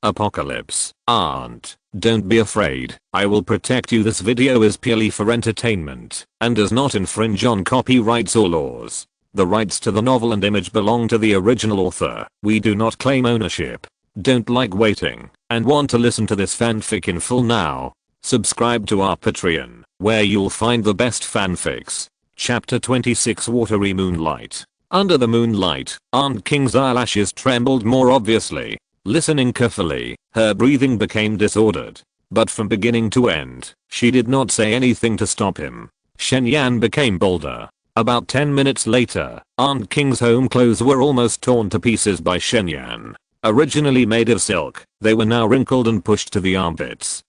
Apocalypse. Aunt, don't be afraid, I will protect you. This video is purely for entertainment and does not infringe on copyrights or laws. The rights to the novel and image belong to the original author. We do not claim ownership. Don't like waiting and want to listen to this fanfic in full now? Subscribe to our Patreon, where you'll find the best fanfics. Chapter 26 Watery Moonlight. Under the moonlight, Aunt Qing's eyelashes trembled more obviously. Listening carefully, her breathing became disordered. But from beginning to end, she did not say anything to stop him. Shen Yan became bolder. About 10 minutes later, Aunt Qing's home clothes were almost torn to pieces by Shen Yan. Originally made of silk, they were now wrinkled and pushed to the armpits.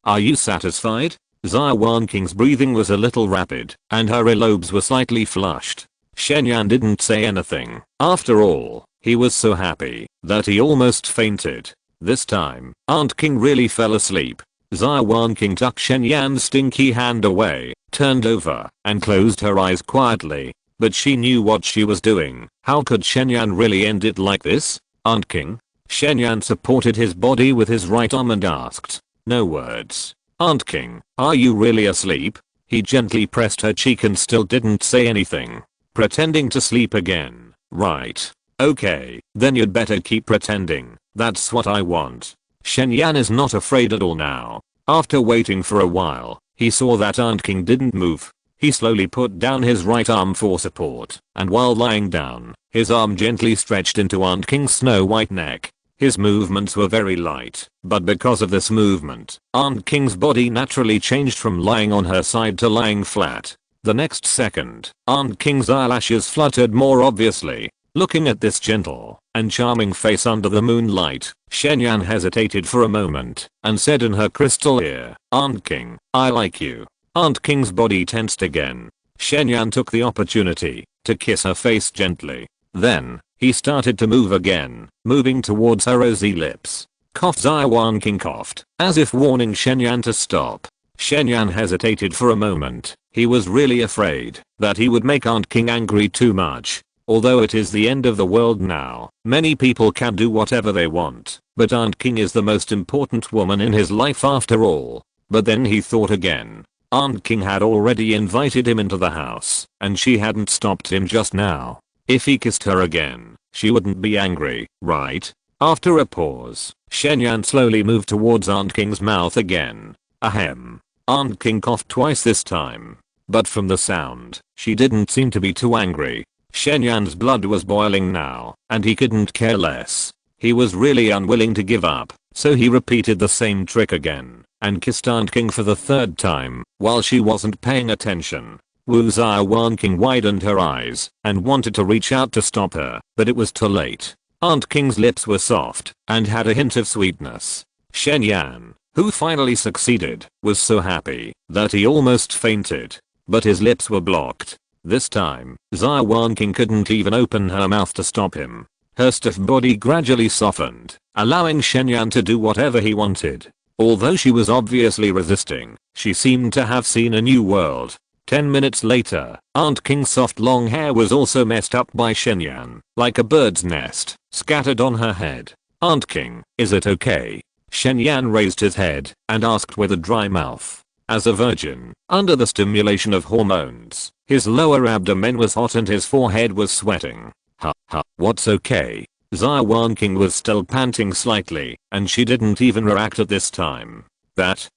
Are you satisfied? Xia Wanqing's breathing was a little rapid, and her earlobes were slightly flushed. Shen Yan didn't say anything. After all, he was so happy that he almost fainted. This time, Aunt Qing really fell asleep. Xia Wanqing tucked Shen Yan's stinky hand away, turned over, and closed her eyes quietly. But she knew what she was doing. How could Shen Yan really end it like this? Aunt Qing? Shen Yan supported his body with his right arm and asked. No words. Aunt Qing, are you really asleep? He gently pressed her cheek and still didn't say anything. Pretending to sleep again, right? Okay, then you'd better keep pretending. That's what I want. Shen Yan is not afraid at all now. After waiting for a while, he saw that Aunt Qing didn't move. He slowly put down his right arm for support, and while lying down, his arm gently stretched into Aunt Qing's snow-white neck. His movements were very light, but because of this movement, Aunt Qing's body naturally changed from lying on her side to lying flat. The next second, Aunt Qing's eyelashes fluttered more obviously. Looking at this gentle and charming face under the moonlight, Shen Yan hesitated for a moment and said in her crystal ear, Aunt Qing, I like you. Aunt Qing's body tensed again. Shen Yan took the opportunity to kiss her face gently. Then, he started to move again, moving towards her rosy lips. Coughed. Xia Wanqing coughed, as if warning Shen Yan to stop. Shen Yan hesitated for a moment. He was really afraid that he would make Aunt Qing angry too much. Although it is the end of the world now, many people can do whatever they want, but Aunt Qing is the most important woman in his life after all. But then he thought again. Aunt Qing had already invited him into the house, and she hadn't stopped him just now. If he kissed her again, she wouldn't be angry, right? After a pause, Shen Yan slowly moved towards Aunt Qing's mouth again. Ahem. Aunt Qing coughed twice this time. But from the sound, she didn't seem to be too angry. Shen Yan's blood was boiling now, and he couldn't care less. He was really unwilling to give up, so he repeated the same trick again, and kissed Aunt Qing for the third time, while she wasn't paying attention. Xia Wanqing widened her eyes and wanted to reach out to stop her, but it was too late. Aunt Qing's lips were soft and had a hint of sweetness. Shen Yan, who finally succeeded, was so happy that he almost fainted. But his lips were blocked. This time, Xia Wanqing couldn't even open her mouth to stop him. Her stiff body gradually softened, allowing Shen Yan to do whatever he wanted. Although she was obviously resisting, she seemed to have seen a new world. 10 minutes later, Aunt Qing's soft long hair was also messed up by Shen Yan, like a bird's nest, scattered on her head. Aunt Qing, is it okay? Shen Yan raised his head and asked with a dry mouth. As a virgin, under the stimulation of hormones, his lower abdomen was hot and his forehead was sweating. What's okay? Xia Wanqing was still panting slightly, and she didn't even react at this time. That's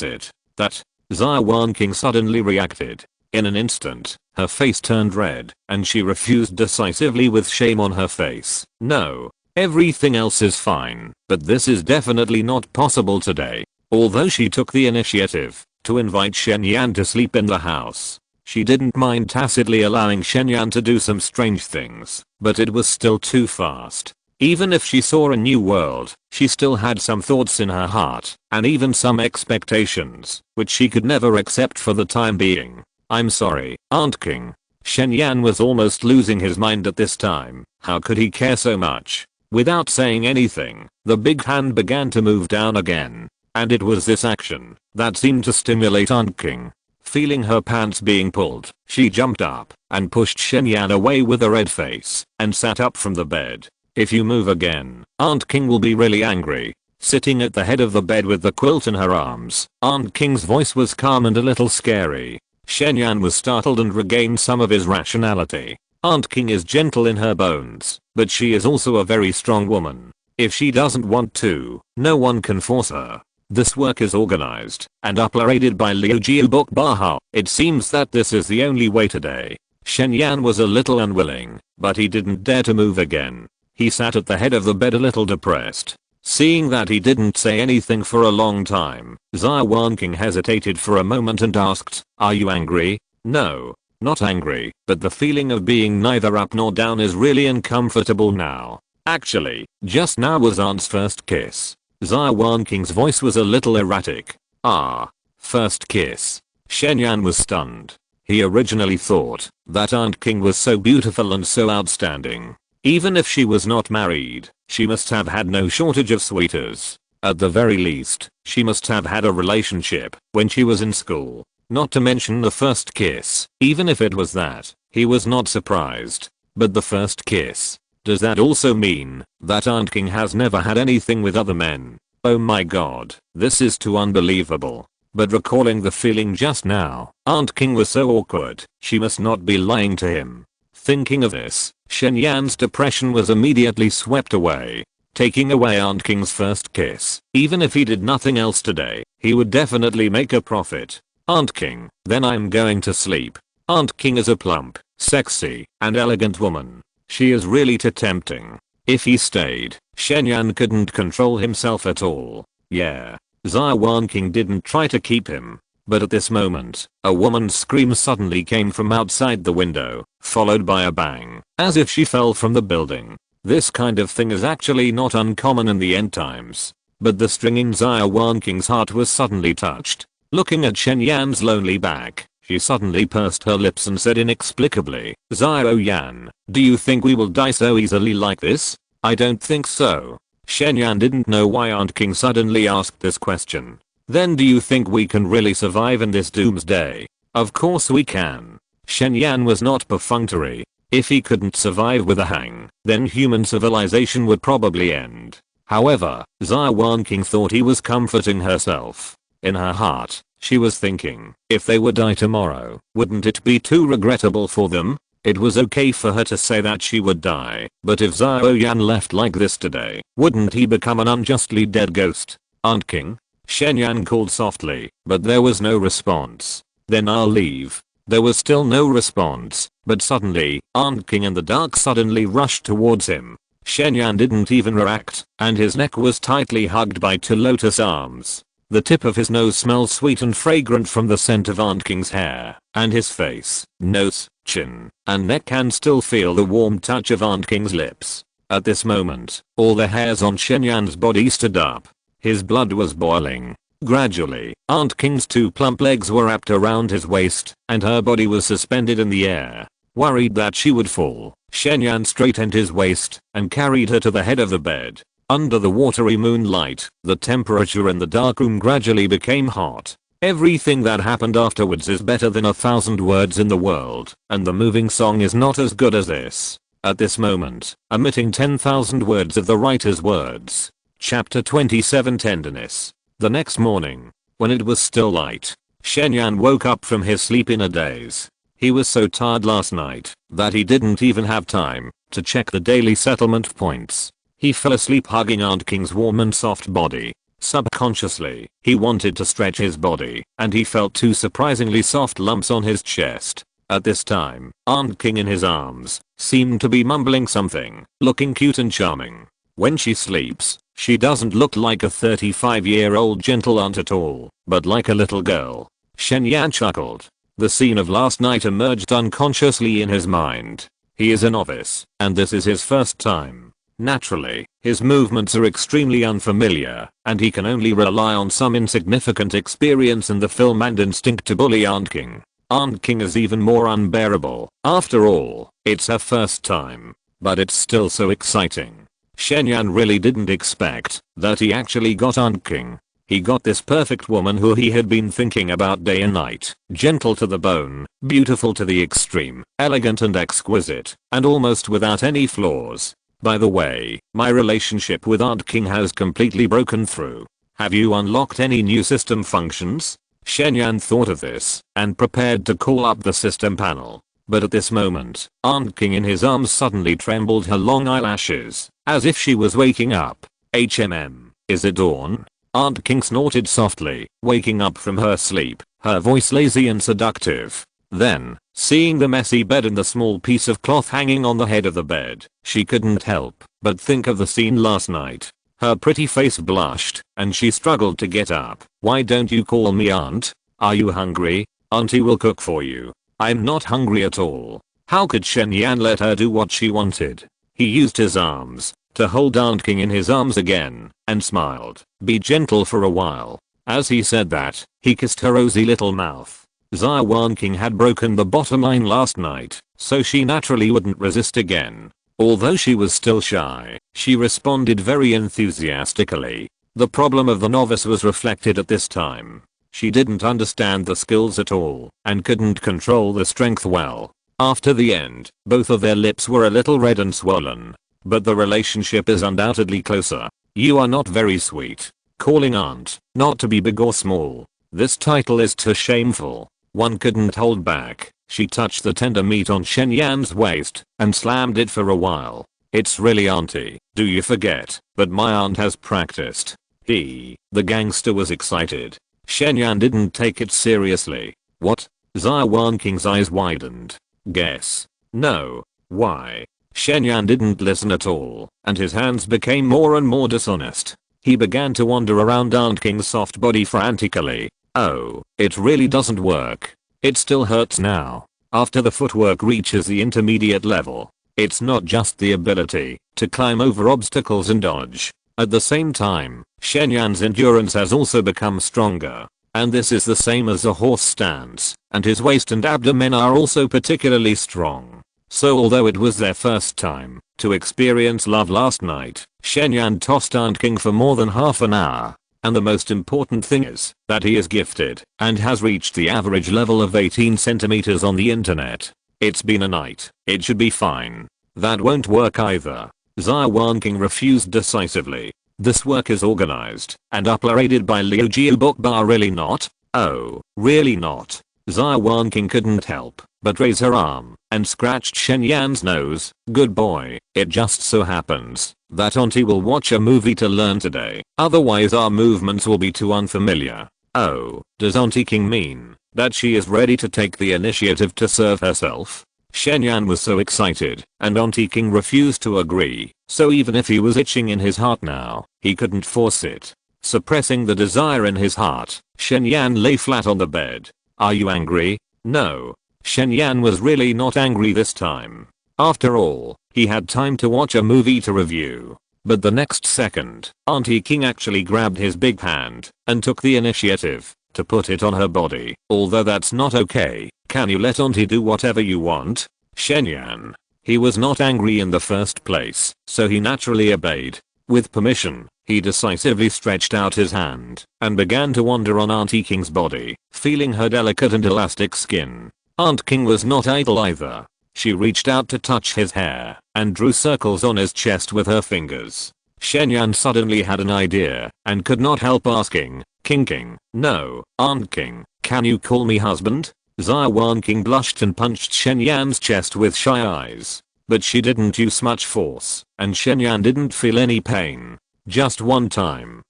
it. Xia Wanqing suddenly reacted. In an instant, her face turned red, and she refused decisively with shame on her face. No, everything else is fine, but this is definitely not possible today. Although she took the initiative to invite Shen Yan to sleep in the house, she didn't mind tacitly allowing Shen Yan to do some strange things, but it was still too fast. Even if she saw a new world, she still had some thoughts in her heart, and even some expectations, which she could never accept for the time being. I'm sorry, Aunt Qing. Shen Yan was almost losing his mind at this time. How could he care so much? Without saying anything, the big hand began to move down again. And it was this action that seemed to stimulate Aunt Qing. Feeling her pants being pulled, she jumped up and pushed Shen Yan away with a red face and sat up from the bed. If you move again, Aunt Qing will be really angry. sitting at the head of the bed with the quilt in her arms. Aunt Qing's voice was calm and a little scary. Shen Yan was startled and regained some of his rationality. Aunt Qing is gentle in her bones, but she is also a very strong woman. If she doesn't want to, no one can force her. This work is organized and uploaded by Liu Jiu Bok Baha. It seems that this is the only way today. Shen Yan was a little unwilling, but he didn't dare to move again. He sat at the head of the bed a little depressed. Seeing that he didn't say anything for a long time, Xia Wanqing hesitated for a moment and asked, "Are you angry?" "No, not angry, but the feeling of being neither up nor down is really uncomfortable now. Actually, just now was Aunt's first kiss." Xia Wanqing's voice was a little erratic. "Ah, first kiss." Shen Yan was stunned. He originally thought that Aunt Qing was so beautiful and so outstanding. Even if she was not married, she must have had no shortage of sweeties. At the very least, she must have had a relationship when she was in school. Not to mention the first kiss. Even if it was that, he was not surprised. But the first kiss. Does that also mean that Aunt Qing has never had anything with other men? Oh my god, this is too unbelievable. But recalling the feeling just now, Aunt Qing was so awkward, she must not be lying to him. Thinking of this, Shen Yan's depression was immediately swept away. Taking away Aunt Qing's first kiss, even if he did nothing else today, he would definitely make a profit. Aunt Qing, then I'm going to sleep. Aunt Qing is a plump, sexy, and elegant woman. She is really too tempting. If he stayed, Shen Yan couldn't control himself at all. Yeah. Xia Wanqing didn't try to keep him. But at this moment, a woman's scream suddenly came from outside the window, followed by a bang, as if she fell from the building. This kind of thing is actually not uncommon in the end times. But the string in Xia Wanqing's heart was suddenly touched. Looking at Shen Yan's lonely back, she suddenly pursed her lips and said inexplicably, "Xia Yan, do you think we will die so easily like this?" "I don't think so." Shen Yan didn't know why Aunt Qing suddenly asked this question. "Then do you think we can really survive in this doomsday?" "Of course we can." Shen Yan was not perfunctory. If he couldn't survive with a hang, then human civilization would probably end. However, Xia Wanqing thought he was comforting herself. In her heart, she was thinking, if they would die tomorrow, wouldn't it be too regrettable for them? It was okay for her to say that she would die, but if Xia Yan left like this today, wouldn't he become an unjustly dead ghost? "Aunt Qing?" Shen Yan called softly, but there was no response. "Then I'll leave." There was still no response, but suddenly, Aunt Qing in the dark suddenly rushed towards him. Shen Yan didn't even react, and his neck was tightly hugged by two lotus arms. The tip of his nose smelled sweet and fragrant from the scent of Aunt Qing's hair, and his face, nose, chin, and neck can still feel the warm touch of Aunt Qing's lips. At this moment, all the hairs on Shen Yan's body stood up. His blood was boiling. Gradually, Aunt Qing's two plump legs were wrapped around his waist, and her body was suspended in the air. Worried that she would fall, Shen Yan straightened his waist and carried her to the head of the bed. Under the watery moonlight, the temperature in the dark room gradually became hot. Everything that happened afterwards is better than 1,000 words in the world, and the moving song is not as good as this. At this moment, omitting 10,000 words of the writer's words. Chapter 27 Tenderness. The next morning, when it was still light, Shen Yan woke up from his sleep in a daze. He was so tired last night that he didn't even have time to check the daily settlement points. He fell asleep hugging Aunt Qing's warm and soft body. Subconsciously, he wanted to stretch his body, and he felt two surprisingly soft lumps on his chest. At this time, Aunt Qing in his arms seemed to be mumbling something, looking cute and charming. When she sleeps, she doesn't look like a 35-year-old gentle aunt at all, but like a little girl. Shen Yan chuckled. The scene of last night emerged unconsciously in his mind. He is a novice, and this is his first time. Naturally, his movements are extremely unfamiliar, and he can only rely on some insignificant experience in the film and instinct to bully Aunt Qing. Aunt Qing is even more unbearable. After all, it's her first time. But it's still so exciting. Shen Yan really didn't expect that he actually got Aunt Qing. He got this perfect woman who he had been thinking about day and night. Gentle to the bone, beautiful to the extreme, elegant and exquisite, and almost without any flaws. By the way, my relationship with Aunt King has completely broken through. Have you unlocked any new system functions? Shen Yan thought of this and prepared to call up the system panel. But at this moment, Aunt King in his arms suddenly trembled her long eyelashes, as if she was waking up. Is it dawn? Aunt King snorted softly, waking up from her sleep, her voice lazy and seductive. Then, seeing the messy bed and the small piece of cloth hanging on the head of the bed, she couldn't help but think of the scene last night. Her pretty face blushed, and she struggled to get up. Why don't you call me aunt? Are you hungry? Auntie will cook for you. I'm not hungry at all. How could Shen Yan let her do what she wanted? He used his arms to hold Aunt King in his arms again, and smiled. Be gentle for a while. As he said that, he kissed her rosy little mouth. Xia Wanqing had broken the bottom line last night, so she naturally wouldn't resist again. Although she was still shy, she responded very enthusiastically. The problem of the novice was reflected at this time. She didn't understand the skills at all, and couldn't control the strength well. After the end, both of their lips were a little red and swollen. But the relationship is undoubtedly closer. You are not very sweet. Calling aunt, not to be big or small. This title is too shameful. One couldn't hold back. She touched the tender meat on Shen Yan's waist and slammed it for a while. It's really auntie, do you forget? But my aunt has practiced. The gangster was excited. Shen Yan didn't take it seriously. What? Xia Wanqing's eyes widened. Guess. No. Why? Shen Yan didn't listen at all, and his hands became more and more dishonest. He began to wander around Aunt King's soft body frantically. Oh, it really doesn't work. It still hurts now. After the footwork reaches the intermediate level, it's not just the ability to climb over obstacles and dodge. At the same time, Shen Yan's endurance has also become stronger. And this is the same as a horse stance, and his waist and abdomen are also particularly strong. So although it was their first time to experience love last night, Shen Yan tossed Aunt King for more than half an hour. And the most important thing is that he is gifted and has reached the average level of 18 centimeters on the internet. It's been a night. It should be fine. That won't work either. Xia Wanqing refused decisively. This work is organized and uploaded by Liu Jiu Bokba, really not? Oh, really not? Xia Wanqing couldn't help but raise her arm and scratched Shen Yan's nose. Good boy. It just so happens that auntie will watch a movie to learn today. Otherwise our movements will be too unfamiliar. Oh, does Auntie King mean that she is ready to take the initiative to serve herself? Shen Yan was so excited, and Auntie King refused to agree, so even if he was itching in his heart now, he couldn't force it. Suppressing the desire in his heart, Shen Yan lay flat on the bed. Are you angry? No. Shen Yan was really not angry this time. After all, he had time to watch a movie to review. But the next second, Auntie King actually grabbed his big hand and took the initiative to put it on her body. Although that's not okay, can you let auntie do whatever you want? Shen Yan. He was not angry in the first place, so he naturally obeyed. With permission, he decisively stretched out his hand and began to wander on Auntie King's body, feeling her delicate and elastic skin. Aunt King was not idle either. She reached out to touch his hair and drew circles on his chest with her fingers. Shen Yan suddenly had an idea and could not help asking, King, no, Aunt King, can you call me husband? Xia Wanqing blushed and punched Shen Yan's chest with shy eyes. But she didn't use much force, and Shen Yan didn't feel any pain. Just one time.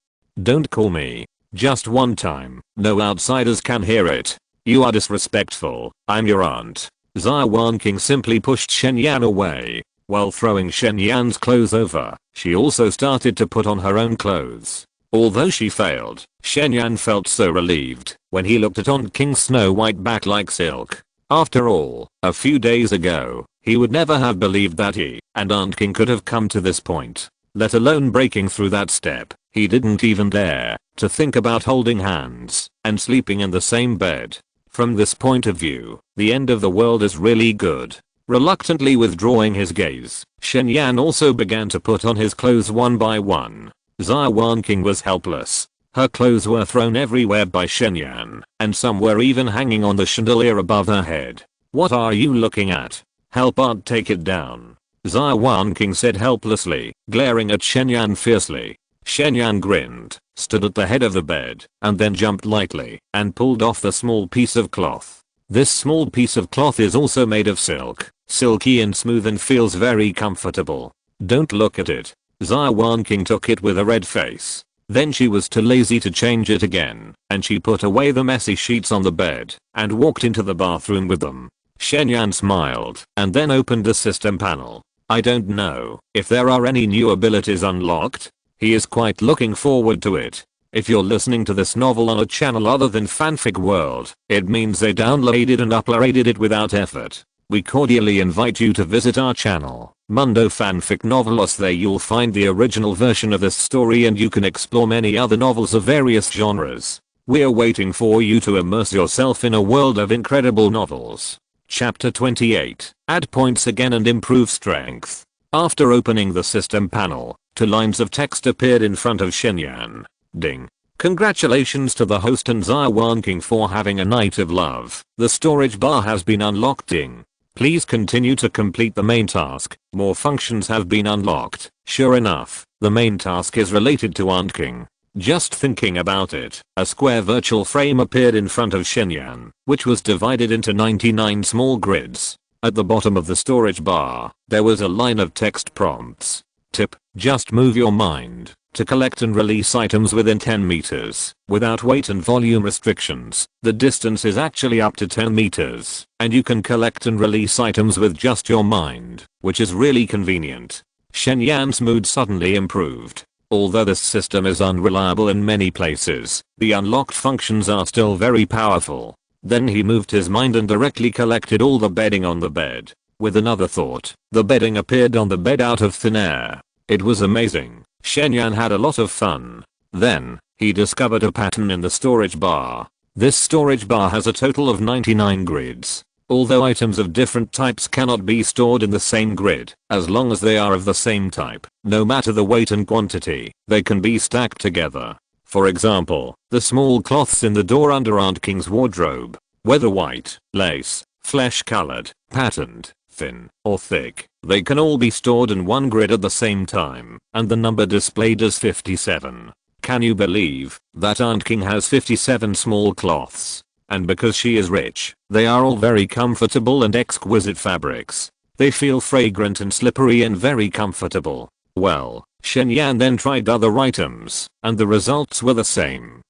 Don't call me. Just one time. No outsiders can hear it. You are disrespectful. I'm your aunt. Xia Wanqing simply pushed Shen Yan away. While throwing Shen Yan's clothes over, she also started to put on her own clothes. Although she failed, Shen Yan felt so relieved when he looked at Aunt King's snow white back like silk. After all, a few days ago, he would never have believed that he and Aunt King could have come to this point, let alone breaking through that step. He didn't even dare to think about holding hands and sleeping in the same bed. From this point of view, the end of the world is really good. Reluctantly withdrawing his gaze, Shen Yan also began to put on his clothes one by one. Xia Wanqing was helpless. Her clothes were thrown everywhere by Shen Yan, and some were even hanging on the chandelier above her head. What are you looking at? Help aunt take it down. Xia Wanqing said helplessly, glaring at Shenyan fiercely. Shenyan grinned, stood at the head of the bed, and then jumped lightly and pulled off the small piece of cloth. This small piece of cloth is also made of silk, silky and smooth and feels very comfortable. Don't look at it. Xia Wanqing took it with a red face. Then she was too lazy to change it again, and she put away the messy sheets on the bed and walked into the bathroom with them. Shenyan smiled and then opened the system panel. I don't know if there are any new abilities unlocked. He is quite looking forward to it. If you're listening to this novel on a channel other than Fanfic World, it means they downloaded and uploaded it without effort. We cordially invite you to visit our channel, Mundo Fanfic Novelos. There you'll find the original version of this story and you can explore many other novels of various genres. We're waiting for you to immerse yourself in a world of incredible novels. Chapter 28. Add points again and improve strength. After opening the system panel, 2 lines of text appeared in front of Shenyan. Ding. Congratulations to the host and Xia Wanqing for having a night of love. The storage bar has been unlocked. Ding. Please continue to complete the main task. More functions have been unlocked. Sure enough, the main task is related to Wanqing. Just thinking about it, a square virtual frame appeared in front of Shenyan, which was divided into 99 small grids. At the bottom of the storage bar, there was a line of text prompts. Tip, just move your mind to collect and release items within 10 meters, without weight and volume restrictions. The distance is actually up to 10 meters, and you can collect and release items with just your mind, which is really convenient. Shenyan's mood suddenly improved. Although this system is unreliable in many places, the unlocked functions are still very powerful. Then he moved his mind and directly collected all the bedding on the bed. With another thought, the bedding appeared on the bed out of thin air. It was amazing. Shenyan had a lot of fun. Then, he discovered a pattern in the storage bar. This storage bar has a total of 99 grids. Although items of different types cannot be stored in the same grid, as long as they are of the same type, no matter the weight and quantity, they can be stacked together. For example, the small cloths in the door under Wanqing's wardrobe, whether white, lace, flesh colored, patterned, thin, or thick, they can all be stored in one grid at the same time, and the number displayed is 57. Can you believe that Wanqing has 57 small cloths? And because she is rich, they are all very comfortable and exquisite fabrics. They feel fragrant and slippery and very comfortable. Well, Shenyan then tried other items, and the results were the same.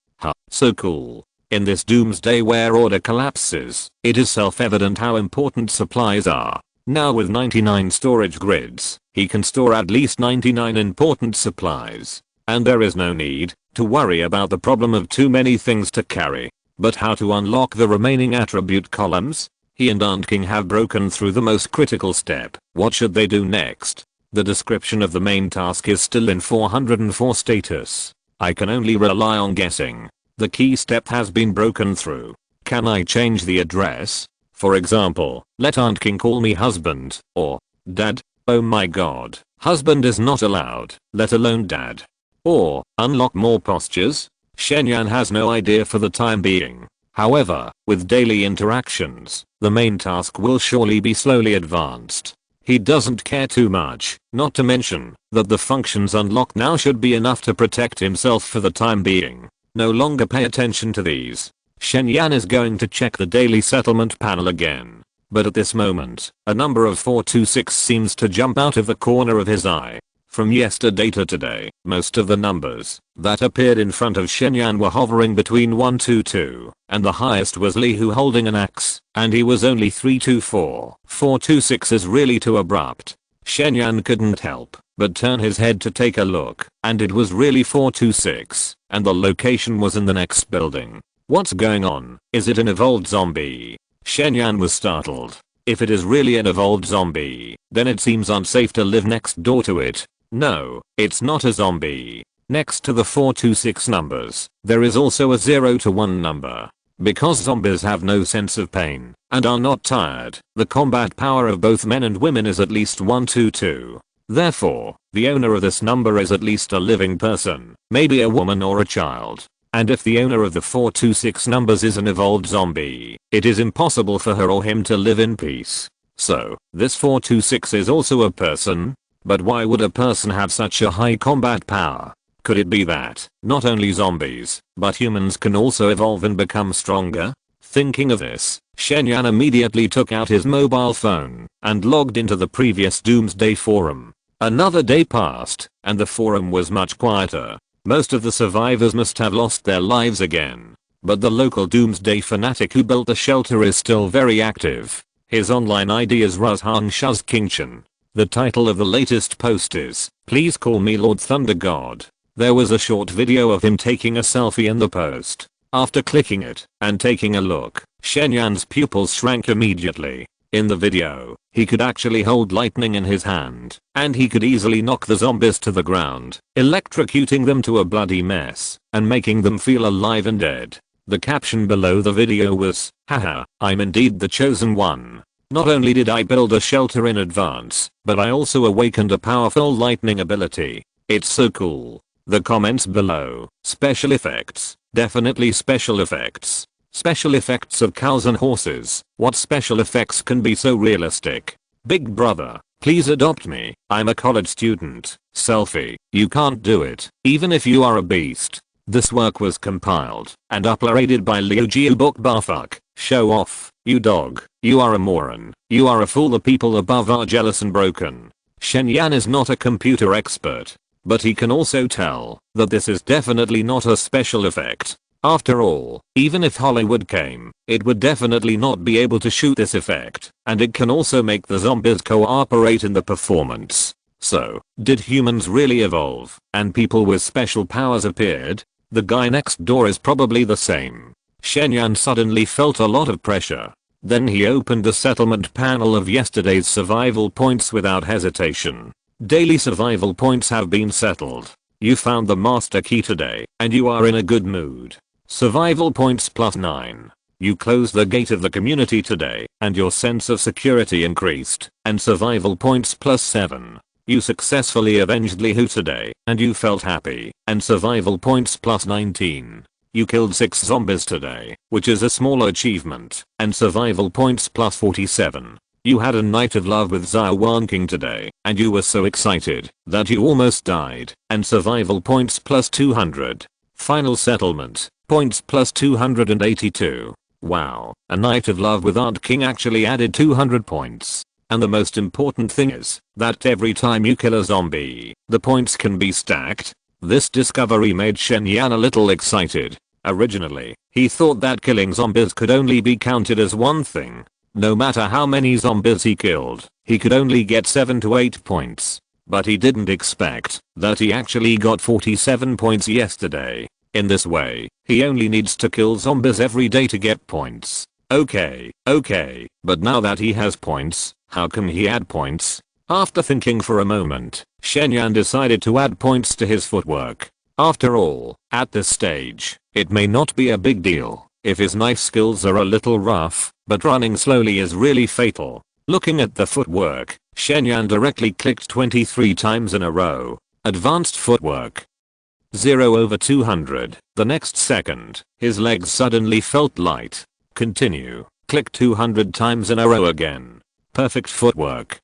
So cool. In this doomsday where order collapses, it is self-evident how important supplies are. Now with 99 storage grids, he can store at least 99 important supplies. And there is no need to worry about the problem of too many things to carry. But how to unlock the remaining attribute columns? He and Wanqing have broken through the most critical step. What should they do next? The description of the main task is still in 404 status. I can only rely on guessing. The key step has been broken through. Can I change the address? For example, let Wanqing call me husband, or dad. Oh my god, husband is not allowed, let alone dad. Or, unlock more postures? Shenyan has no idea for the time being. However, with daily interactions, the main task will surely be slowly advanced. He doesn't care too much, not to mention that the functions unlocked now should be enough to protect himself for the time being. No longer pay attention to these. Shenyan is going to check the daily settlement panel again. But at this moment, a number of 426 seems to jump out of the corner of his eye. From yesterday to today, most of the numbers that appeared in front of Shenyan were hovering between 122, and the highest was Li Hu holding an axe, and he was only 324. 426 is really too abrupt. Shenyan couldn't help but turn his head to take a look, and it was really 426, and the location was in the next building. What's going on? Is it an evolved zombie? Shenyan was startled. If it is really an evolved zombie, then it seems unsafe to live next door to it. No, it's not a zombie. Next to the 426 numbers, there is also a 0 to 1 number. Because zombies have no sense of pain and are not tired, the combat power of both men and women is at least 122. Therefore, the owner of this number is at least a living person, maybe a woman or a child. And if the owner of the 426 numbers is an evolved zombie, it is impossible for her or him to live in peace. So, this 426 is also a person? But why would a person have such a high combat power? Could it be that, not only zombies, but humans can also evolve and become stronger? Thinking of this, Shen immediately took out his mobile phone and logged into the previous Doomsday forum. Another day passed, and the forum was much quieter. Most of the survivors must have lost their lives again. But the local Doomsday fanatic who built the shelter is still very active. His online ID is Xia. The title of the latest post is, "Please call me Lord Thunder God." There was a short video of him taking a selfie in the post. After clicking it and taking a look, Shen Yan's pupils shrank immediately. In the video, he could actually hold lightning in his hand, and he could easily knock the zombies to the ground, electrocuting them to a bloody mess, and making them feel alive and dead. The caption below the video was, "Haha, I'm indeed the chosen one. Not only did I build a shelter in advance, but I also awakened a powerful lightning ability. It's so cool." The comments below, special effects, definitely special effects. Special effects of cows and horses, what special effects can be so realistic? Big brother, please adopt me, I'm a college student. Selfie, you can't do it, even if you are a beast. This work was compiled and uploaded by Liu Book Barfuck. Show off, you dog, you are a moron, you are a fool. The people above are jealous and broken. Shen Yan is not a computer expert, but he can also tell that this is definitely not a special effect. After all, even if Hollywood came, it would definitely not be able to shoot this effect, and it can also make the zombies cooperate in the performance. So, did humans really evolve, and people with special powers appeared? The guy next door is probably the same. Shen Yan suddenly felt a lot of pressure. Then he opened the settlement panel of yesterday's survival points without hesitation. Daily survival points have been settled. You found the master key today, and you are in a good mood. Survival points +9. You closed the gate of the community today, and your sense of security increased, and survival points +7. You successfully avenged Lihu today, and you felt happy, and survival points +19. You killed 6 zombies today, which is a small achievement, and survival points +47. You had a night of love with Xia Wanqing today, and you were so excited that you almost died, and survival points +200. Final settlement, points +282. Wow, a night of love with Aunt King actually added 200 points. And the most important thing is that every time you kill a zombie, the points can be stacked. This discovery made Shen Yan a little excited. Originally, he thought that killing zombies could only be counted as one thing. No matter how many zombies he killed, he could only get 7 to 8 points. But he didn't expect that he actually got 47 points yesterday. In this way, he only needs to kill zombies every day to get points. Okay, but now that he has points, how can he add points? After thinking for a moment, Shen Yan decided to add points to his footwork. After all, at this stage, it may not be a big deal if his knife skills are a little rough, but running slowly is really fatal. Looking at the footwork, Shen Yan directly clicked 23 times in a row. Advanced footwork. 0/200. The next second, his legs suddenly felt light. Continue. Click 200 times in a row again. Perfect footwork.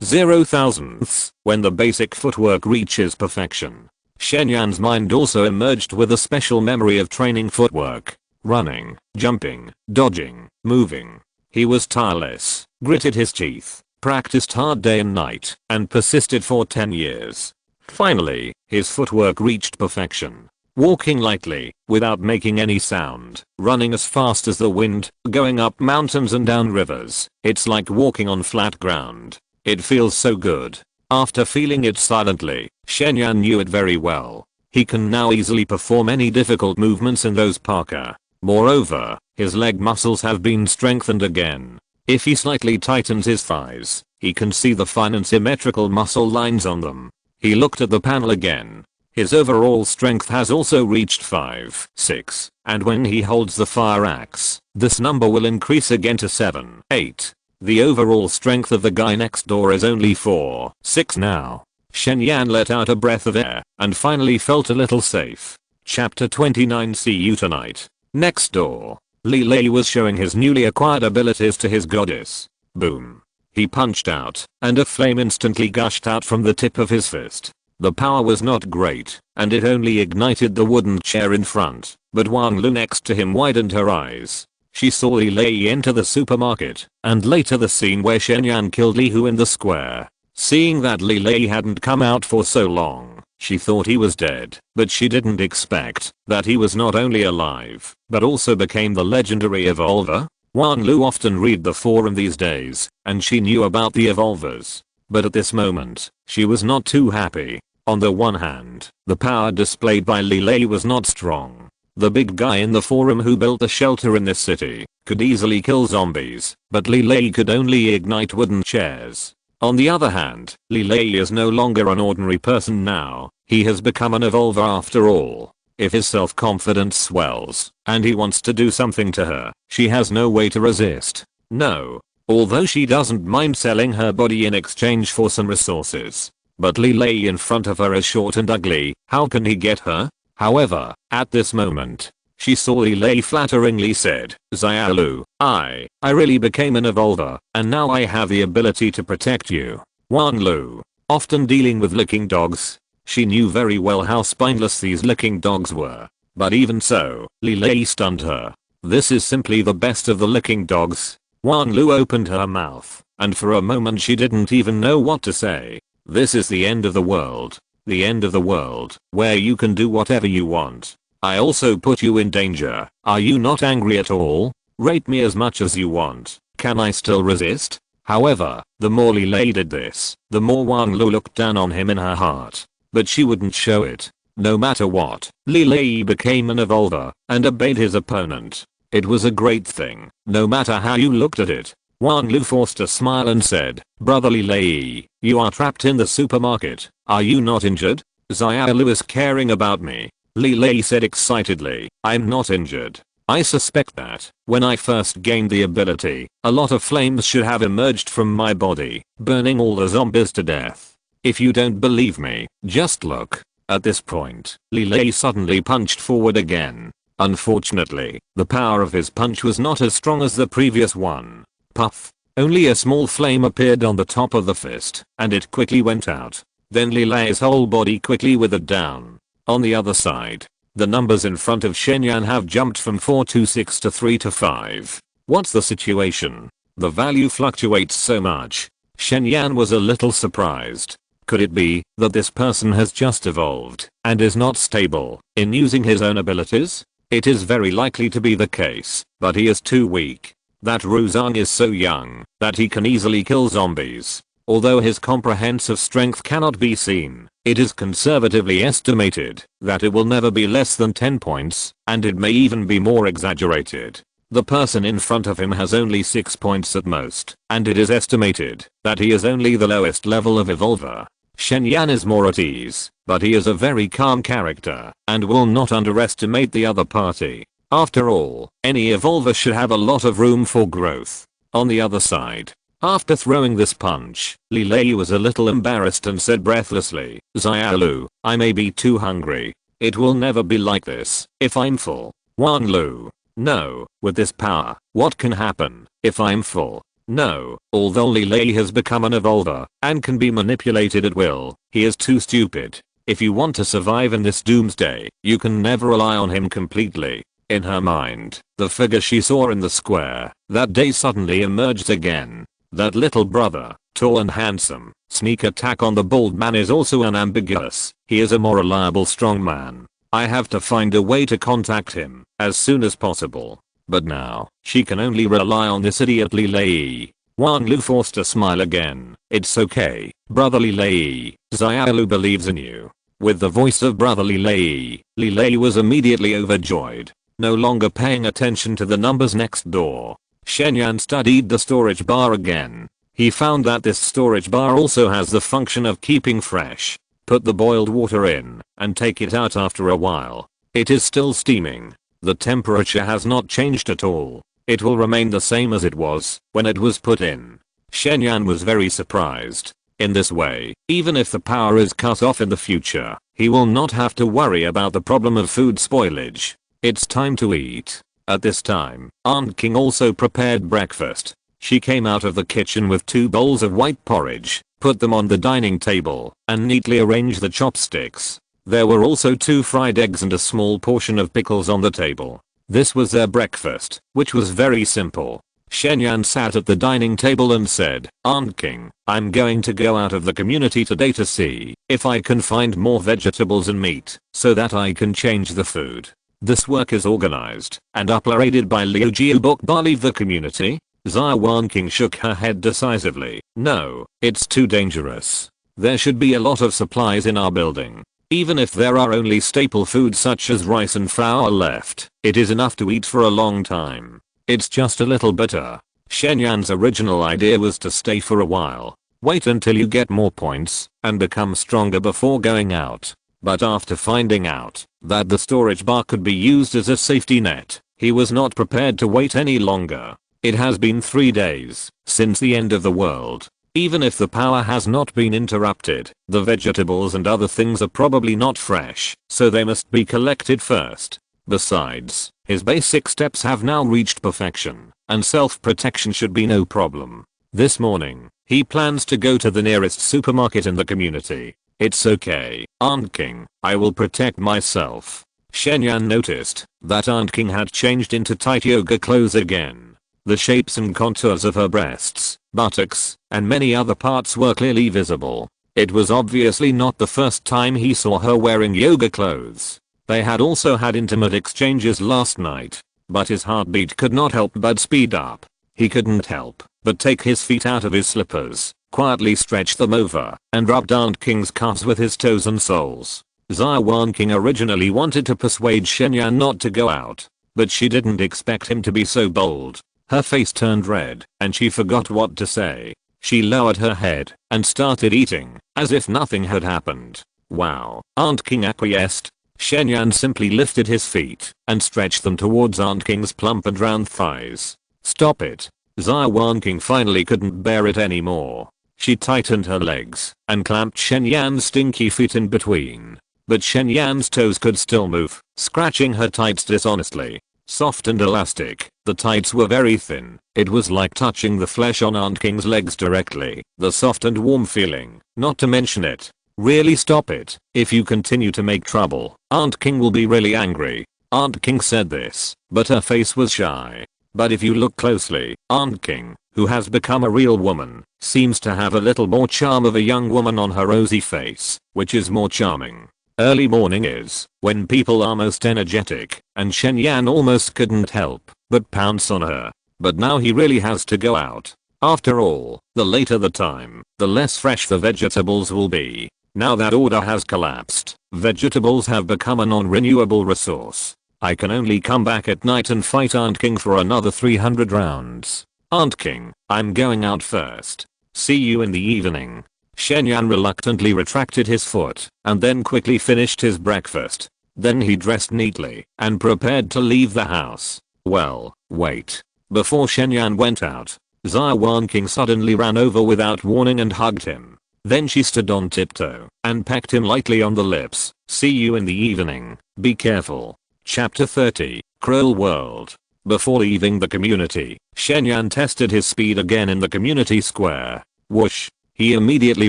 0,000ths. When the basic footwork reaches perfection, Shen Yan's mind also emerged with a special memory of training footwork. Running, jumping, dodging, moving. He was tireless, gritted his teeth, practiced hard day and night, and persisted for 10 years. Finally, his footwork reached perfection. Walking lightly, without making any sound, running as fast as the wind, going up mountains and down rivers. It's like walking on flat ground. It feels so good. After feeling it silently, Shen Yan knew it very well. He can now easily perform any difficult movements in those parkour. Moreover, his leg muscles have been strengthened again. If he slightly tightens his thighs, he can see the fine and symmetrical muscle lines on them. He looked at the panel again. His overall strength has also reached 5, 6, and when he holds the fire axe, this number will increase again to 7, 8. The overall strength of the guy next door is only 4, 6 now. Shen Yan let out a breath of air and finally felt a little safe. Chapter 29. See you tonight. Next door, Li Lei was showing his newly acquired abilities to his goddess. Boom. He punched out, and a flame instantly gushed out from the tip of his fist. The power was not great, and it only ignited the wooden chair in front, but Wang Lu next to him widened her eyes. She saw Li Lei enter the supermarket, and later the scene where Shen Yan killed Li Hu in the square. Seeing that Li Lei hadn't come out for so long, she thought he was dead, but she didn't expect that he was not only alive, but also became the legendary evolver. Wang Lu often read the forum these days, and she knew about the evolvers. But at this moment, she was not too happy. On the one hand, the power displayed by Li Lei was not strong. The big guy in the forum who built the shelter in this city could easily kill zombies, but Li Lei could only ignite wooden chairs. On the other hand, Li Lei is no longer an ordinary person now. He has become an evolver after all. If his self-confidence swells, and he wants to do something to her, she has no way to resist. No. Although she doesn't mind selling her body in exchange for some resources. But Li Lei in front of her is short and ugly, how can he get her? However, at this moment, she saw Li Lei flatteringly said, Xiaolu, I really became an evolver, and now I have the ability to protect you. Wang Lu, often dealing with licking dogs, she knew very well how spineless these licking dogs were. But even so, Li Lei stunned her. This is simply the best of the licking dogs. Wang Lu opened her mouth, and for a moment she didn't even know what to say. This is the end of the world. The end of the world, where you can do whatever you want. I also put you in danger. Are you not angry at all? Rate me as much as you want. Can I still resist? However, the more Li Lei did this, the more Wang Lu looked down on him in her heart. But she wouldn't show it. No matter what, Li Lei became an evolver and obeyed his opponent. It was a great thing, no matter how you looked at it. Wang Lu forced a smile and said, Brother Li Lei, you are trapped in the supermarket. Are you not injured? Xiaolu is caring about me. Li Lei said excitedly, I'm not injured. I suspect that, when I first gained the ability, a lot of flames should have emerged from my body, burning all the zombies to death. If you don't believe me, just look. At this point, Li Lei suddenly punched forward again. Unfortunately, the power of his punch was not as strong as the previous one. Puff. Only a small flame appeared on the top of the fist, and it quickly went out. Then Li Lei's whole body quickly withered down. On the other side, the numbers in front of Shen Yan have jumped from 4 to 6 to 3 to 5. What's the situation? The value fluctuates so much. Shen Yan was a little surprised. Could it be that this person has just evolved and is not stable in using his own abilities? It is very likely to be the case, but he is too weak. That Ruzang is so young that he can easily kill zombies. Although his comprehensive strength cannot be seen, it is conservatively estimated that it will never be less than 10 points, and it may even be more exaggerated. The person in front of him has only 6 points at most, and it is estimated that he is only the lowest level of evolver. Shen Yan is more at ease, but he is a very calm character and will not underestimate the other party. After all, any evolver should have a lot of room for growth. On the other side, after throwing this punch, Li Lei was a little embarrassed and said breathlessly, Xiaolu, I may be too hungry. It will never be like this if I'm full. Wang Lu. No, with this power, what can happen if I'm full? No, although Li Lei has become an evolver and can be manipulated at will, he is too stupid. If you want to survive in this doomsday, you can never rely on him completely. In her mind, the figure she saw in the square that day suddenly emerged again. That little brother, tall and handsome, sneak attack on the bald man is also unambiguous. He is a more reliable strong man. I have to find a way to contact him as soon as possible. But now, she can only rely on this idiot Li Lei. Wang Lu forced a smile again. It's okay, Brother Li Lei. Xiaolu believes in you. With the voice of Brother Li Lei was immediately overjoyed. No longer paying attention to the numbers next door, Shen Yan studied the storage bar again. He found that this storage bar also has the function of keeping fresh. Put the boiled water in and take it out after a while. It is still steaming. The temperature has not changed at all. It will remain the same as it was when it was put in. Shen Yan was very surprised. In this way, even if the power is cut off in the future, he will not have to worry about the problem of food spoilage. It's time to eat. At this time, Aunt King also prepared breakfast. She came out of the kitchen with 2 bowls of white porridge, put them on the dining table, and neatly arranged the chopsticks. There were also 2 fried eggs and a small portion of pickles on the table. This was their breakfast, which was very simple. Shen sat at the dining table and said, "Aunt King, I'm going to go out of the community today to see if I can find more vegetables and meat so that I can change the food. This work is organized and uploaded by Liu Jiubok. Leave the community?" Xia Wanqing shook her head decisively. "No, it's too dangerous. There should be a lot of supplies in our building. Even if there are only staple foods such as rice and flour left, it is enough to eat for a long time. It's just a little bitter." Shenyan's original idea was to stay for a while, wait until you get more points, and become stronger before going out. But after finding out that the storage bar could be used as a safety net, he was not prepared to wait any longer. It has been 3 days since the end of the world. Even if the power has not been interrupted, the vegetables and other things are probably not fresh, so they must be collected first. Besides, his basic steps have now reached perfection, and self-protection should be no problem. This morning, he plans to go to the nearest supermarket in the community. "It's okay, Aunt King, I will protect myself." Shenyan noticed that Aunt King had changed into tight yoga clothes again. The shapes and contours of her breasts, buttocks, and many other parts were clearly visible. It was obviously not the first time he saw her wearing yoga clothes. They had also had intimate exchanges last night, but his heartbeat could not help but speed up. He couldn't help but take his feet out of his slippers, quietly stretch them over, and rubbed Aunt King's calves with his toes and soles. Xia Wanqing originally wanted to persuade Shenyan not to go out, but she didn't expect him to be so bold. Her face turned red, and she forgot what to say. She lowered her head and started eating, as if nothing had happened. "Wow," Aunt King acquiesced. Shenyan simply lifted his feet and stretched them towards Aunt King's plump and round thighs. "Stop it." Xia Wanqing finally couldn't bear it anymore. She tightened her legs and clamped Shenyan's stinky feet in between. But Shenyan's toes could still move, scratching her tights dishonestly. Soft and elastic, the tights were very thin. It was like touching the flesh on Aunt King's legs directly. The soft and warm feeling, not to mention it. "Really stop it. If you continue to make trouble, Aunt King will be really angry." Aunt King said this, but her face was shy. But if you look closely, Aunt King, who has become a real woman, seems to have a little more charm of a young woman on her rosy face, which is more charming. Early morning is when people are most energetic, and Shenyan almost couldn't help but pounce on her. But now he really has to go out. After all, the later the time, the less fresh the vegetables will be. Now that order has collapsed, vegetables have become a non-renewable resource. I can only come back at night and fight Aunt King for another 300 rounds. "Aunt King, I'm going out first. See you in the evening." Shenyan reluctantly retracted his foot and then quickly finished his breakfast. Then he dressed neatly and prepared to leave the house. Well, wait. Before Shenyan went out, Xia Wanqing suddenly ran over without warning and hugged him. Then she stood on tiptoe and pecked him lightly on the lips. "See you in the evening. Be careful." Chapter 30, Cruel World. Before leaving the community, Shenyan tested his speed again in the community square. Whoosh. He immediately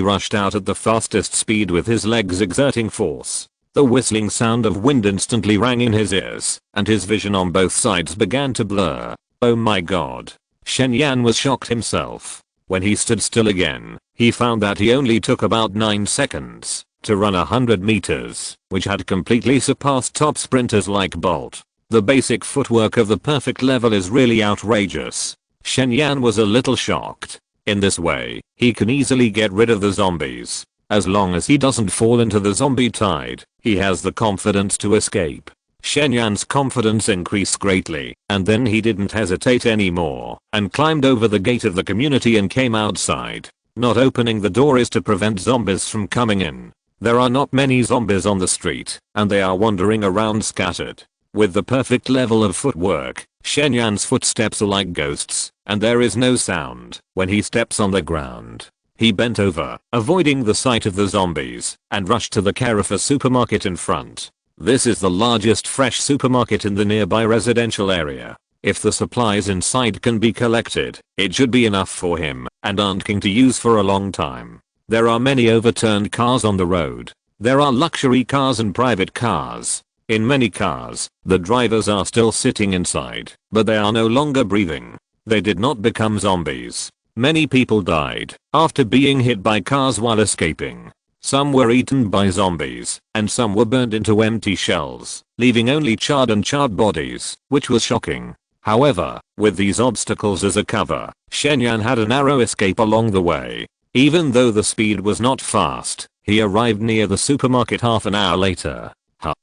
rushed out at the fastest speed with his legs exerting force. The whistling sound of wind instantly rang in his ears, and his vision on both sides began to blur. Oh my god. Shenyan was shocked himself. When he stood still again, he found that he only took about 9 seconds to run 100 meters, which had completely surpassed top sprinters like Bolt. The basic footwork of the perfect level is really outrageous. Shenyan was a little shocked. In this way, he can easily get rid of the zombies. As long as he doesn't fall into the zombie tide, he has the confidence to escape. Shenyan's confidence increased greatly, and then he didn't hesitate anymore, and climbed over the gate of the community and came outside. Not opening the door is to prevent zombies from coming in. There are not many zombies on the street, and they are wandering around scattered. With the perfect level of footwork, Shenyan's footsteps are like ghosts, and there is no sound when he steps on the ground. He bent over, avoiding the sight of the zombies, and rushed to the Carafa supermarket in front. This is the largest fresh supermarket in the nearby residential area. If the supplies inside can be collected, it should be enough for him and Aunt King to use for a long time. There are many overturned cars on the road. There are luxury cars and private cars. In many cars, the drivers are still sitting inside, but they are no longer breathing. They did not become zombies. Many people died after being hit by cars while escaping. Some were eaten by zombies, and some were burned into empty shells, leaving only charred bodies, which was shocking. However, with these obstacles as a cover, Shen had a narrow escape along the way. Even though the speed was not fast, he arrived near the supermarket half an hour later.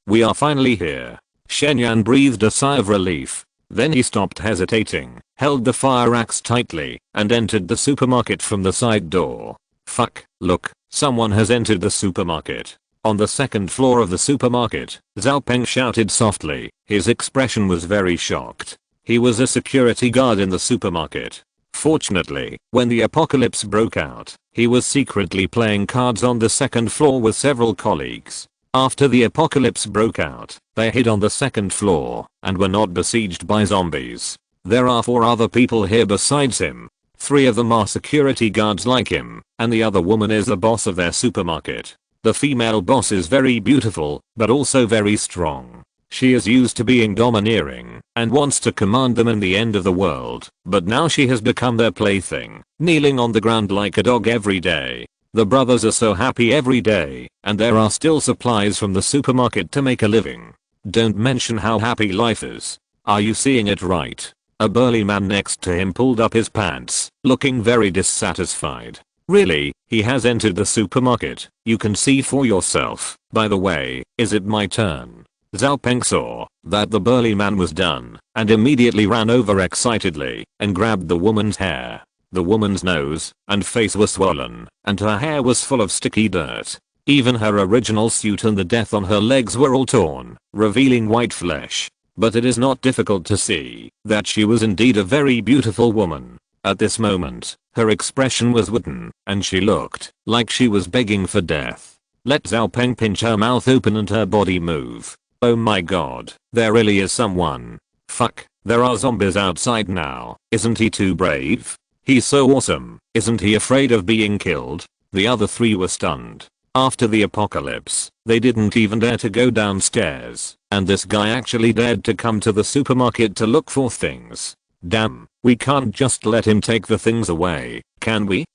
We are finally here. Shen breathed a sigh of relief. Then he stopped hesitating, held the fire axe tightly, and entered the supermarket from the side door. Fuck, look, someone has entered the supermarket. On the second floor of the supermarket, Xiaopeng shouted softly. His expression was very shocked. He was a security guard in the supermarket. Fortunately, when the apocalypse broke out, he was secretly playing cards on the second floor with several colleagues. After the apocalypse broke out, they hid on the second floor and were not besieged by zombies. There are 4 other people here besides him. 3 of them are security guards like him, and the other woman is the boss of their supermarket. The female boss is very beautiful, but also very strong. She is used to being domineering and wants to command them in the end of the world, but now she has become their plaything, kneeling on the ground like a dog every day. The brothers are so happy every day, and there are still supplies from the supermarket to make a living. Don't mention how happy life is. Are you seeing it right? A burly man next to him pulled up his pants, looking very dissatisfied. Really, he has entered the supermarket. You can see for yourself. By the way, is it my turn? Xiaopeng saw that the burly man was done and immediately ran over excitedly and grabbed the woman's hair. The woman's nose and face were swollen, and her hair was full of sticky dirt. Even her original suit and the death on her legs were all torn, revealing white flesh. But it is not difficult to see that she was indeed a very beautiful woman. At this moment, her expression was wooden, and she looked like she was begging for death. Let Xiaopeng pinch her mouth open and her body move. Oh my god, there really is someone. Fuck, there are zombies outside now. Isn't he too brave? He's so awesome. Isn't he afraid of being killed? The other 3 were stunned. After the apocalypse, they didn't even dare to go downstairs, and this guy actually dared to come to the supermarket to look for things. Damn, we can't just let him take the things away, can we?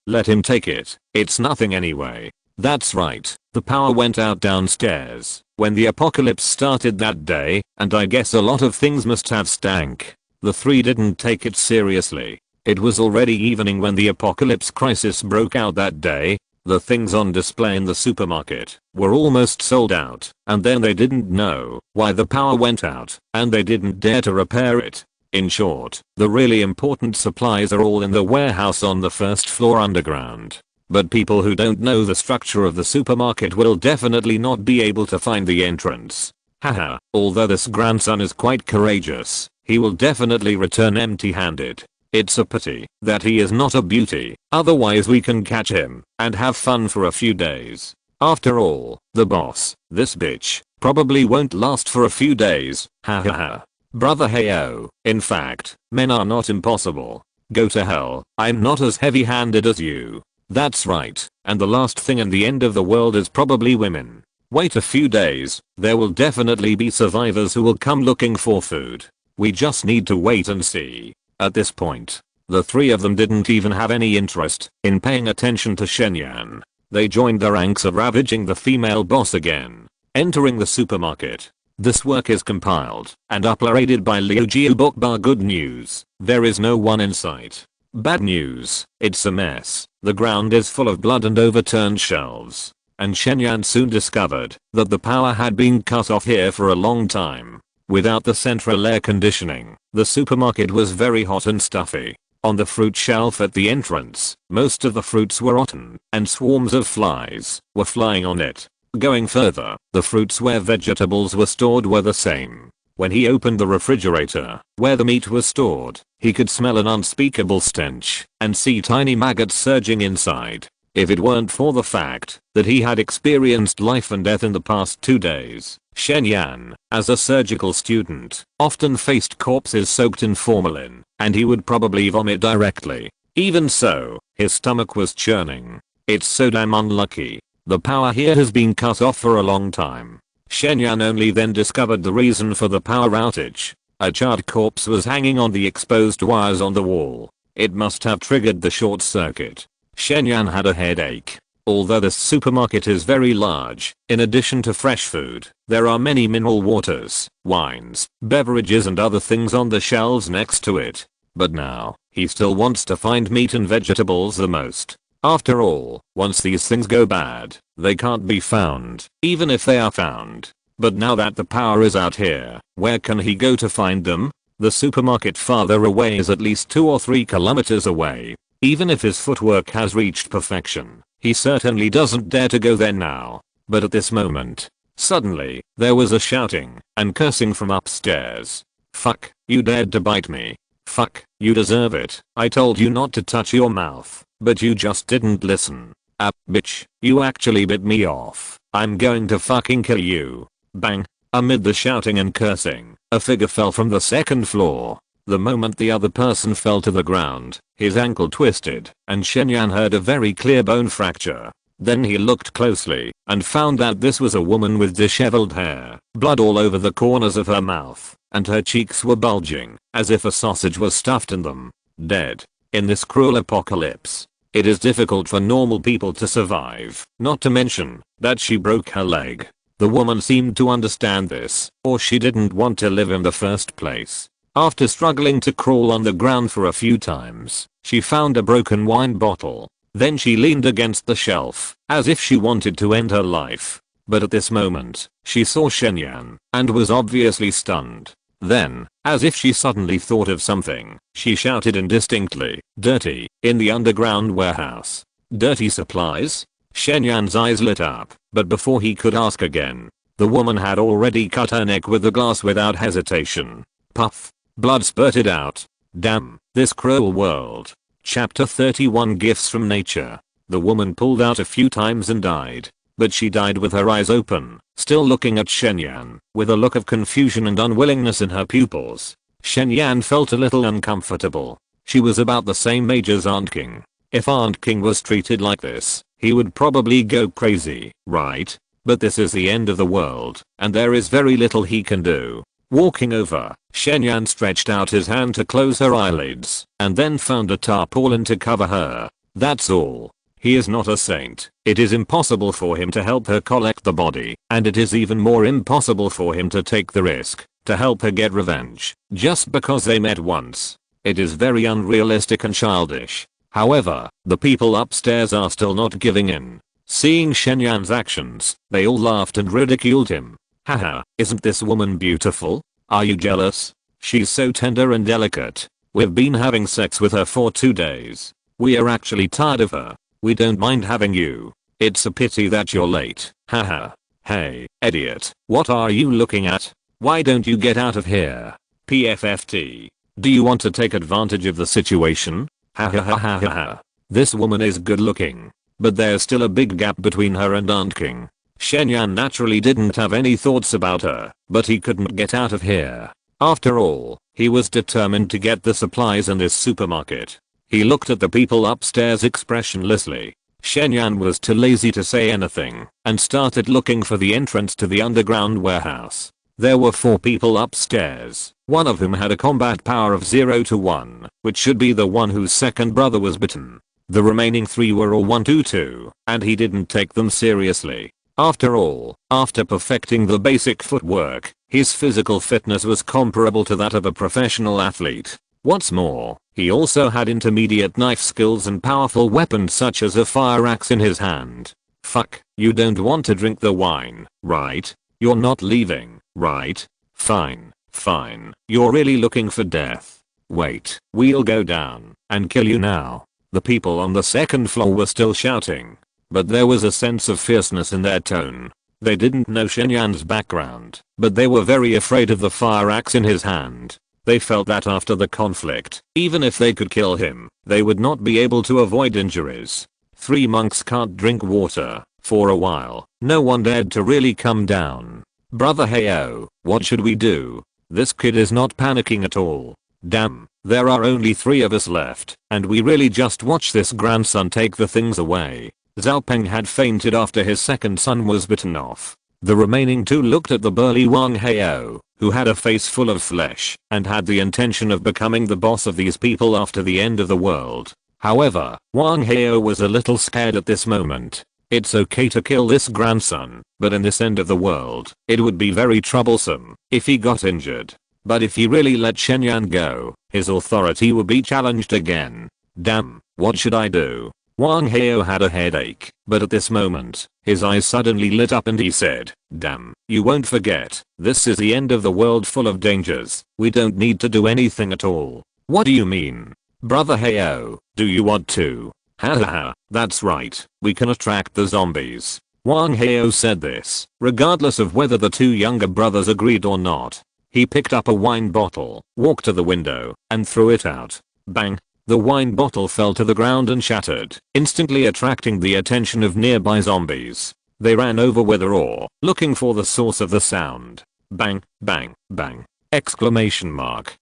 Let him take it. It's nothing anyway. That's right, the power went out downstairs when the apocalypse started that day, and I guess a lot of things must have stank. The 3 didn't take it seriously. It was already evening when the apocalypse crisis broke out that day. The things on display in the supermarket were almost sold out, and then they didn't know why the power went out, and they didn't dare to repair it. In short, the really important supplies are all in the warehouse on the first floor underground. But people who don't know the structure of the supermarket will definitely not be able to find the entrance. Haha, although this grandson is quite courageous, he will definitely return empty-handed. It's a pity that he is not a beauty, otherwise we can catch him and have fun for a few days. After all, the boss, this bitch, probably won't last for a few days. Hahaha. Brother heyo, in fact, men are not impossible. Go to hell, I'm not as heavy-handed as you. That's right, and the last thing in the end of the world is probably women. Wait a few days, there will definitely be survivors who will come looking for food. We just need to wait and see. At this point, the 3 of them didn't even have any interest in paying attention to Shen. They joined the ranks of ravaging the female boss again. Entering the supermarket. This work is compiled and uploaded by Liu Jiu Bokbar. Good news, there is no one in sight. Bad news, it's a mess. The ground is full of blood and overturned shelves. And Shen soon discovered that the power had been cut off here for a long time. Without the central air conditioning, the supermarket was very hot and stuffy. On the fruit shelf at the entrance, most of the fruits were rotten, and swarms of flies were flying on it. Going further, the fruits where vegetables were stored were the same. When he opened the refrigerator, where the meat was stored, he could smell an unspeakable stench and see tiny maggots surging inside. If it weren't for the fact that he had experienced life and death in the past 2 days, Shen Yan, as a surgical student, often faced corpses soaked in formalin, and he would probably vomit directly. Even so, his stomach was churning. It's so damn unlucky. The power here has been cut off for a long time. Shen Yan only then discovered the reason for the power outage. A charred corpse was hanging on the exposed wires on the wall. It must have triggered the short circuit. Shen Yan had a headache. Although this supermarket is very large, in addition to fresh food, there are many mineral waters, wines, beverages and other things on the shelves next to it. But now, he still wants to find meat and vegetables the most. After all, once these things go bad, they can't be found, even if they are found. But now that the power is out here, where can he go to find them? The supermarket farther away is at least 2 or 3 kilometers away. Even if his footwork has reached perfection, he certainly doesn't dare to go there now. But at this moment, suddenly, there was a shouting and cursing from upstairs. Fuck, you dared to bite me. Fuck, you deserve it. I told you not to touch your mouth, but you just didn't listen. Bitch, you actually bit me off. I'm going to fucking kill you. Bang. Amid the shouting and cursing, a figure fell from the 2nd floor. The moment the other person fell to the ground, his ankle twisted, and Shen Yan heard a very clear bone fracture. Then he looked closely, and found that this was a woman with disheveled hair, blood all over the corners of her mouth, and her cheeks were bulging, as if a sausage was stuffed in them. Dead. In this cruel apocalypse, it is difficult for normal people to survive, not to mention that she broke her leg. The woman seemed to understand this, or she didn't want to live in the first place. After struggling to crawl on the ground for a few times, she found a broken wine bottle. Then she leaned against the shelf, as if she wanted to end her life. But at this moment, she saw Shen Yan, and was obviously stunned. Then, as if she suddenly thought of something, she shouted indistinctly, "Dirty, in the underground warehouse. Dirty supplies?" Shen Yan's eyes lit up, but before he could ask again, the woman had already cut her neck with the glass without hesitation. Puff. Blood spurted out. Damn, this cruel world. Chapter 31 Gifts from Nature. The woman pulled out a few times and died. But she died with her eyes open, still looking at Shen Yan, with a look of confusion and unwillingness in her pupils. Shen Yan felt a little uncomfortable. She was about the same age as Aunt King. If Aunt King was treated like this, he would probably go crazy, right? But this is the end of the world, and there is very little he can do. Walking over, Shen Yan stretched out his hand to close her eyelids, and then found a tarpaulin to cover her. That's all. He is not a saint. It is impossible for him to help her collect the body, and it is even more impossible for him to take the risk to help her get revenge, just because they met once. It is very unrealistic and childish. However, the people upstairs are still not giving in. Seeing Shen Yan's actions, they all laughed and ridiculed him. Haha, isn't this woman beautiful? Are you jealous? She's so tender and delicate. We've been having sex with her for 2 days. We are actually tired of her. We don't mind having you. It's a pity that you're late. Haha. Hey, idiot, what are you looking at? Why don't you get out of here? PFFT. Do you want to take advantage of the situation? Ha ha ha ha ha ha. This woman is good looking, but there's still a big gap between her and Aunt King. Shen Yan naturally didn't have any thoughts about her, but he couldn't get out of here. After all, he was determined to get the supplies in this supermarket. He looked at the people upstairs expressionlessly. Shen Yan was too lazy to say anything, and started looking for the entrance to the underground warehouse. There were 4 people upstairs, one of whom had a combat power of 0 to 1, which should be the one whose second brother was bitten. The remaining 3 were all 1 to 2, and he didn't take them seriously. After all, after perfecting the basic footwork, his physical fitness was comparable to that of a professional athlete. What's more, he also had intermediate knife skills and powerful weapons such as a fire axe in his hand. Fuck, you don't want to drink the wine, right? You're not leaving, right? Fine, fine. You're really looking for death. Wait, we'll go down and kill you now. The people on the 2nd floor were still shouting, but there was a sense of fierceness in their tone. They didn't know Shen Yan's background, but they were very afraid of the fire axe in his hand. They felt that after the conflict, even if they could kill him, they would not be able to avoid injuries. 3 monks can't drink water. For a while, no one dared to really come down. Brother Heyo, what should we do? This kid is not panicking at all. Damn, there are only 3 of us left, and we really just watched this grandson take the things away. Zhao Peng had fainted after his second son was bitten off. The remaining 2 looked at the burly Wang Heyo, who had a face full of flesh and had the intention of becoming the boss of these people after the end of the world. However, Wang Heyo was a little scared at this moment. It's okay to kill this grandson, but in this end of the world, it would be very troublesome if he got injured. But if he really let Shen Yan go, his authority would be challenged again. Damn, what should I do? Wang Heyo had a headache, but at this moment, his eyes suddenly lit up and he said, damn, you won't forget, this is the end of the world full of dangers, we don't need to do anything at all. What do you mean? Brother Heyo, do you want to? Hahaha, that's right, we can attract the zombies. Wang Heyo said this, regardless of whether the 2 younger brothers agreed or not. He picked up a wine bottle, walked to the window, and threw it out. Bang! The wine bottle fell to the ground and shattered, instantly attracting the attention of nearby zombies. They ran over with awe, looking for the source of the sound. Bang, bang, bang! Exclamation mark.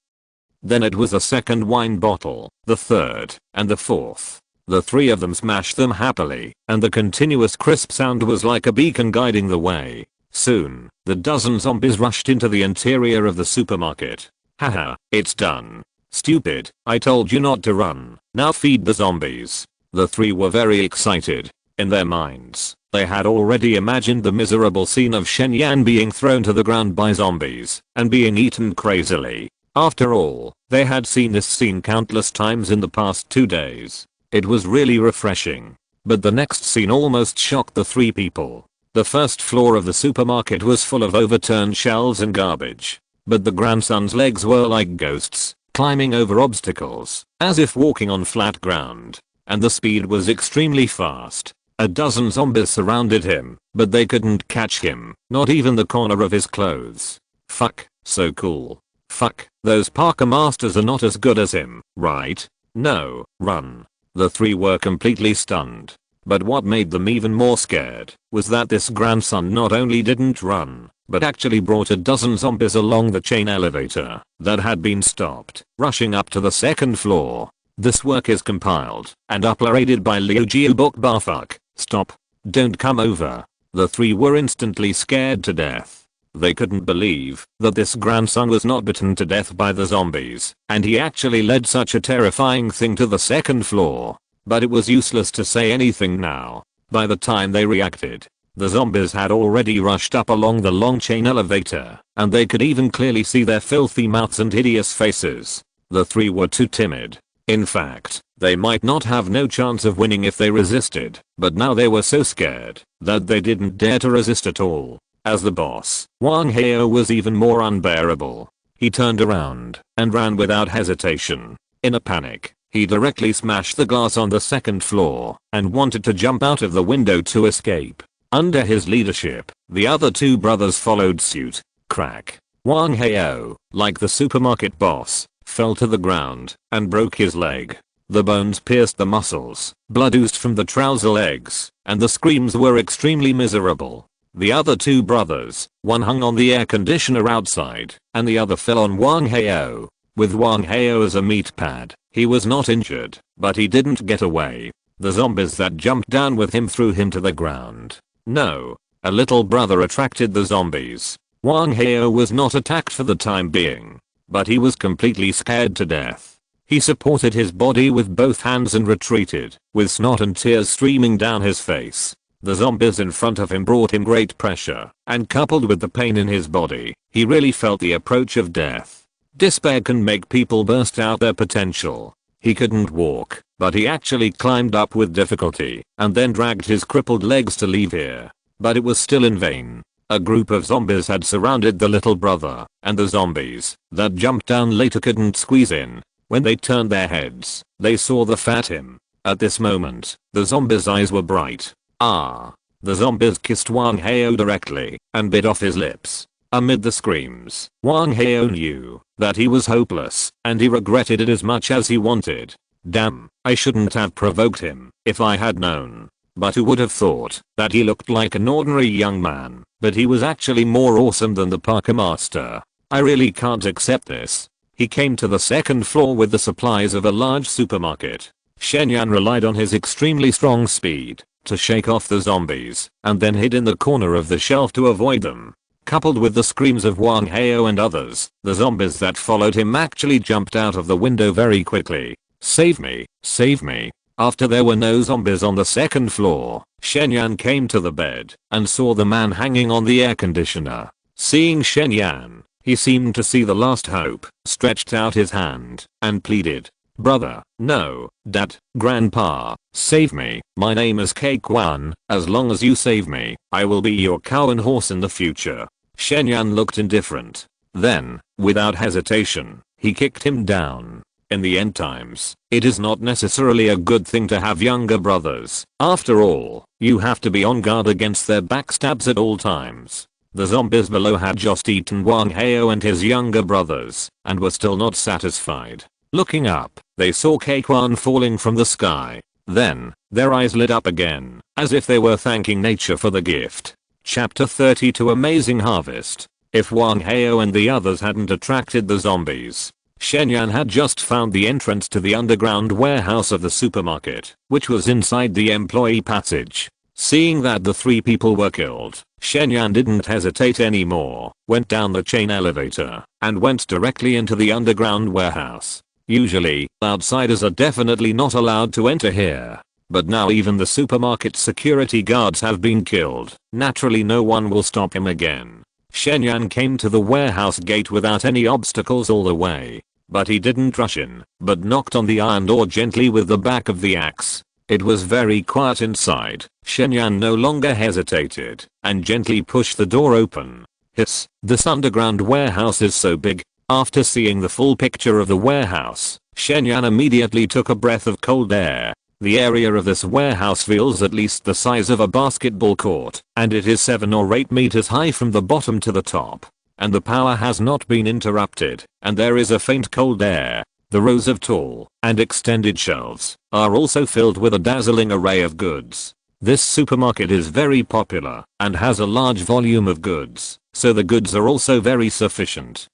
Then it was the second wine bottle, the third, and the fourth. The 3 of them smashed them happily, and the continuous crisp sound was like a beacon guiding the way. Soon, the dozen zombies rushed into the interior of the supermarket. Haha, it's done. Stupid, I told you not to run, now feed the zombies. The 3 were very excited. In their minds, they had already imagined the miserable scene of Shen Yan being thrown to the ground by zombies and being eaten crazily. After all, they had seen this scene countless times in the past 2 days. It was really refreshing. But the next scene almost shocked the 3 people. The first floor of the supermarket was full of overturned shelves and garbage. But the grandson's legs were like ghosts, climbing over obstacles, as if walking on flat ground. And the speed was extremely fast. A dozen zombies surrounded him, but they couldn't catch him, not even the corner of his clothes. Fuck, so cool. Fuck, those Parker Masters are not as good as him, right? No, run. The 3 were completely stunned. But what made them even more scared was that this grandson not only didn't run, but actually brought a dozen zombies along the chain elevator that had been stopped, rushing up to the 2nd floor. This work is compiled and uploaded by Liu Jiu Book Barfuck. Stop. Don't come over. The 3 were instantly scared to death. They couldn't believe that this grandson was not bitten to death by the zombies, and he actually led such a terrifying thing to the 2nd floor. But it was useless to say anything now. By the time they reacted, the zombies had already rushed up along the long chain elevator, and they could even clearly see their filthy mouths and hideous faces. The 3 were too timid. In fact, they might not have no chance of winning if they resisted, but now they were so scared that they didn't dare to resist at all. As the boss, Wang Heyo was even more unbearable. He turned around and ran without hesitation. In a panic, he directly smashed the glass on the 2nd floor and wanted to jump out of the window to escape. Under his leadership, the other 2 brothers followed suit. Crack. Wang Heyo, like the supermarket boss, fell to the ground and broke his leg. The bones pierced the muscles, blood oozed from the trouser legs, and the screams were extremely miserable. The other 2 brothers, one hung on the air conditioner outside, and the other fell on Wang Heyo. With Wang Heyo as a meat pad, he was not injured, but he didn't get away. The zombies that jumped down with him threw him to the ground. No. A little brother attracted the zombies. Wang Heyo was not attacked for the time being, but he was completely scared to death. He supported his body with both hands and retreated, with snot and tears streaming down his face. The zombies in front of him brought him great pressure, and coupled with the pain in his body, he really felt the approach of death. Despair can make people burst out their potential. He couldn't walk, but he actually climbed up with difficulty, and then dragged his crippled legs to leave here. But it was still in vain. A group of zombies had surrounded the little brother, and the zombies that jumped down later couldn't squeeze in. When they turned their heads, they saw the fat him. At this moment, the zombies' eyes were bright. Ah! The zombies kissed Wang Heyo directly and bit off his lips. Amid the screams, Wang Heyo knew that he was hopeless, and he regretted it as much as he wanted. Damn, I shouldn't have provoked him. If I had known But who would have thought that he looked like an ordinary young man, but he was actually more awesome than the Parker Master. I really can't accept this. He came to the second floor with the supplies of a large supermarket. Shen relied on his extremely strong speed to shake off the zombies and then hid in the corner of the shelf to avoid them. Coupled with the screams of Wang Hao and others, the zombies that followed him actually jumped out of the window very quickly. Save me, save me. After there were no zombies on the second floor, Shen came to the bed and saw the man hanging on the air conditioner. Seeing Shen, he seemed to see the last hope, stretched out his hand and pleaded, "Brother, no, Dad, Grandpa, save me. My name is Cake One. As long as you save me, I will be your cow and horse in the future." Shen looked indifferent. Then, without hesitation, he kicked him down. In the end times, it is not necessarily a good thing to have younger brothers. After all, you have to be on guard against their backstabs at all times. The zombies below had just eaten Wang Hao and his younger brothers, and were still not satisfied. Looking up, they saw Cakewon falling from the sky. Then, their eyes lit up again, as if they were thanking nature for the gift. Chapter 32 Amazing Harvest. If Wang Hao and the others hadn't attracted the zombies, Shen had just found the entrance to the underground warehouse of the supermarket, which was inside the employee passage. Seeing that the 3 people were killed, Shen didn't hesitate anymore, went down the chain elevator, and went directly into the underground warehouse. Usually, outsiders are definitely not allowed to enter here. But now even the supermarket security guards have been killed. Naturally no one will stop him again. Shen came to the warehouse gate without any obstacles all the way. But he didn't rush in, but knocked on the iron door gently with the back of the axe. It was very quiet inside. Shen no longer hesitated, and gently pushed the door open. Hiss, this underground warehouse is so big. After seeing the full picture of the warehouse, Shen immediately took a breath of cold air. The area of this warehouse feels at least the size of a basketball court, and it is 7 or 8 meters high from the bottom to the top. And the power has not been interrupted, and there is a faint cold air. The rows of tall and extended shelves are also filled with a dazzling array of goods. This supermarket is very popular and has a large volume of goods, so the goods are also very sufficient.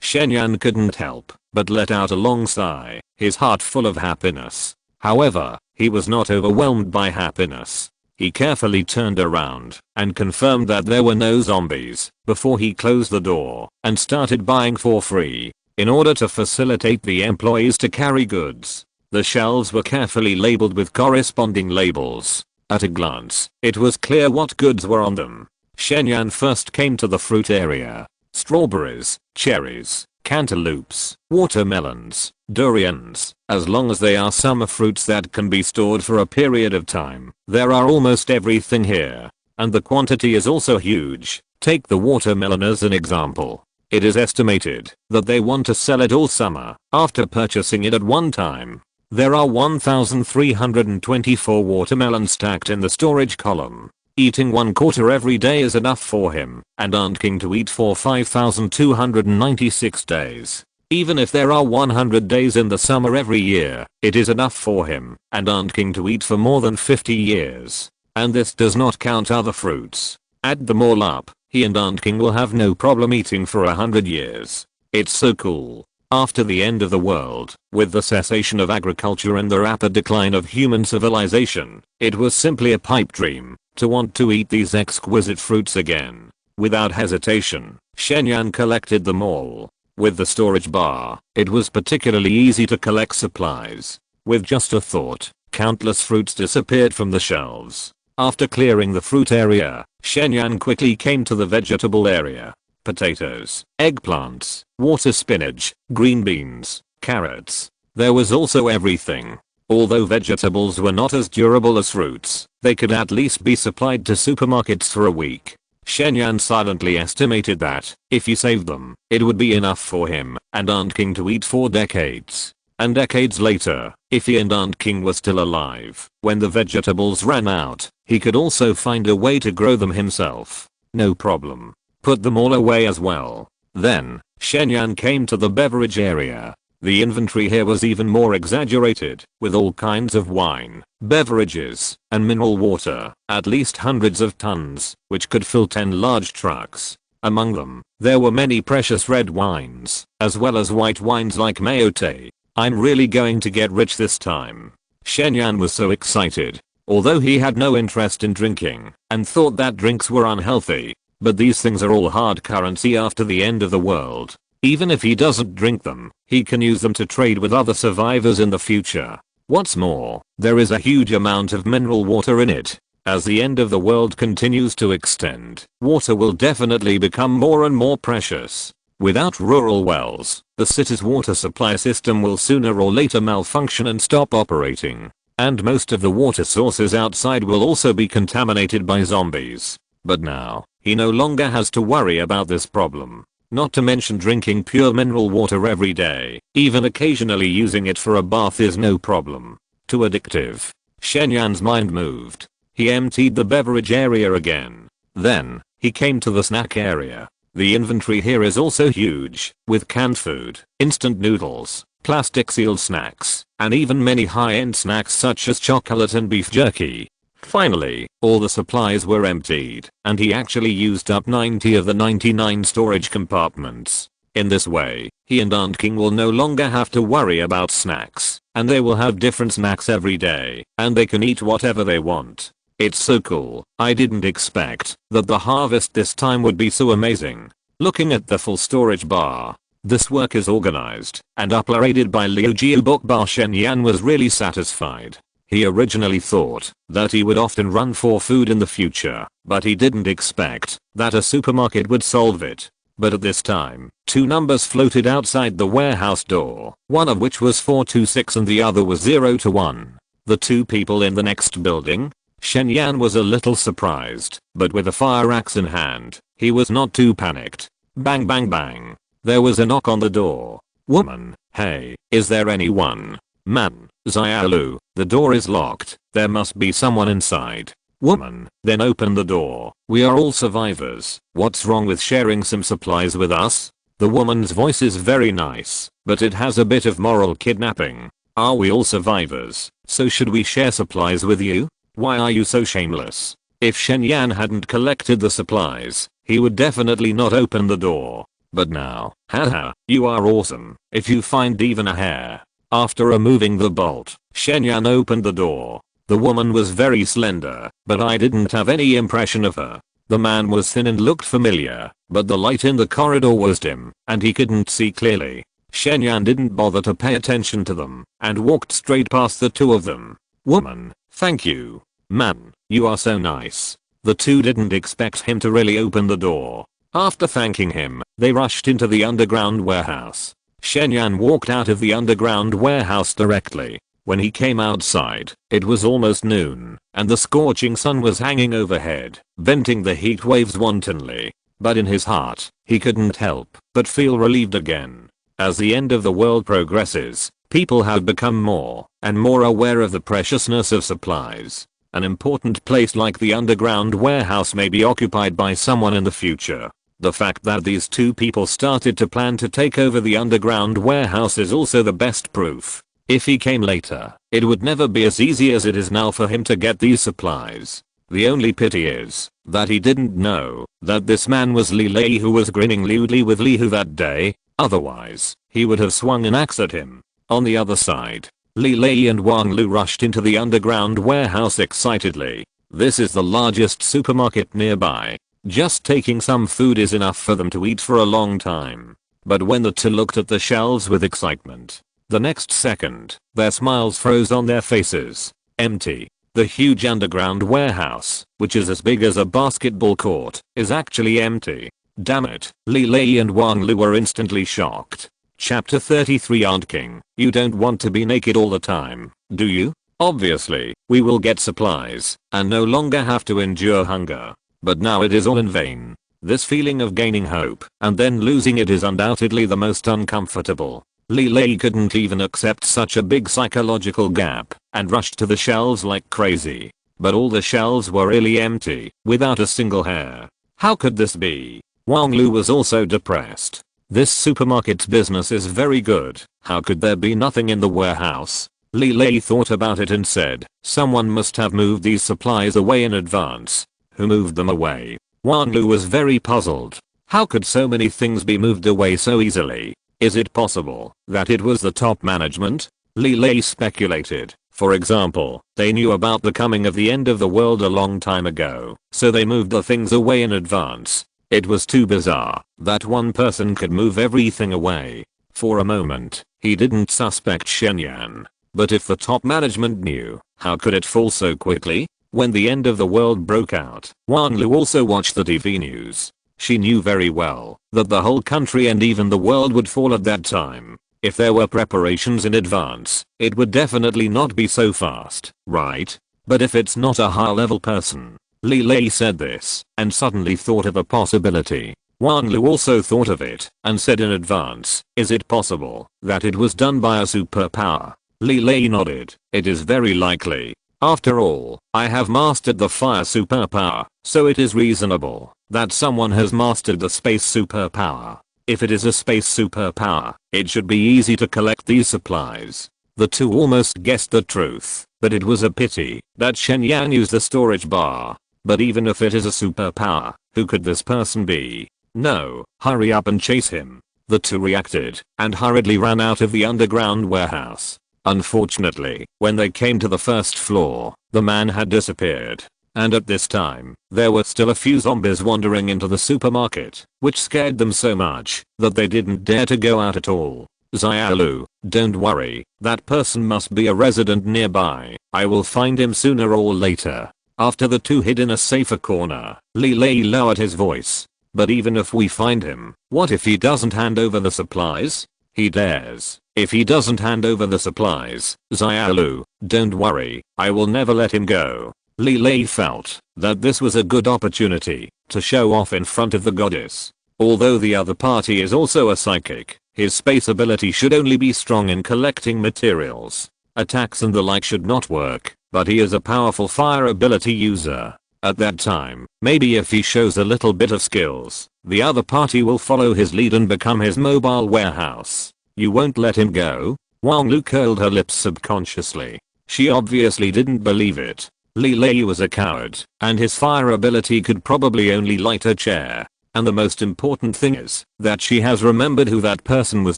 Shen couldn't help but let out a long sigh, his heart full of happiness. However, he was not overwhelmed by happiness. He carefully turned around and confirmed that there were no zombies before he closed the door and started buying for free. In order to facilitate the employees to carry goods, the shelves were carefully labeled with corresponding labels. At a glance, it was clear what goods were on them. Shen first came to the fruit area. Strawberries, cherries, cantaloupes, watermelons, durians. As long as they are summer fruits that can be stored for a period of time, there are almost everything here. And the quantity is also huge. Take the watermelon as an example. It is estimated that they want to sell it all summer after purchasing it at one time. There are 1,324 watermelons stacked in the storage column. Eating 1/4 every day is enough for him and Aunt King to eat for 5,296 days. Even if there are 100 days in the summer every year, it is enough for him and Aunt King to eat for more than 50 years. And this does not count other fruits. Add them all up, he and Aunt King will have no problem eating for 100 years. It's so cool. After the end of the world, with the cessation of agriculture and the rapid decline of human civilization, it was simply a pipe dream to want to eat these exquisite fruits again. Without hesitation, Shen collected them all. With the storage bar, it was particularly easy to collect supplies. With just a thought, countless fruits disappeared from the shelves. After clearing the fruit area, Shen quickly came to the vegetable area. Potatoes, eggplants, water spinach, green beans, carrots. There was also everything. Although vegetables were not as durable as fruits, they could at least be supplied to supermarkets for a week. Shen silently estimated that, if he saved them, it would be enough for him and Aunt King to eat for decades. And decades later, if he and Aunt King were still alive, when the vegetables ran out, he could also find a way to grow them himself. No problem. Put them all away as well. Then, Shen came to the beverage area. The inventory here was even more exaggerated, with all kinds of wine, beverages, and mineral water, at least hundreds of tons, which could fill 10 large trucks. Among them, there were many precious red wines, as well as white wines like Mayotte. I'm really going to get rich this time. Shen Yan was so excited, although he had no interest in drinking, and thought that drinks were unhealthy. But these things are all hard currency after the end of the world. Even if he doesn't drink them, he can use them to trade with other survivors in the future. What's more, there is a huge amount of mineral water in it. As the end of the world continues to extend, water will definitely become more and more precious. Without rural wells, the city's water supply system will sooner or later malfunction and stop operating. And most of the water sources outside will also be contaminated by zombies. But now, he no longer has to worry about this problem. Not to mention drinking pure mineral water every day, even occasionally using it for a bath is no problem. Too addictive. Shen Yan's mind moved. He emptied the beverage area again. Then, he came to the snack area. The inventory here is also huge, with canned food, instant noodles, plastic sealed snacks, and even many high-end snacks such as chocolate and beef jerky. Finally, all the supplies were emptied, and he actually used up 90 of the 99 storage compartments. In this way, he and Aunt King will no longer have to worry about snacks, and they will have different snacks every day, and they can eat whatever they want. It's so cool. I didn't expect that the harvest this time would be so amazing. Looking at the full storage bar, this work is organized and uploaded by Liu Jiabokba. Shen Yan was really satisfied. He originally thought that he would often run for food in the future, but he didn't expect that a supermarket would solve it. But at this time, two numbers floated outside the warehouse door, one of which was 426 and the other was 021. The two people in the next building? Shen Yan was a little surprised, but with a fire axe in hand, he was not too panicked. Bang bang bang. There was a knock on the door. Woman, hey, is there anyone? Man, Xiaolu, the door is locked, there must be someone inside. Woman, then open the door, we are all survivors, what's wrong with sharing some supplies with us? The woman's voice is very nice, but it has a bit of moral kidnapping. Are we all survivors, so should we share supplies with you? Why are you so shameless? If Shen Yan hadn't collected the supplies, he would definitely not open the door. But now, haha, you are awesome, if you find even a hair. After removing the bolt, Shen Yan opened the door. The woman was very slender, but I didn't have any impression of her. The man was thin and looked familiar, but the light in the corridor was dim, and he couldn't see clearly. Shen Yan didn't bother to pay attention to them, and walked straight past the two of them. Woman, thank you. Man, you are so nice. The two didn't expect him to really open the door. After thanking him, they rushed into the underground warehouse. Shen Yan walked out of the underground warehouse directly. When he came outside, it was almost noon, and the scorching sun was hanging overhead, venting the heat waves wantonly. But in his heart, he couldn't help but feel relieved again. As the end of the world progresses, people have become more and more aware of the preciousness of supplies. An important place like the underground warehouse may be occupied by someone in the future. The fact that these two people started to plan to take over the underground warehouse is also the best proof. If he came later, it would never be as easy as it is now for him to get these supplies. The only pity is that he didn't know that this man was Li Lei, who was grinning lewdly with Li Hu that day. Otherwise, he would have swung an axe at him. On the other side, Li Lei and Wang Lu rushed into the underground warehouse excitedly. This is the largest supermarket nearby. Just taking some food is enough for them to eat for a long time. But when the two looked at the shelves with excitement, the next second, their smiles froze on their faces. Empty. The huge underground warehouse, which is as big as a basketball court, is actually empty. Damn it. Li Lei and Wang Lu were instantly shocked. Chapter 33. Aunt King, you don't want to be naked all the time, do you? Obviously, we will get supplies and no longer have to endure hunger. But now it is all in vain. This feeling of gaining hope and then losing it is undoubtedly the most uncomfortable. Li Lei couldn't even accept such a big psychological gap and rushed to the shelves like crazy. But all the shelves were really empty, without a single hair. How could this be? Wang Lu was also depressed. This supermarket's business is very good. How could there be nothing in the warehouse? Li Lei thought about it and said, someone must have moved these supplies away in advance. Who moved them away? Wang Lu was very puzzled. How could so many things be moved away so easily? Is it possible that it was the top management? Li Lei speculated. For example, they knew about the coming of the end of the world a long time ago, so they moved the things away in advance. It was too bizarre that one person could move everything away. For a moment, he didn't suspect Shen Yan. But if the top management knew, how could it fall so quickly? When the end of the world broke out, Wang Lu also watched the TV news. She knew very well that the whole country and even the world would fall at that time. If there were preparations in advance, it would definitely not be so fast, right? But if it's not a high-level person. Li Lei said this and suddenly thought of a possibility. Wang Lu also thought of it and said in advance, is it possible that it was done by a superpower? Li Lei nodded. It is very likely. After all, I have mastered the fire superpower, so it is reasonable that someone has mastered the space superpower. If it is a space superpower, it should be easy to collect these supplies. The two almost guessed the truth, but it was a pity that Shen Yan used the storage bar. But even if it is a superpower, who could this person be? No, hurry up and chase him. The two reacted and hurriedly ran out of the underground warehouse. Unfortunately, when they came to the first floor, the man had disappeared. And at this time, there were still a few zombies wandering into the supermarket, which scared them so much that they didn't dare to go out at all. Xiaolu, don't worry, that person must be a resident nearby. I will find him sooner or later. After the two hid in a safer corner, Li Lei lowered his voice. But even if we find him, what if he doesn't hand over the supplies? He dares. If he doesn't hand over the supplies, Xiaolu, don't worry, I will never let him go. Li Lei felt that this was a good opportunity to show off in front of the goddess. Although the other party is also a psychic, his space ability should only be strong in collecting materials. Attacks and the like should not work, but he is a powerful fire ability user. At that time, maybe if he shows a little bit of skills, the other party will follow his lead and become his mobile warehouse. You won't let him go? Wang Lu curled her lips subconsciously. She obviously didn't believe it. Li Lei was a coward, and his fire ability could probably only light a chair. And the most important thing is that she has remembered who that person was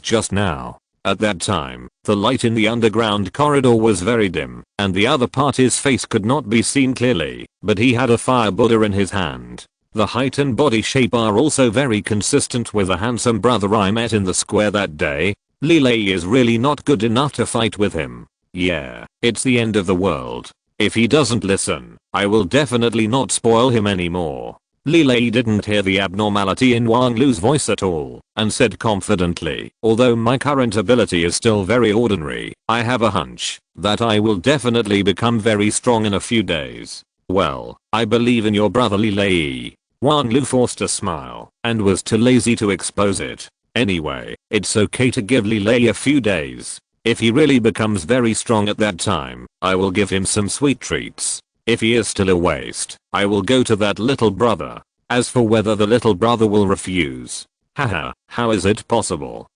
just now. At that time, the light in the underground corridor was very dim, and the other party's face could not be seen clearly, but he had a fire Buddha in his hand. The height and body shape are also very consistent with the handsome brother I met in the square that day. Li Lei is really not good enough to fight with him. Yeah, it's the end of the world. If he doesn't listen, I will definitely not spoil him anymore. Li Lei didn't hear the abnormality in Wang Lu's voice at all, and said confidently, although my current ability is still very ordinary, I have a hunch that I will definitely become very strong in a few days. Well, I believe in your brother Li Lei. Wang Lu forced a smile, and was too lazy to expose it. Anyway, it's okay to give Li Lei a few days. If he really becomes very strong at that time, I will give him some sweet treats. If he is still a waste, I will go to that little brother. As for whether the little brother will refuse. Haha, how is it possible?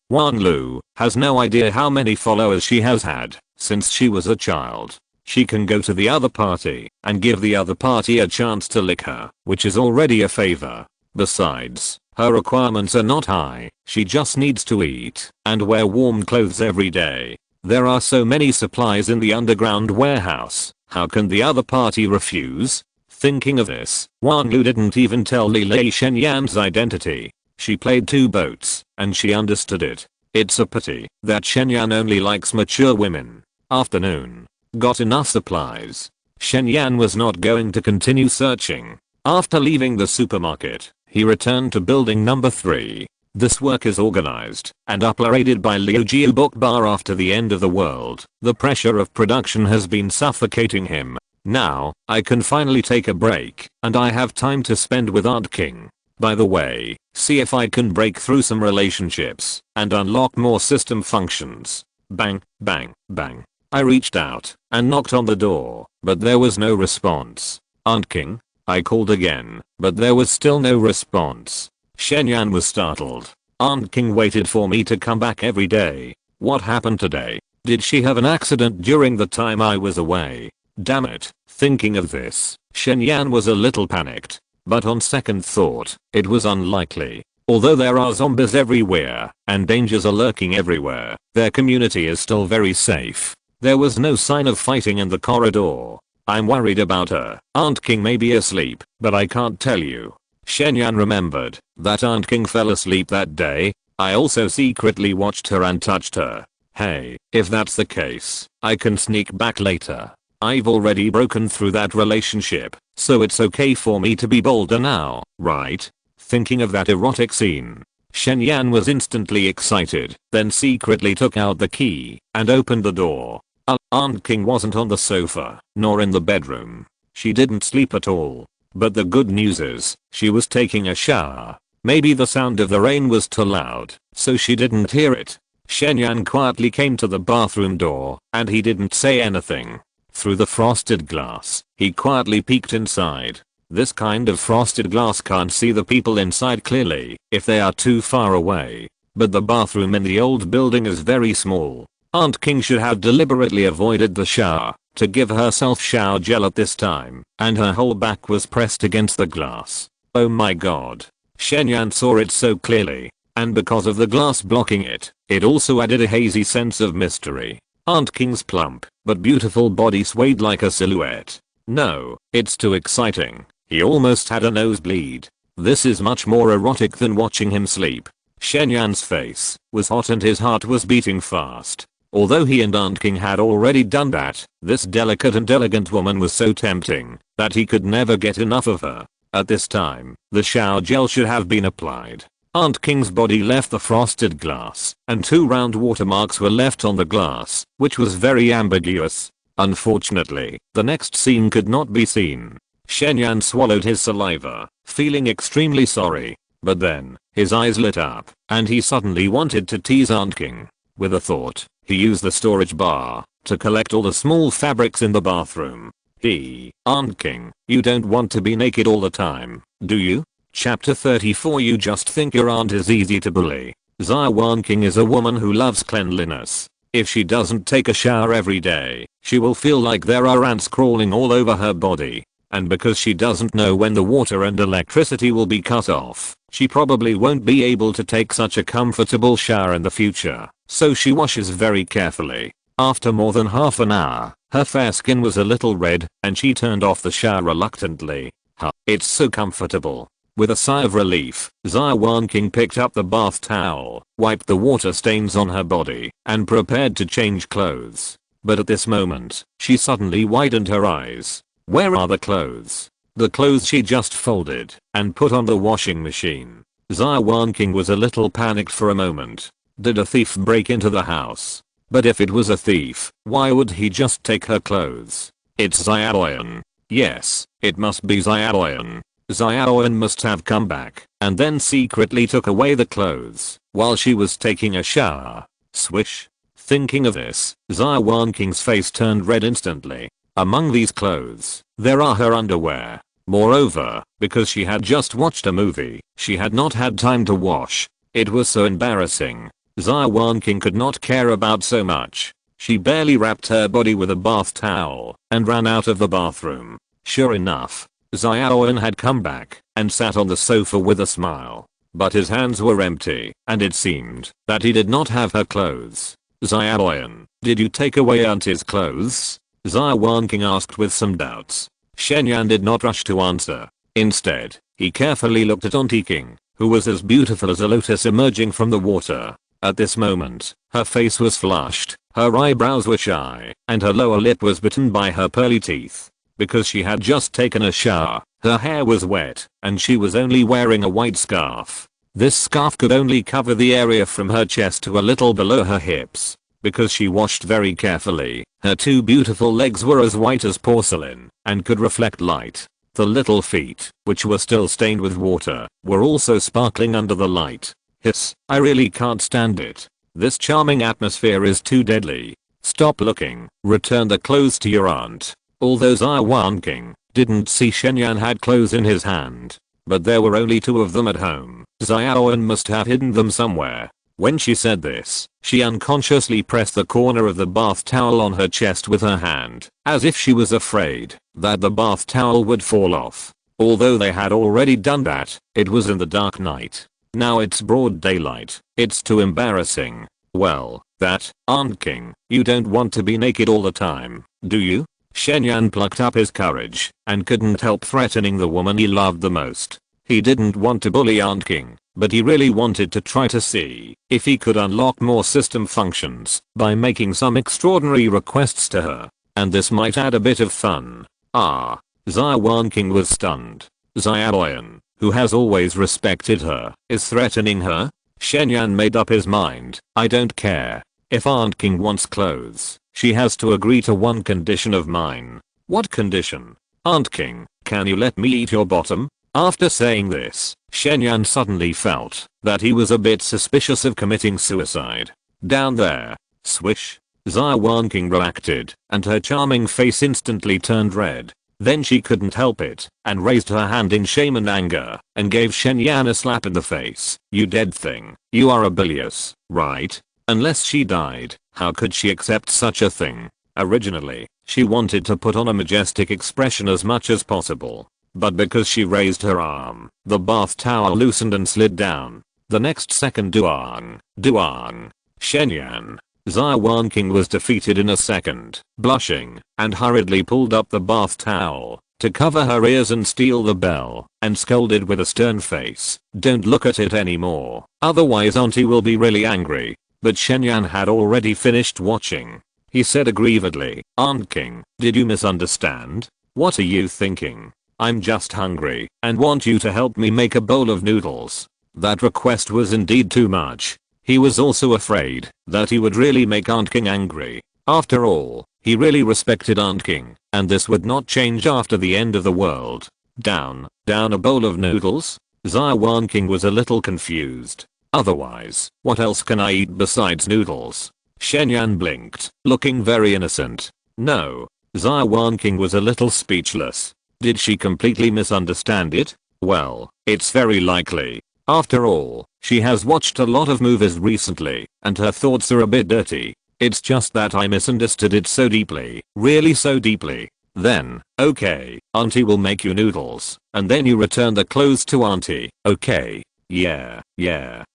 Wang Lu, has no idea how many followers she has had since she was a child. She can go to the other party and give the other party a chance to lick her, which is already a favor. Besides, her requirements are not high, she just needs to eat and wear warm clothes every day. There are so many supplies in the underground warehouse, how can the other party refuse? Thinking of this, Wang Lu didn't even tell Li Lei Shen Yan's identity. She played two boats, and she understood it. It's a pity that Shen Yan only likes mature women. Afternoon. Got enough supplies. Shen Yan was not going to continue searching. After leaving the supermarket, he returned to building number 3. This work is organized and uploaded by Liu Jiu Book Bar after the end of the world. The pressure of production has been suffocating him. Now, I can finally take a break, and I have time to spend with Aunt King. By the way, see if I can break through some relationships and unlock more system functions. Bang, bang, bang. I reached out and knocked on the door, but there was no response. Aunt King? I called again, but there was still no response. Shen Yan was startled. Aunt King waited for me to come back every day. What happened today? Did she have an accident during the time I was away? Damn it. Thinking of this, Shen Yan was a little panicked. But on second thought, it was unlikely. Although there are zombies everywhere, and dangers are lurking everywhere, their community is still very safe. There was no sign of fighting in the corridor. I'm worried about her. Aunt King may be asleep, but I can't tell you. Shen Yan remembered that Aunt King fell asleep that day. I also secretly watched her and touched her. Hey, if that's the case, I can sneak back later. I've already broken through that relationship, so it's okay for me to be bolder now, right? Thinking of that erotic scene, Shen Yan was instantly excited, then secretly took out the key and opened the door. Aunt King wasn't on the sofa, nor in the bedroom. She didn't sleep at all. But the good news is, she was taking a shower. Maybe the sound of the rain was too loud, so she didn't hear it. Shen Yan quietly came to the bathroom door, and he didn't say anything. Through the frosted glass, he quietly peeked inside. This kind of frosted glass can't see the people inside clearly if they are too far away. But the bathroom in the old building is very small. Aunt King should have deliberately avoided the shower to give herself shower gel at this time, and her whole back was pressed against the glass. Oh my god. Shen Yan saw it so clearly, and because of the glass blocking it, it also added a hazy sense of mystery. Aunt King's plump but beautiful body swayed like a silhouette. No, it's too exciting. He almost had a nosebleed. This is much more erotic than watching him sleep. Shen Yan's face was hot and his heart was beating fast. Although he and Aunt King had already done that, this delicate and elegant woman was so tempting that he could never get enough of her. At this time, the shower gel should have been applied. Aunt King's body left the frosted glass, and 2 round watermarks were left on the glass, which was very ambiguous. Unfortunately, the next scene could not be seen. Shen Yan swallowed his saliva, feeling extremely sorry. But then, his eyes lit up, and he suddenly wanted to tease Aunt King. With a thought, he used the storage bar to collect all the small fabrics in the bathroom. Aunt King, you don't want to be naked all the time, do you? Chapter 34. You just think your aunt is easy to bully. Xia Wanqing is a woman who loves cleanliness. If she doesn't take a shower every day, she will feel like there are ants crawling all over her body. And because she doesn't know when the water and electricity will be cut off, she probably won't be able to take such a comfortable shower in the future. So she washes very carefully. After more than half an hour, her fair skin was a little red, and she turned off the shower reluctantly. It's so comfortable. With a sigh of relief, Xia Wanqing picked up the bath towel, wiped the water stains on her body, and prepared to change clothes. But at this moment, she suddenly widened her eyes. Where are the clothes? The clothes she just folded and put on the washing machine. Xia Wanqing was a little panicked for a moment. Did a thief break into the house? But if it was a thief, why would he just take her clothes? It's Xia Wanqing. Yes, it must be Xia Wanqing. Xia Wanqing must have come back and then secretly took away the clothes while she was taking a shower. Swish. Thinking of this, Xia Wanqing's face turned red instantly. Among these clothes, there are her underwear. Moreover, because she had just watched a movie, she had not had time to wash. It was so embarrassing. Xia Wanqing could not care about so much. She barely wrapped her body with a bath towel and ran out of the bathroom. Sure enough, Xia Wanqing had come back and sat on the sofa with a smile. But his hands were empty, and it seemed that he did not have her clothes. Xia Wanqing, did you take away Auntie's clothes? Xia Wanqing asked with some doubts. Shen Yan did not rush to answer. Instead, he carefully looked at Auntie King, who was as beautiful as a lotus emerging from the water. At this moment, her face was flushed, her eyebrows were shy, and her lower lip was bitten by her pearly teeth. Because she had just taken a shower, her hair was wet, and she was only wearing a white scarf. This scarf could only cover the area from her chest to a little below her hips. Because she washed very carefully, her 2 beautiful legs were as white as porcelain and could reflect light. The little feet, which were still stained with water, were also sparkling under the light. Hiss, I really can't stand it. This charming atmosphere is too deadly. Stop looking, return the clothes to your aunt. Although Xia Wanqing didn't see Shen Yan had clothes in his hand, but there were only 2 of them at home. Xia must have hidden them somewhere. When she said this, she unconsciously pressed the corner of the bath towel on her chest with her hand, as if she was afraid that the bath towel would fall off. Although they had already done that, it was in the dark night. Now it's broad daylight. It's too embarrassing. Well, that, Aunt King, you don't want to be naked all the time, do you? Shen plucked up his courage and couldn't help threatening the woman he loved the most. He didn't want to bully Aunt King, but he really wanted to try to see if he could unlock more system functions by making some extraordinary requests to her. And this might add a bit of fun. Xia Wanqing was stunned. Xia, who has always respected her, is threatening her? Shen made up his mind. I don't care. If Aunt King wants clothes, she has to agree to one condition of mine. What condition? Aunt King, can you let me eat your bottom? After saying this, Shen suddenly felt that he was a bit suspicious of committing suicide. Down there. Swish. Xia Wanqing reacted, and her charming face instantly turned red. Then she couldn't help it, and raised her hand in shame and anger, and gave Shen a slap in the face. You dead thing. You are a bilious, right? Unless she died, how could she accept such a thing? Originally, she wanted to put on a majestic expression as much as possible. But because she raised her arm, the bath towel loosened and slid down. The next second duang. Shen. Xia Wanqing was defeated in a second, blushing, and hurriedly pulled up the bath towel to cover her ears and steal the bell, and scolded with a stern face, don't look at it anymore, otherwise auntie will be really angry. But Shen had already finished watching. He said aggrievedly, Aunt King, did you misunderstand? What are you thinking? I'm just hungry and want you to help me make a bowl of noodles. That request was indeed too much. He was also afraid that he would really make Aunt King angry. After all, he really respected Aunt King, and this would not change after the end of the world. Down a bowl of noodles? Xia Wanqing was a little confused. Otherwise, what else can I eat besides noodles? Shen blinked, looking very innocent. No. Xia Wanqing was a little speechless. Did she completely misunderstand it? Well, it's very likely. After all, she has watched a lot of movies recently, and her thoughts are a bit dirty. It's just that I misunderstood it so deeply, really so deeply. Then, okay, auntie will make you noodles, and then you return the clothes to auntie, okay? Yeah,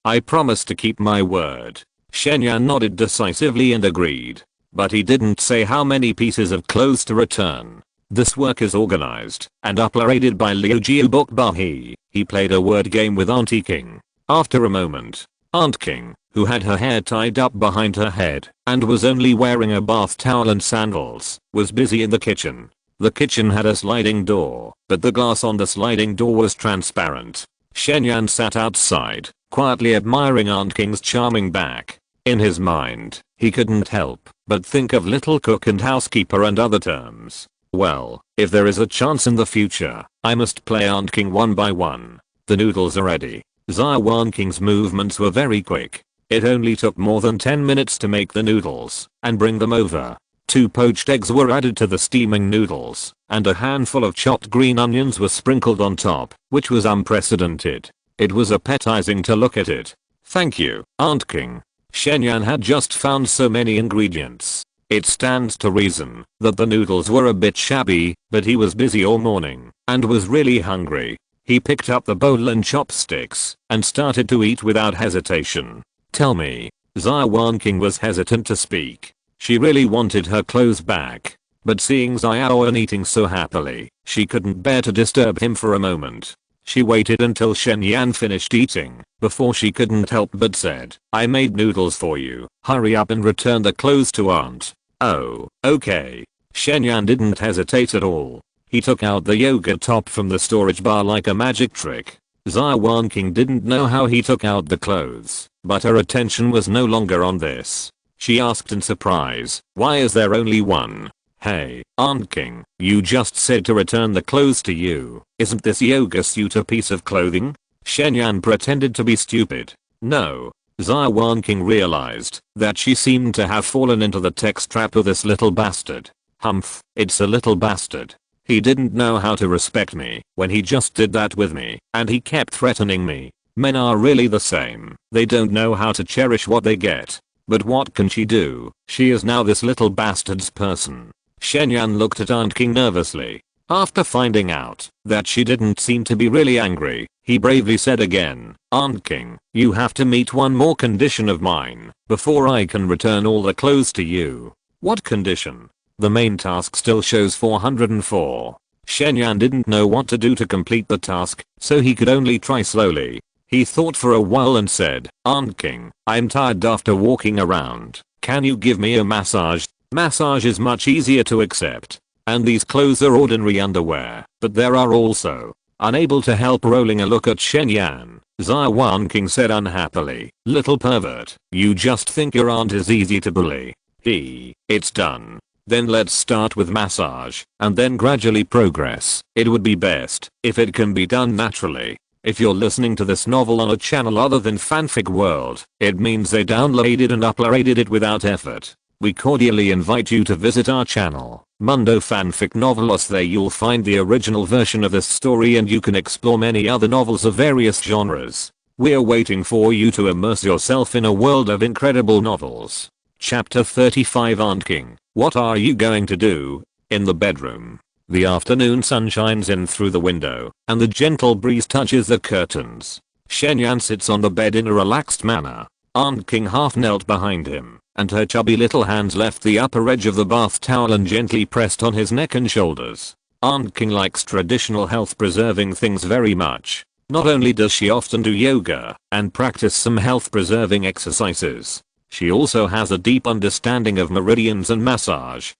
I promise to keep my word. Shen nodded decisively and agreed. But he didn't say how many pieces of clothes to return. This work is organized and uploaded by Liu Jiu Bokbahi. He played a word game with Auntie King. After a moment, Aunt King, who had her hair tied up behind her head and was only wearing a bath towel and sandals, was busy in the kitchen. The kitchen had a sliding door, but the glass on the sliding door was transparent. Shen sat outside, quietly admiring Aunt King's charming back. In his mind, he couldn't help but think of little cook and housekeeper and other terms. Well, if there is a chance in the future, I must play Aunt King one by one. The noodles are ready. Xia Wanqing's movements were very quick. It only took more than 10 minutes to make the noodles and bring them over. 2 poached eggs were added to the steaming noodles, and a handful of chopped green onions were sprinkled on top, which was unprecedented. It was appetizing to look at it. Thank you, Aunt King. Shen had just found so many ingredients. It stands to reason that the noodles were a bit shabby, but he was busy all morning and was really hungry. He picked up the bowl and chopsticks and started to eat without hesitation. Tell me. Xia Wanqing was hesitant to speak. She really wanted her clothes back, but seeing Xia eating so happily, she couldn't bear to disturb him for a moment. She waited until Shen finished eating before she couldn't help but said, I made noodles for you. Hurry up and return the clothes to Aunt. Oh, okay. Shen didn't hesitate at all. He took out the yoga top from the storage bar like a magic trick. Xia Wanqing didn't know how he took out the clothes, but her attention was no longer on this. She asked in surprise, why is there only one? Hey, Aunt King, you just said to return the clothes to you. Isn't this yoga suit a piece of clothing? Shen pretended to be stupid. No. Xia Wanqing realized that she seemed to have fallen into the text trap of this little bastard. Humph, it's a little bastard. He didn't know how to respect me when he just did that with me, and he kept threatening me. Men are really the same. They don't know how to cherish what they get. But what can she do? She is now this little bastard's person. Shen Yan looked at Aunt King nervously. After finding out that she didn't seem to be really angry, he bravely said again, Aunt King, you have to meet one more condition of mine before I can return all the clothes to you. What condition? The main task still shows 404. Shen Yan didn't know what to do to complete the task, so he could only try slowly. He thought for a while and said, Aunt King, I'm tired after walking around. Can you give me a massage? Massage is much easier to accept. And these clothes are ordinary underwear, but there are also. Unable to help rolling a look at Shen Yan, Xia Wanqing said unhappily, little pervert, you just think your aunt is easy to bully. It's done. Then let's start with massage, and then gradually progress. It would be best if it can be done naturally. If you're listening to this novel on a channel other than Fanfic World, it means they downloaded and uploaded it without effort. We cordially invite you to visit our channel, Mundo Fanfic Novelos. There you'll find the original version of this story and you can explore many other novels of various genres. We're waiting for you to immerse yourself in a world of incredible novels. Chapter 35 Aunt King, what are you going to do? In the bedroom. The afternoon sun shines in through the window, and the gentle breeze touches the curtains. Shen Yan sits on the bed in a relaxed manner. Aunt King half knelt behind him, and her chubby little hands left the upper edge of the bath towel and gently pressed on his neck and shoulders. Aunt King likes traditional health-preserving things very much. Not only does she often do yoga and practice some health-preserving exercises, she also has a deep understanding of meridians and massage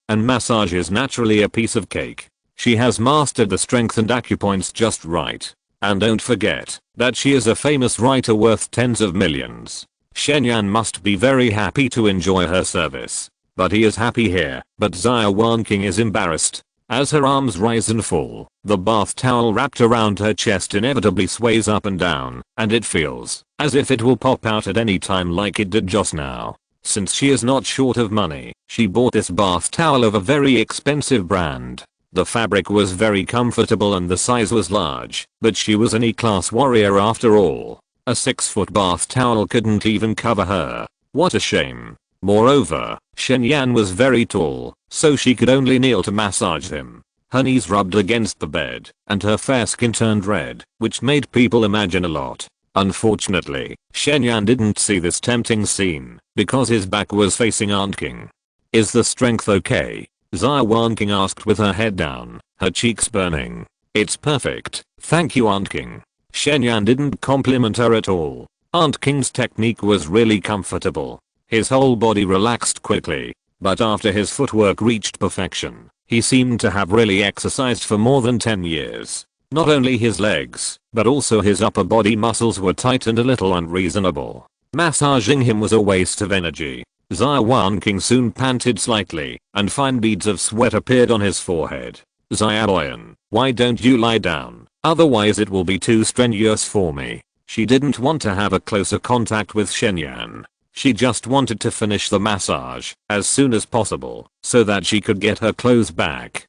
is naturally a piece of cake. She has mastered the strength and acupoints just right. And don't forget that she is a famous writer worth tens of millions. Shen Yan must be very happy to enjoy her service. But he is happy here. But Xia Wanqing is embarrassed. As her arms rise and fall, the bath towel wrapped around her chest inevitably sways up and down, and it feels as if it will pop out at any time like it did just now. Since she is not short of money, she bought this bath towel of a very expensive brand. The fabric was very comfortable and the size was large, but she was an E-class warrior after all. A 6-foot bath towel couldn't even cover her. What a shame. Moreover, Shen Yan was very tall, so she could only kneel to massage him. Her knees rubbed against the bed, and her fair skin turned red, which made people imagine a lot. Unfortunately, Shen Yan didn't see this tempting scene, because his back was facing Aunt King. Is the strength okay? Xia Wanqing asked with her head down, her cheeks burning. It's perfect, thank you Aunt King. Shen Yan didn't compliment her at all. Aunt King's technique was really comfortable. His whole body relaxed quickly, but after his footwork reached perfection, he seemed to have really exercised for more than 10 years. Not only his legs, but also his upper body muscles were tight and a little unreasonable. Massaging him was a waste of energy. Xia Wanqing soon panted slightly, and fine beads of sweat appeared on his forehead. Xia Boyan, why don't you lie down? Otherwise it will be too strenuous for me. She didn't want to have a closer contact with Shen Yan. She just wanted to finish the massage as soon as possible so that she could get her clothes back.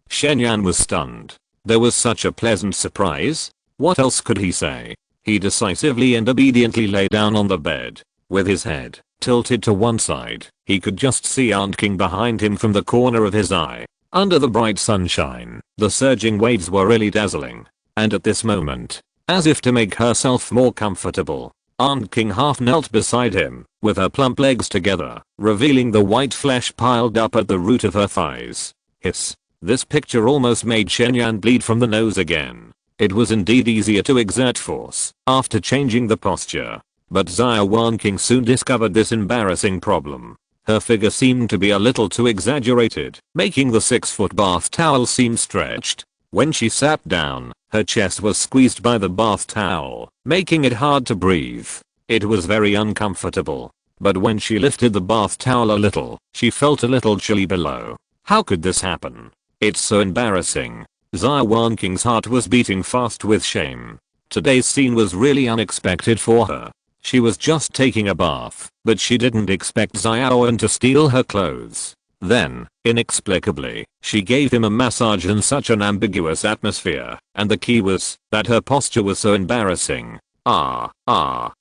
Shen Yan was stunned. There was such a pleasant surprise. What else could he say? He decisively and obediently lay down on the bed. With his head tilted to one side, he could just see Aunt King behind him from the corner of his eye. Under the bright sunshine, the surging waves were really dazzling. And at this moment, as if to make herself more comfortable, Aunt King half knelt beside him, with her plump legs together, revealing the white flesh piled up at the root of her thighs. Hiss. This picture almost made Shen Yan bleed from the nose again. It was indeed easier to exert force after changing the posture. But Xia Wanqing soon discovered this embarrassing problem. Her figure seemed to be a little too exaggerated, making the 6-foot bath towel seem stretched. When she sat down, her chest was squeezed by the bath towel, making it hard to breathe. It was very uncomfortable. But when she lifted the bath towel a little, she felt a little chilly below. How could this happen? It's so embarrassing. Xia Wanqing's heart was beating fast with shame. Today's scene was really unexpected for her. She was just taking a bath, but she didn't expect Xia Wan to steal her clothes. Then, inexplicably, she gave him a massage in such an ambiguous atmosphere, and the key was that her posture was so embarrassing.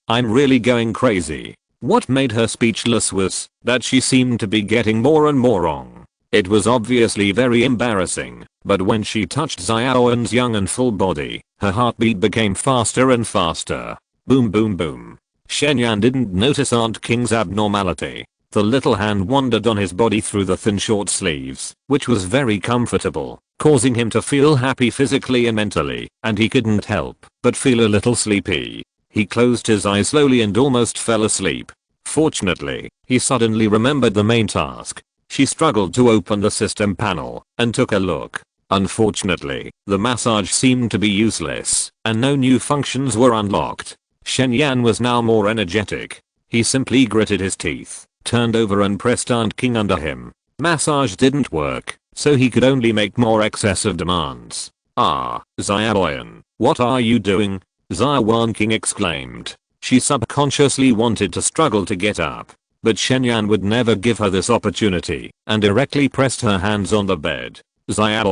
I'm really going crazy. What made her speechless was that she seemed to be getting more and more wrong. It was obviously very embarrassing, but when she touched Xia Wanqing's young and full body, her heartbeat became faster and faster. Boom boom boom. Shen Yan didn't notice Aunt King's abnormality. The little hand wandered on his body through the thin short sleeves, which was very comfortable, causing him to feel happy physically and mentally, and he couldn't help but feel a little sleepy. He closed his eyes slowly and almost fell asleep. Fortunately, he suddenly remembered the main task. She struggled to open the system panel and took a look. Unfortunately, the massage seemed to be useless, and no new functions were unlocked. Shen Yan was now more energetic. He simply gritted his teeth, turned over and pressed Aunt King under him. Massage didn't work, so he could only make more excessive demands. Xia Wanqing, what are you doing? Xia Wanqing exclaimed. She subconsciously wanted to struggle to get up, but Shen Yan would never give her this opportunity, and directly pressed her hands on the bed. Xia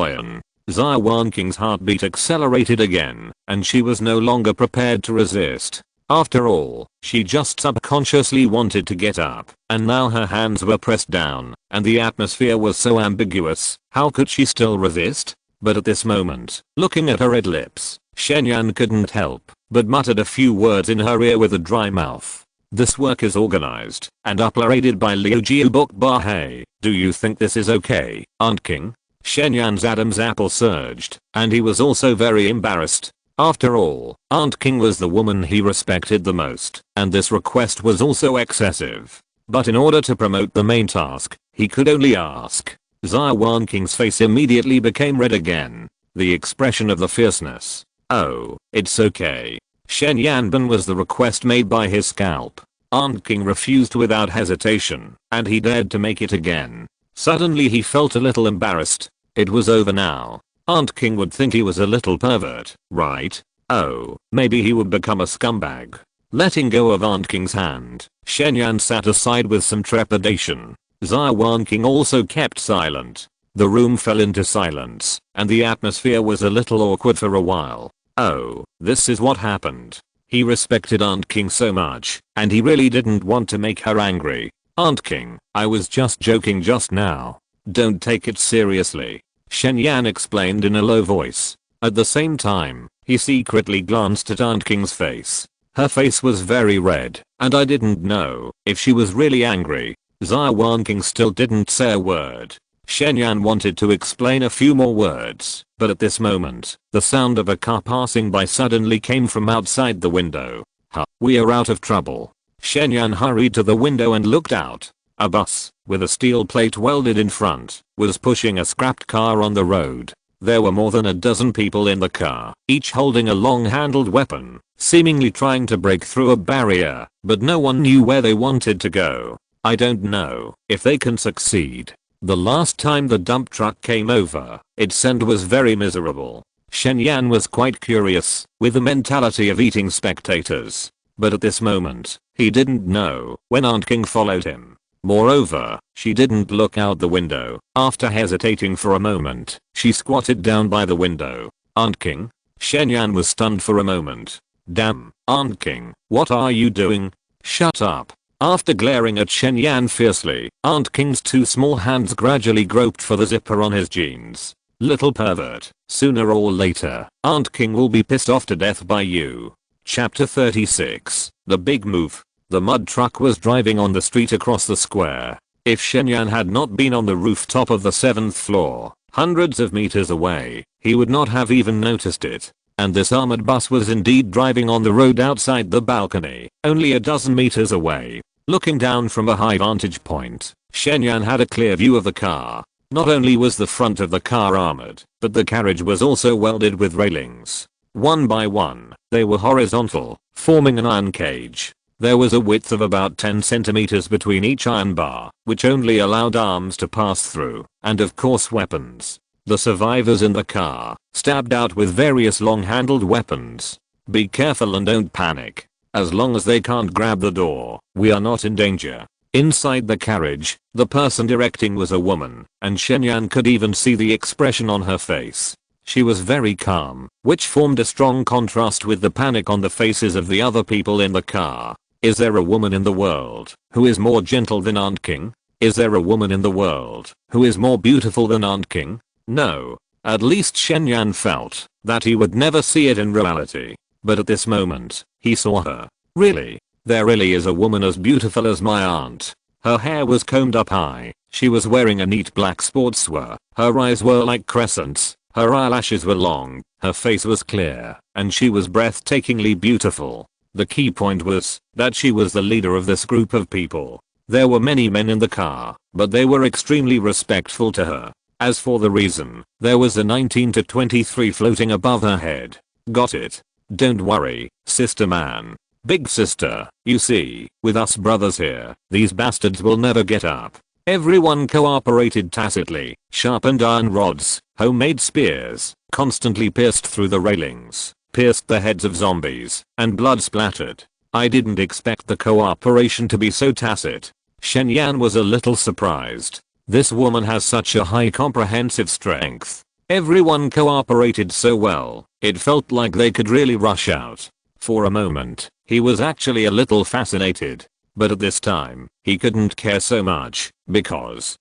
Wanqing's heartbeat accelerated again, and she was no longer prepared to resist. After all, she just subconsciously wanted to get up, and now her hands were pressed down, and the atmosphere was so ambiguous, how could she still resist? But at this moment, looking at her red lips, Shen Yan couldn't help but muttered a few words in her ear with a dry mouth. This work is organized and uploaded by Liu Jiu Book Bahei. Do you think this is okay, Aunt King? Shen Yan's Adam's apple surged, and he was also very embarrassed. After all, Aunt King was the woman he respected the most, and this request was also excessive. But in order to promote the main task, he could only ask. Xia Wanqing's face immediately became red again. The expression of the fierceness. Oh, it's okay. Shen Yanban was the request made by his scalp. Aunt King refused without hesitation, and he dared to make it again. Suddenly he felt a little embarrassed. It was over now. Aunt King would think he was a little pervert, right? Oh, maybe he would become a scumbag. Letting go of Aunt King's hand, Shen Yan sat aside with some trepidation. Xia Wanqing also kept silent. The room fell into silence, and the atmosphere was a little awkward for a while. Oh, this is what happened. He respected Aunt King so much, and he really didn't want to make her angry. Aunt King, I was just joking just now. Don't take it seriously. Shen Yan explained in a low voice. At the same time, he secretly glanced at Aunt King's face. Her face was very red, and I didn't know if she was really angry. Xia Wanqing still didn't say a word. Shen Yan wanted to explain a few more words, but at this moment, the sound of a car passing by suddenly came from outside the window. We are out of trouble. Shen Yan hurried to the window and looked out. A bus, with a steel plate welded in front, was pushing a scrapped car on the road. There were more than a dozen people in the car, each holding a long-handled weapon, seemingly trying to break through a barrier, but no one knew where they wanted to go. I don't know if they can succeed. The last time the dump truck came over, its end was very miserable. Shen Yan was quite curious, with the mentality of eating spectators. But at this moment, he didn't know when Aunt King followed him. Moreover, she didn't look out the window. After hesitating for a moment, she squatted down by the window. Aunt King? Shen Yan was stunned for a moment. Damn, Aunt King, what are you doing? Shut up. After glaring at Shen Yan fiercely, Aunt King's two small hands gradually groped for the zipper on his jeans. Little pervert, sooner or later, Aunt King will be pissed off to death by you. Chapter 36, The Big Move. The mud truck was driving on the street across the square. If Shen Yan had not been on the rooftop of the 7th floor, hundreds of meters away, he would not have even noticed it. And this armored bus was indeed driving on the road outside the balcony, only a dozen meters away. Looking down from a high vantage point, Shen Yan had a clear view of the car. Not only was the front of the car armored, but the carriage was also welded with railings. One by one, they were horizontal, forming an iron cage. There was a width of about 10 centimeters between each iron bar, which only allowed arms to pass through, and of course weapons. The survivors in the car, stabbed out with various long-handled weapons. Be careful and don't panic. As long as they can't grab the door, we are not in danger. Inside the carriage, the person directing was a woman, and Shen Yan could even see the expression on her face. She was very calm, which formed a strong contrast with the panic on the faces of the other people in the car. Is there a woman in the world who is more gentle than Aunt King? Is there a woman in the world who is more beautiful than Aunt King? No. At least Shen Yan felt that he would never see it in reality. But at this moment, he saw her. Really? There really is a woman as beautiful as my aunt. Her hair was combed up high. She was wearing a neat black sportswear. Her eyes were like crescents. Her eyelashes were long, her face was clear, and she was breathtakingly beautiful. The key point was that she was the leader of this group of people. There were many men in the car, but they were extremely respectful to her. As for the reason, there was a 19 to 23 floating above her head. Got it? Don't worry, sister man. Big sister, you see, with us brothers here, these bastards will never get up. Everyone cooperated tacitly. Sharpened iron rods, homemade spears, constantly pierced through the railings, pierced the heads of zombies, and blood splattered. I didn't expect the cooperation to be so tacit. Shen Yan was a little surprised. This woman has such a high comprehensive strength. Everyone cooperated so well, it felt like they could really rush out. For a moment, he was actually a little fascinated. But at this time, he couldn't care so much, because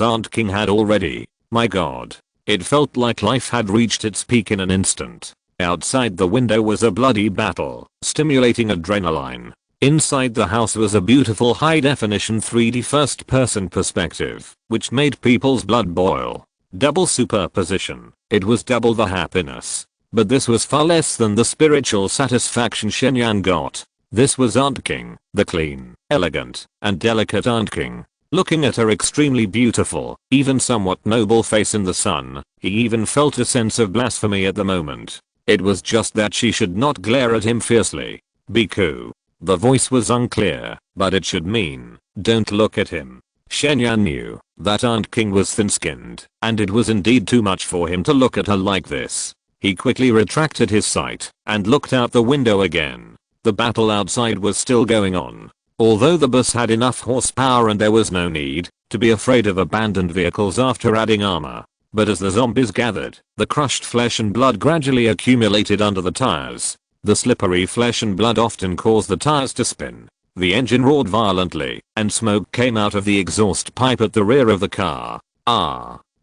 Aunt King had already. My god. It felt like life had reached its peak in an instant. Outside the window was a bloody battle, stimulating adrenaline. Inside the house was a beautiful high-definition 3D first-person perspective, which made people's blood boil. Double superposition. It was double the happiness. But this was far less than the spiritual satisfaction Shen Yan got. This was Aunt King, the clean, elegant, and delicate Aunt King. Looking at her extremely beautiful, even somewhat noble face in the sun, he even felt a sense of blasphemy at the moment. It was just that she should not glare at him fiercely. Biku. The voice was unclear, but it should mean, don't look at him. Shen Yan knew that Aunt King was thin-skinned, and it was indeed too much for him to look at her like this. He quickly retracted his sight, and looked out the window again. The battle outside was still going on. Although the bus had enough horsepower and there was no need to be afraid of abandoned vehicles after adding armor. But as the zombies gathered, the crushed flesh and blood gradually accumulated under the tires. The slippery flesh and blood often caused the tires to spin. The engine roared violently, and smoke came out of the exhaust pipe at the rear of the car.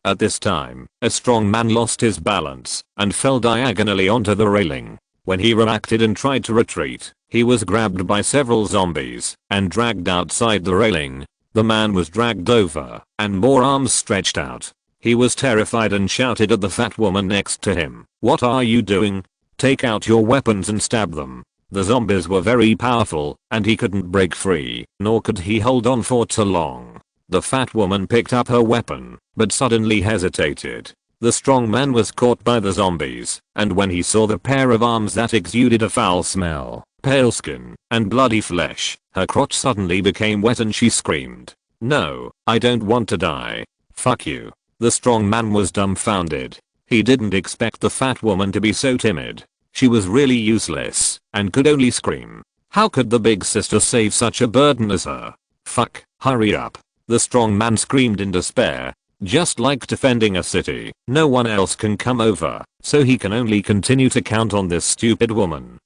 At this time, a strong man lost his balance and fell diagonally onto the railing. When he reacted and tried to retreat, he was grabbed by several zombies and dragged outside the railing. The man was dragged over and more arms stretched out. He was terrified and shouted at the fat woman next to him, "What are you doing? Take out your weapons and stab them." The zombies were very powerful and he couldn't break free, nor could he hold on for too long. The fat woman picked up her weapon, but suddenly hesitated. The strong man was caught by the zombies, and when he saw the pair of arms that exuded a foul smell, pale skin, and bloody flesh, her crotch suddenly became wet and she screamed, "No, I don't want to die. Fuck you." The strong man was dumbfounded. He didn't expect the fat woman to be so timid. She was really useless, and could only scream. How could the big sister save such a burden as her? Fuck, hurry up. The strong man screamed in despair. Just like defending a city, no one else can come over, so he can only continue to count on this stupid woman.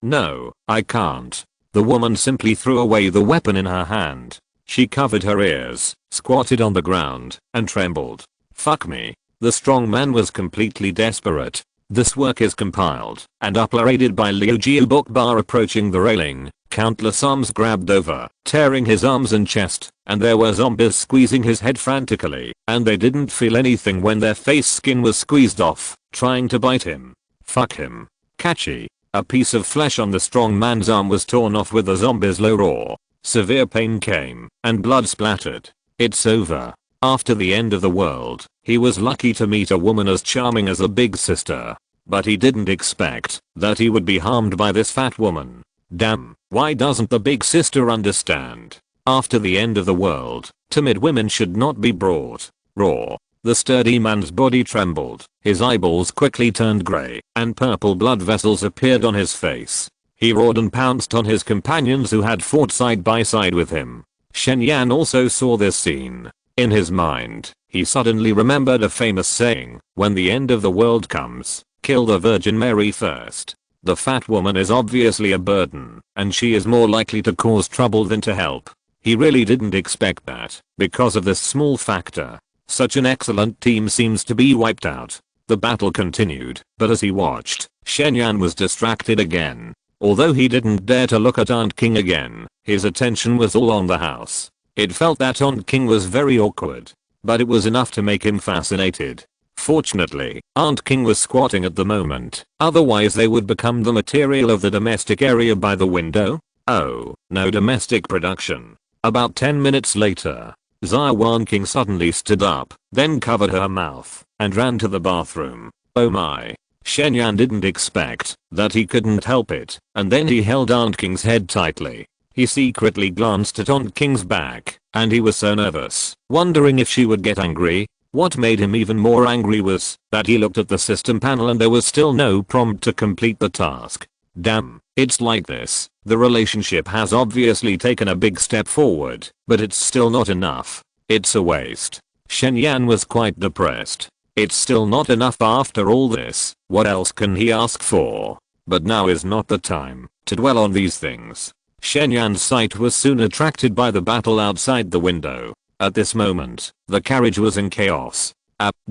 No, I can't. The woman simply threw away the weapon in her hand. She covered her ears, squatted on the ground, and trembled. Fuck me. The strong man was completely desperate. This work is compiled and uploaded by Liu Jiu Bokbar. Approaching the railing, countless arms grabbed over, tearing his arms and chest, and there were zombies squeezing his head frantically, and they didn't feel anything when their face skin was squeezed off, trying to bite him. Fuck him. Catchy. A piece of flesh on the strong man's arm was torn off with the zombie's low roar. Severe pain came, and blood splattered. It's over. After the end of the world, he was lucky to meet a woman as charming as a big sister. But he didn't expect that he would be harmed by this fat woman. Damn, why doesn't the big sister understand? After the end of the world, timid women should not be brought raw. The sturdy man's body trembled, his eyeballs quickly turned grey, and purple blood vessels appeared on his face. He roared and pounced on his companions who had fought side by side with him. Shen Yan also saw this scene. In his mind, he suddenly remembered a famous saying, when the end of the world comes, kill the Virgin Mary first. The fat woman is obviously a burden, and she is more likely to cause trouble than to help. He really didn't expect that, because of this small factor. Such an excellent team seems to be wiped out. The battle continued, but as he watched, Shen Yan was distracted again. Although he didn't dare to look at Aunt King again, his attention was all on the house. It felt that Aunt King was very awkward, but it was enough to make him fascinated. Fortunately, Aunt King was squatting at the moment, otherwise they would become the material of the domestic area by the window. Oh, no domestic production. About 10 minutes later, Xia Wanqing suddenly stood up, then covered her mouth, and ran to the bathroom. Oh my. Shen Yan didn't expect that he couldn't help it, and then he held Aunt King's head tightly. He secretly glanced at Aunt King's back, and he was so nervous, wondering if she would get angry. What made him even more angry was that he looked at the system panel and there was still no prompt to complete the task. Damn, it's like this. The relationship has obviously taken a big step forward, but it's still not enough. It's a waste. Shen Yan was quite depressed. It's still not enough after all this. What else can he ask for? But now is not the time to dwell on these things. Shen Yan's sight was soon attracted by the battle outside the window. At this moment, the carriage was in chaos.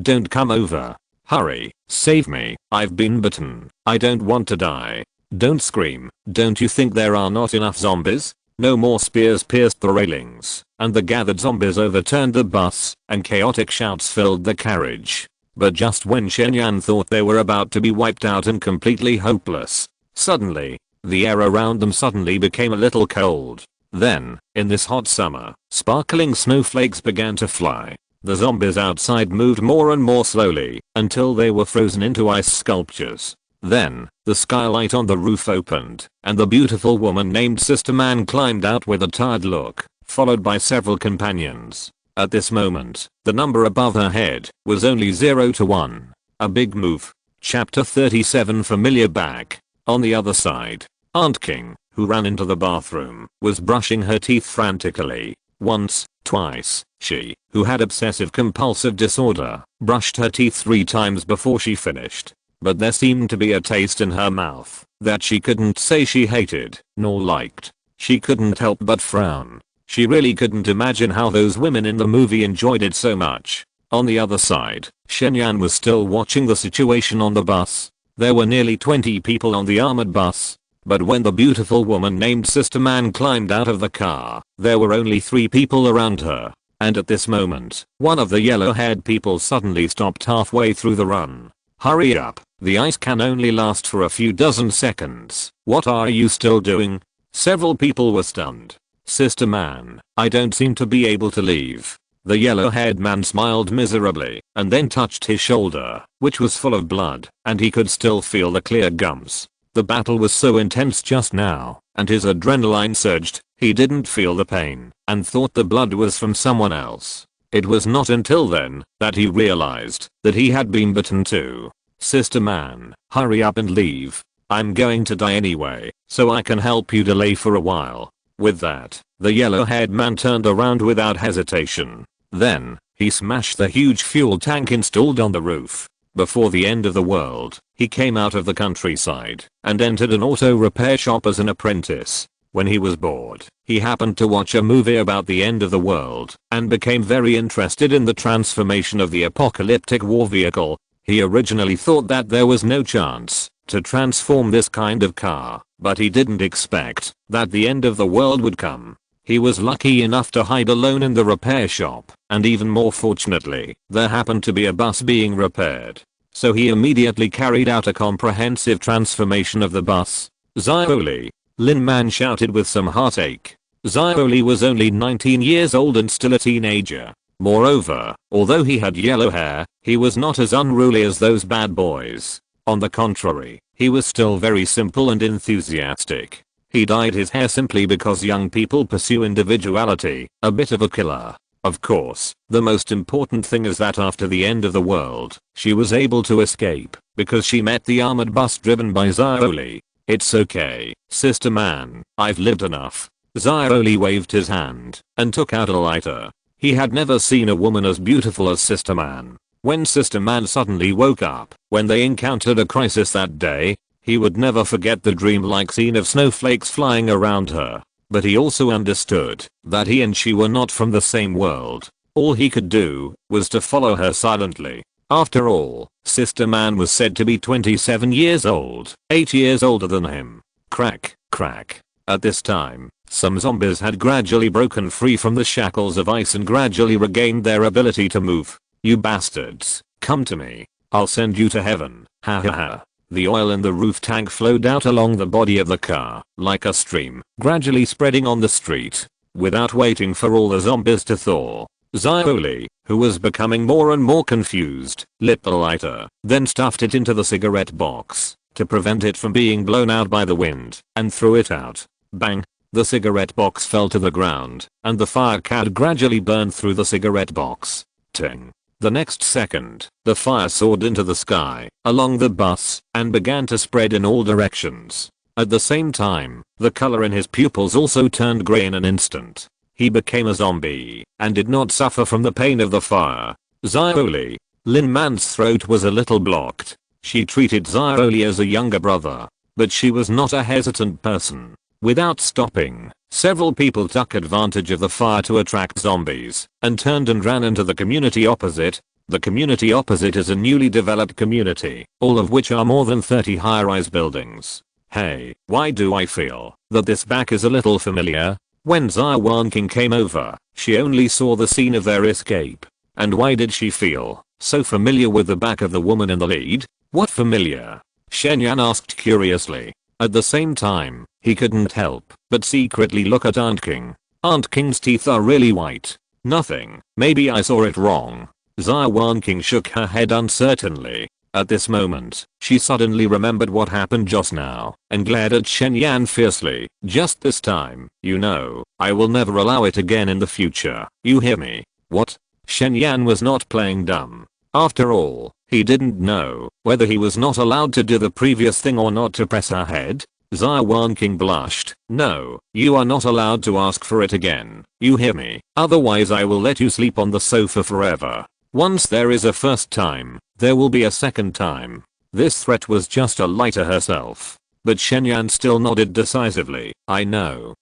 Don't come over. Hurry, save me, I've been bitten. I don't want to die. Don't scream. Don't you think there are not enough zombies? No more spears pierced the railings, and the gathered zombies overturned the bus, and chaotic shouts filled the carriage. But just when Shen Yan thought they were about to be wiped out and completely hopeless, suddenly, the air around them suddenly became a little cold. Then, in this hot summer, sparkling snowflakes began to fly. The zombies outside moved more and more slowly, until they were frozen into ice sculptures. Then, the skylight on the roof opened, and the beautiful woman named Sister Man climbed out with a tired look, followed by several companions. At this moment, the number above her head was only 0 to 1. A big move. Chapter 37 Familiar back. On the other side, Aunt King, who ran into the bathroom, was brushing her teeth frantically. Once, twice, she, who had obsessive compulsive disorder, brushed her teeth 3 times before she finished. But there seemed to be a taste in her mouth that she couldn't say she hated, nor liked. She couldn't help but frown. She really couldn't imagine how those women in the movie enjoyed it so much. On the other side, Shen Yan was still watching the situation on the bus. There were nearly 20 people on the armored bus. But when the beautiful woman named Sister Man climbed out of the car, there were only 3 people around her. And at this moment, one of the yellow-haired people suddenly stopped halfway through the run. Hurry up, the ice can only last for a few dozen seconds. What are you still doing? Several people were stunned. Sister Man, I don't seem to be able to leave. The yellow-haired man smiled miserably, and then touched his shoulder, which was full of blood, and he could still feel the clear gums. The battle was so intense just now, and his adrenaline surged. He didn't feel the pain, and thought the blood was from someone else. It was not until then that he realized that he had been bitten too. Sister Man, hurry up and leave. I'm going to die anyway, so I can help you delay for a while. With that, the yellow-haired man turned around without hesitation. Then, he smashed the huge fuel tank installed on the roof. Before the end of the world, he came out of the countryside and entered an auto repair shop as an apprentice. When he was bored, he happened to watch a movie about the end of the world and became very interested in the transformation of the apocalyptic war vehicle. He originally thought that there was no chance to transform this kind of car, but he didn't expect that the end of the world would come. He was lucky enough to hide alone in the repair shop, and even more fortunately, there happened to be a bus being repaired. So he immediately carried out a comprehensive transformation of the bus. Xiaoli, Lin Man shouted with some heartache. Xiaoli was only 19 years old and still a teenager. Moreover, although he had yellow hair, he was not as unruly as those bad boys. On the contrary, he was still very simple and enthusiastic. He dyed his hair simply because young people pursue individuality, a bit of a killer. Of course, the most important thing is that after the end of the world, she was able to escape, because she met the armored bus driven by Xiaoli. It's okay, Sister Man, I've lived enough. Xia only waved his hand and took out a lighter. He had never seen a woman as beautiful as Sister Man. When Sister Man suddenly woke up, when they encountered a crisis that day, he would never forget the dreamlike scene of snowflakes flying around her. But he also understood that he and she were not from the same world. All he could do was to follow her silently. After all, Sister Man was said to be 27 years old, 8 years older than him. Crack, crack. At this time, some zombies had gradually broken free from the shackles of ice and gradually regained their ability to move. You bastards, come to me. I'll send you to heaven. Ha ha ha. The oil in the roof tank flowed out along the body of the car, like a stream, gradually spreading on the street. Without waiting for all the zombies to thaw, Xia, who was becoming more and more confused, lit the lighter, then stuffed it into the cigarette box to prevent it from being blown out by the wind, and threw it out. Bang! The cigarette box fell to the ground, and the fire cat gradually burned through the cigarette box. Ting! The next second, the fire soared into the sky, along the bus, and began to spread in all directions. At the same time, the color in his pupils also turned gray in an instant. He became a zombie, and did not suffer from the pain of the fire. Xia. Lin Man's throat was a little blocked. She treated Xia as a younger brother, but she was not a hesitant person. Without stopping, several people took advantage of the fire to attract zombies, and turned and ran into the community opposite. The community opposite is a newly developed community, all of which are more than 30 high-rise buildings. Hey, why do I feel that this back is a little familiar? When Xia Wanqing came over, she only saw the scene of their escape. And why did she feel so familiar with the back of the woman in the lead? What familiar? Shen asked curiously. At the same time, he couldn't help but secretly look at Aunt King. Aunt King's teeth are really white. Nothing, maybe I saw it wrong. Xia Wanqing shook her head uncertainly. At this moment, she suddenly remembered what happened just now, and glared at Shen fiercely. Just this time, you know, I will never allow it again in the future. You hear me? What? Shen was not playing dumb. After all, he didn't know whether he was not allowed to do the previous thing or not to press her head. Xia Wanqing blushed. No, you are not allowed to ask for it again. You hear me? Otherwise I will let you sleep on the sofa forever. Once there is a first time, there will be a second time. This threat was just a lie to herself. But Shen still nodded decisively. I know.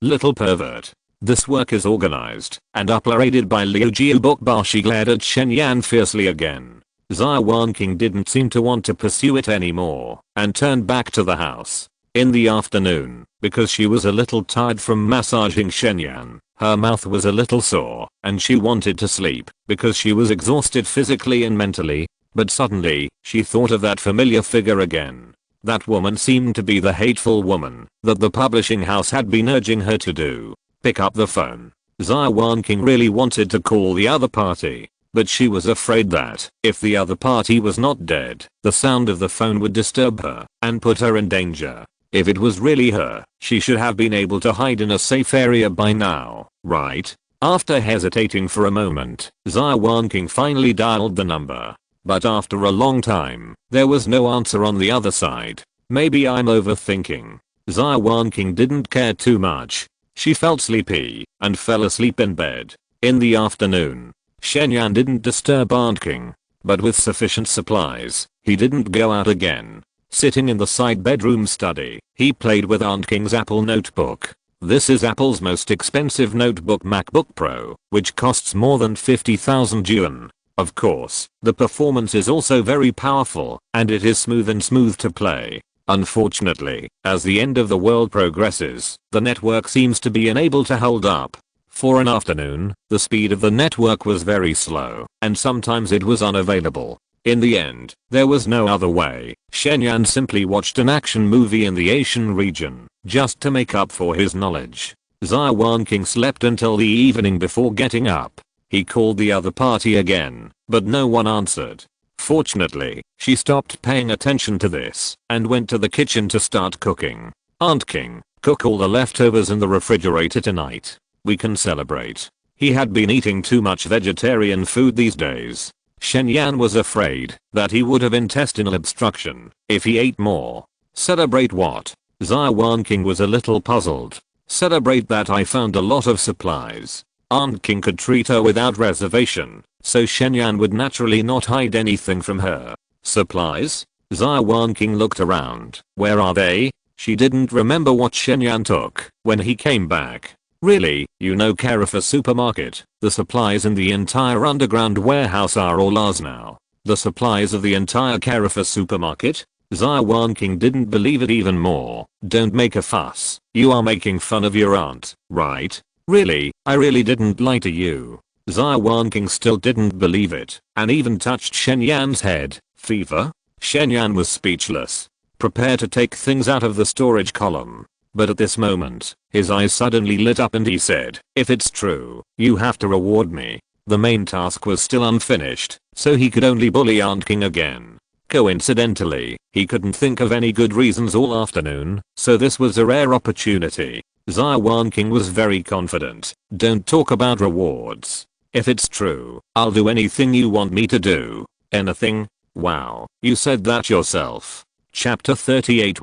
Little pervert. This work is organized and uploaded by Liu Jiu Bokba. She glared at Shen fiercely again. Xia Wanqing didn't seem to want to pursue it anymore and turned back to the house. In the afternoon, because she was a little tired from massaging Shen, her mouth was a little sore and she wanted to sleep because she was exhausted physically and mentally. But suddenly, she thought of that familiar figure again. That woman seemed to be the hateful woman that the publishing house had been urging her to do. Pick up the phone. Xia Wanqing really wanted to call the other party, but she was afraid that if the other party was not dead, the sound of the phone would disturb her and put her in danger. If it was really her, she should have been able to hide in a safe area by now, right? After hesitating for a moment, Xia Wanqing finally dialed the number. But after a long time, there was no answer on the other side. Maybe I'm overthinking. Xia Wanqing didn't care too much. She felt sleepy and fell asleep in bed. In the afternoon, Shen didn't disturb Aunt King, but with sufficient supplies, he didn't go out again. Sitting in the side bedroom study, he played with Aunt King's Apple notebook. This is Apple's most expensive notebook, MacBook Pro, which costs more than 50,000 yuan. Of course, the performance is also very powerful, and it is smooth to play. Unfortunately, as the end of the world progresses, the network seems to be unable to hold up. For an afternoon, the speed of the network was very slow, and sometimes it was unavailable. In the end, there was no other way. Shen simply watched an action movie in the Asian region, just to make up for his knowledge. Xia Wanqing slept until the evening before getting up. He called the other party again, but no one answered. Fortunately, she stopped paying attention to this and went to the kitchen to start cooking. Aunt King, cook all the leftovers in the refrigerator tonight. We can celebrate. He had been eating too much vegetarian food these days. Shen was afraid that he would have intestinal obstruction if he ate more. Celebrate what? Xia Wanqing was a little puzzled. Celebrate that I found a lot of supplies. Aunt King could treat her without reservation, so Shen Yan would naturally not hide anything from her. Supplies? Xia Wanqing looked around. Where are they? She didn't remember what Shen Yan took when he came back. Really, you know Carafa supermarket, the supplies in the entire underground warehouse are all ours now. The supplies of the entire Carafa supermarket? Xia Wanqing didn't believe it even more. Don't make a fuss. You are making fun of your aunt, right? Really, I really didn't lie to you. Xia Wanqing still didn't believe it, and even touched Shen Yan's head. Fever? Shen Yan was speechless. Prepare to take things out of the storage column. But at this moment, his eyes suddenly lit up and he said, if it's true, you have to reward me. The main task was still unfinished, so he could only bully Aunt King again. Coincidentally, he couldn't think of any good reasons all afternoon, so this was a rare opportunity. Xia Wanqing was very confident. Don't talk about rewards. If it's true, I'll do anything you want me to do. Anything? Wow, you said that yourself. Chapter 38.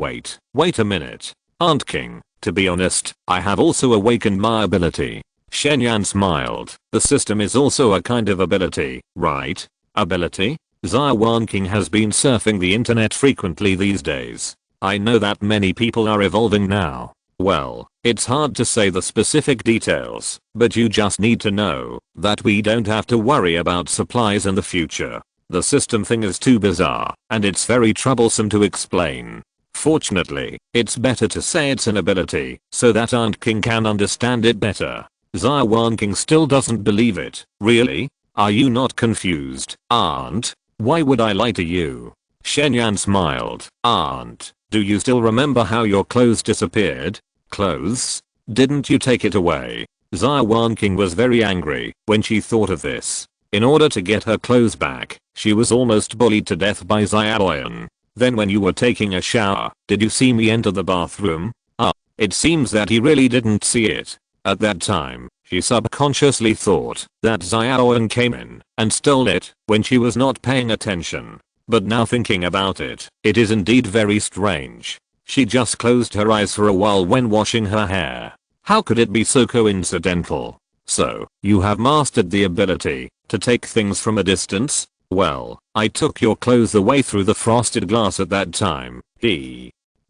Wait a minute. Aunt King, to be honest, I have also awakened my ability. Shen Yan smiled. The system is also a kind of ability, right? Ability? Xia Wanqing has been surfing the internet frequently these days. I know that many people are evolving now. Well, it's hard to say the specific details, but you just need to know that we don't have to worry about supplies in the future. The system thing is too bizarre, and it's very troublesome to explain. Fortunately, it's better to say it's an ability, so that Aunt King can understand it better. Xia Wanqing still doesn't believe it. Really? Are you not confused, Aunt? Why would I lie to you? Shen Yan smiled. Aunt, do you still remember how your clothes disappeared? Clothes? Didn't you take it away? Xia Wanqing was very angry when she thought of this. In order to get her clothes back, she was almost bullied to death by Xia Wanqing. Then when you were taking a shower, did you see me enter the bathroom? It seems that he really didn't see it. At that time, she subconsciously thought that Xia Wanqing came in and stole it when she was not paying attention. But now thinking about it, it is indeed very strange. She just closed her eyes for a while when washing her hair. How could it be so coincidental? So, you have mastered the ability to take things from a distance? Well, I took your clothes away through the frosted glass at that time.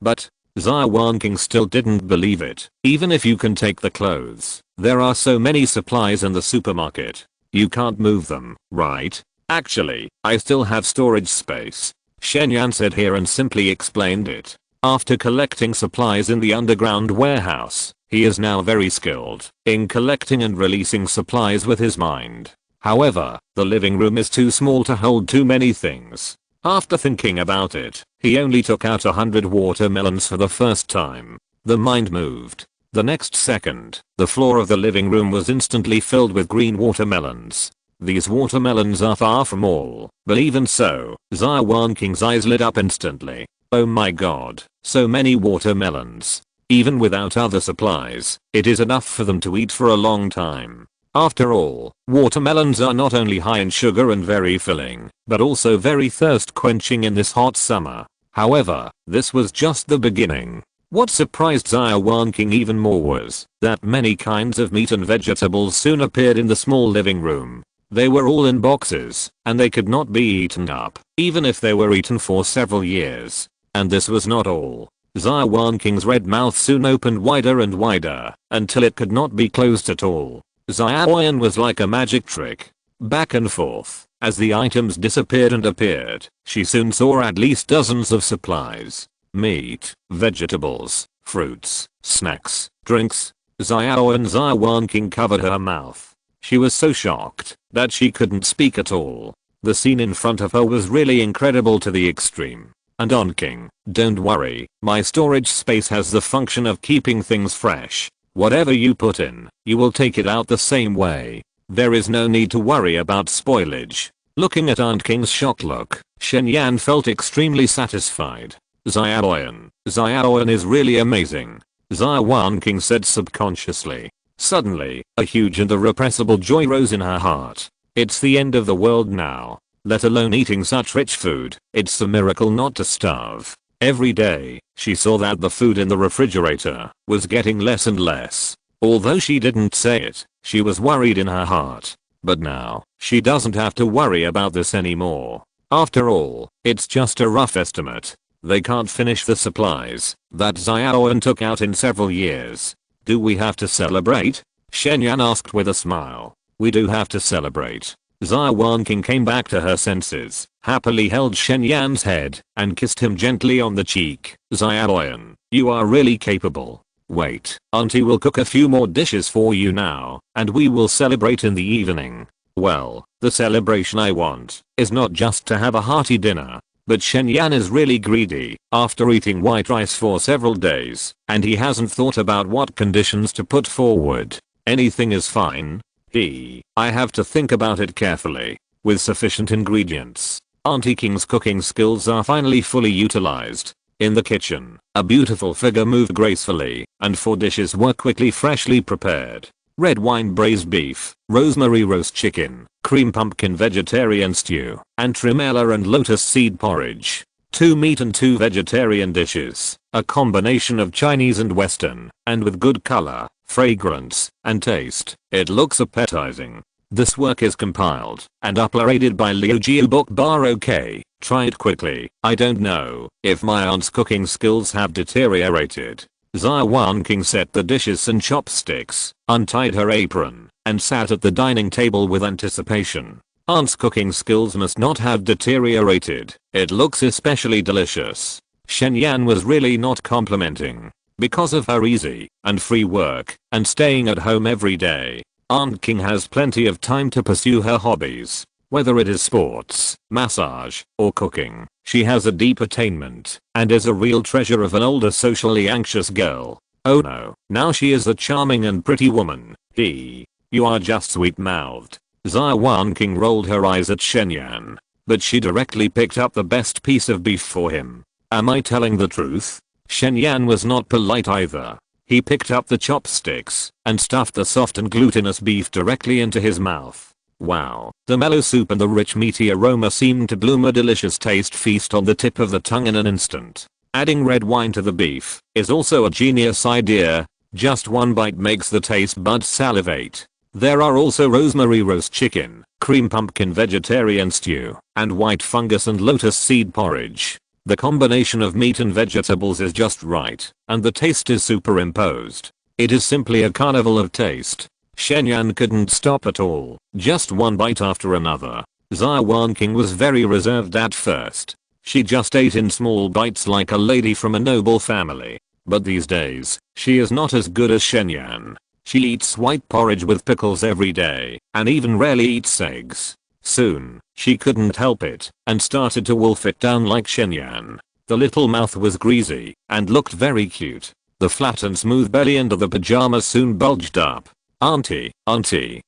But, Xia Wanqing still didn't believe it. Even if you can take the clothes, there are so many supplies in the supermarket. You can't move them, right? Actually, I still have storage space. Shen Yan said here and simply explained it. After collecting supplies in the underground warehouse, he is now very skilled in collecting and releasing supplies with his mind. However, the living room is too small to hold too many things. After thinking about it, he only took out 100 watermelons for the first time. The mind moved. The next second, the floor of the living room was instantly filled with green watermelons. These watermelons are far from all, but even so, Xia Wanqing's eyes lit up instantly. Oh my god, so many watermelons. Even without other supplies, it is enough for them to eat for a long time. After all, watermelons are not only high in sugar and very filling, but also very thirst quenching in this hot summer. However, this was just the beginning. What surprised Xia Wanqing even more was that many kinds of meat and vegetables soon appeared in the small living room. They were all in boxes, and they could not be eaten up, even if they were eaten for several years. And this was not all. Xia Wanqing's red mouth soon opened wider and wider, until it could not be closed at all. Xia Wanqing was like a magic trick. Back and forth, as the items disappeared and appeared, she soon saw at least dozens of supplies. Meat, vegetables, fruits, snacks, drinks. Xia Wanqing covered her mouth. She was so shocked that she couldn't speak at all. The scene in front of her was really incredible to the extreme. And Aunt King, don't worry, my storage space has the function of keeping things fresh. Whatever you put in, you will take it out the same way. There is no need to worry about spoilage. Looking at Aunt King's shocked look, Shen Yan felt extremely satisfied. Xia Wanqing is really amazing. Xia Wanqing said subconsciously. Suddenly, a huge and irrepressible joy rose in her heart. It's the end of the world now. Let alone eating such rich food. It's a miracle not to starve. Every day, she saw that the food in the refrigerator was getting less and less. Although she didn't say it, she was worried in her heart. But now, she doesn't have to worry about this anymore. After all, it's just a rough estimate. They can't finish the supplies that Xia Wanqing took out in several years. Do we have to celebrate? Shen Yan asked with a smile. We do have to celebrate. Xia Wanqing came back to her senses, happily held Shen Yan's head, and kissed him gently on the cheek. Xia Wanqing, you are really capable. Wait, auntie will cook a few more dishes for you now, and we will celebrate in the evening. Well, the celebration I want is not just to have a hearty dinner. But Shen Yan is really greedy after eating white rice for several days, and he hasn't thought about what conditions to put forward. Anything is fine. I have to think about it carefully. With sufficient ingredients, Auntie King's cooking skills are finally fully utilized. In the kitchen, a beautiful figure moved gracefully, and 4 dishes were quickly freshly prepared. Red wine braised beef, rosemary roast chicken, cream pumpkin vegetarian stew, and tremella and lotus seed porridge. 2 meat and 2 vegetarian dishes, a combination of Chinese and Western, and with good color, fragrance, and taste. It looks appetizing. This work is compiled and uploaded by Liu Jiu Book Bar. Okay, try it quickly. I don't know if my aunt's cooking skills have deteriorated. Xia Wanqing set the dishes and chopsticks, untied her apron, and sat at the dining table with anticipation. Aunt's cooking skills must not have deteriorated. It looks especially delicious. Shen Yan was really not complimenting. Because of her easy and free work and staying at home every day, Aunt King has plenty of time to pursue her hobbies. Whether it is sports, massage, or cooking, she has a deep attainment and is a real treasure of an older socially anxious girl. Oh no, now she is a charming and pretty woman. You are just sweet-mouthed. Xia Wanqing rolled her eyes at Shen Yan, but she directly picked up the best piece of beef for him. Am I telling the truth? Shen Yan was not polite either. He picked up the chopsticks and stuffed the soft and glutinous beef directly into his mouth. Wow, the mellow soup and the rich meaty aroma seemed to bloom a delicious taste feast on the tip of the tongue in an instant. Adding red wine to the beef is also a genius idea. Just one bite makes the taste buds salivate. There are also rosemary roast chicken, cream pumpkin vegetarian stew, and white fungus and lotus seed porridge. The combination of meat and vegetables is just right, and the taste is superimposed. It is simply a carnival of taste. Shen Yan couldn't stop at all, just one bite after another. Xia Wanqing was very reserved at first. She just ate in small bites like a lady from a noble family. But these days, she is not as good as Shen Yan. She eats white porridge with pickles every day, and even rarely eats eggs. Soon, she couldn't help it, and started to wolf it down like Shen Yan. The little mouth was greasy, and looked very cute. The flat and smooth belly under the pajamas soon bulged up. Auntie,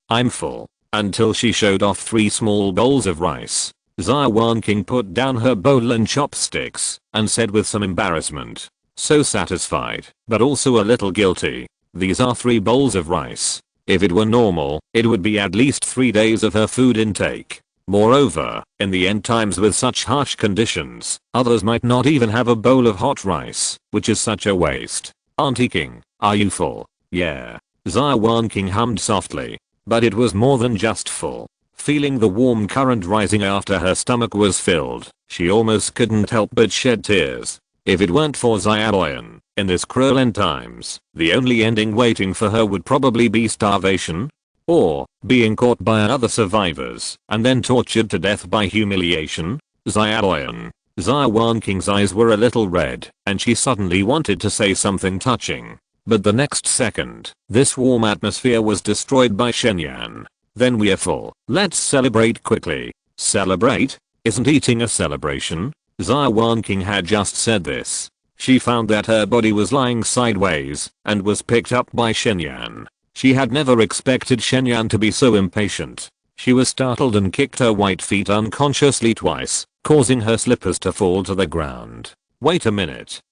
I'm full. Until she showed off 3 small bowls of rice. Xia Wanqing put down her bowl and chopsticks, and said with some embarrassment. So satisfied, but also a little guilty. These are 3 bowls of rice. If it were normal, it would be at least 3 days of her food intake. Moreover, in the end times with such harsh conditions, others might not even have a bowl of hot rice, which is such a waste. Auntie King, are you full? Yeah. Xia Wanqing hummed softly. But it was more than just full. Feeling the warm current rising after her stomach was filled, she almost couldn't help but shed tears. If it weren't for Xia Wanqing, in this cruel end times, the only ending waiting for her would probably be starvation. Or, being caught by other survivors, and then tortured to death by humiliation. Xia Wanqing's eyes were a little red, and she suddenly wanted to say something touching. But the next second, this warm atmosphere was destroyed by Shen Yan. Then we're full. Let's celebrate quickly. Celebrate? Isn't eating a celebration? Xia Wanqing had just said this. She found that her body was lying sideways, and was picked up by Shen Yan. She had never expected Shen Yan to be so impatient. She was startled and kicked her white feet unconsciously twice, causing her slippers to fall to the ground. Wait a minute.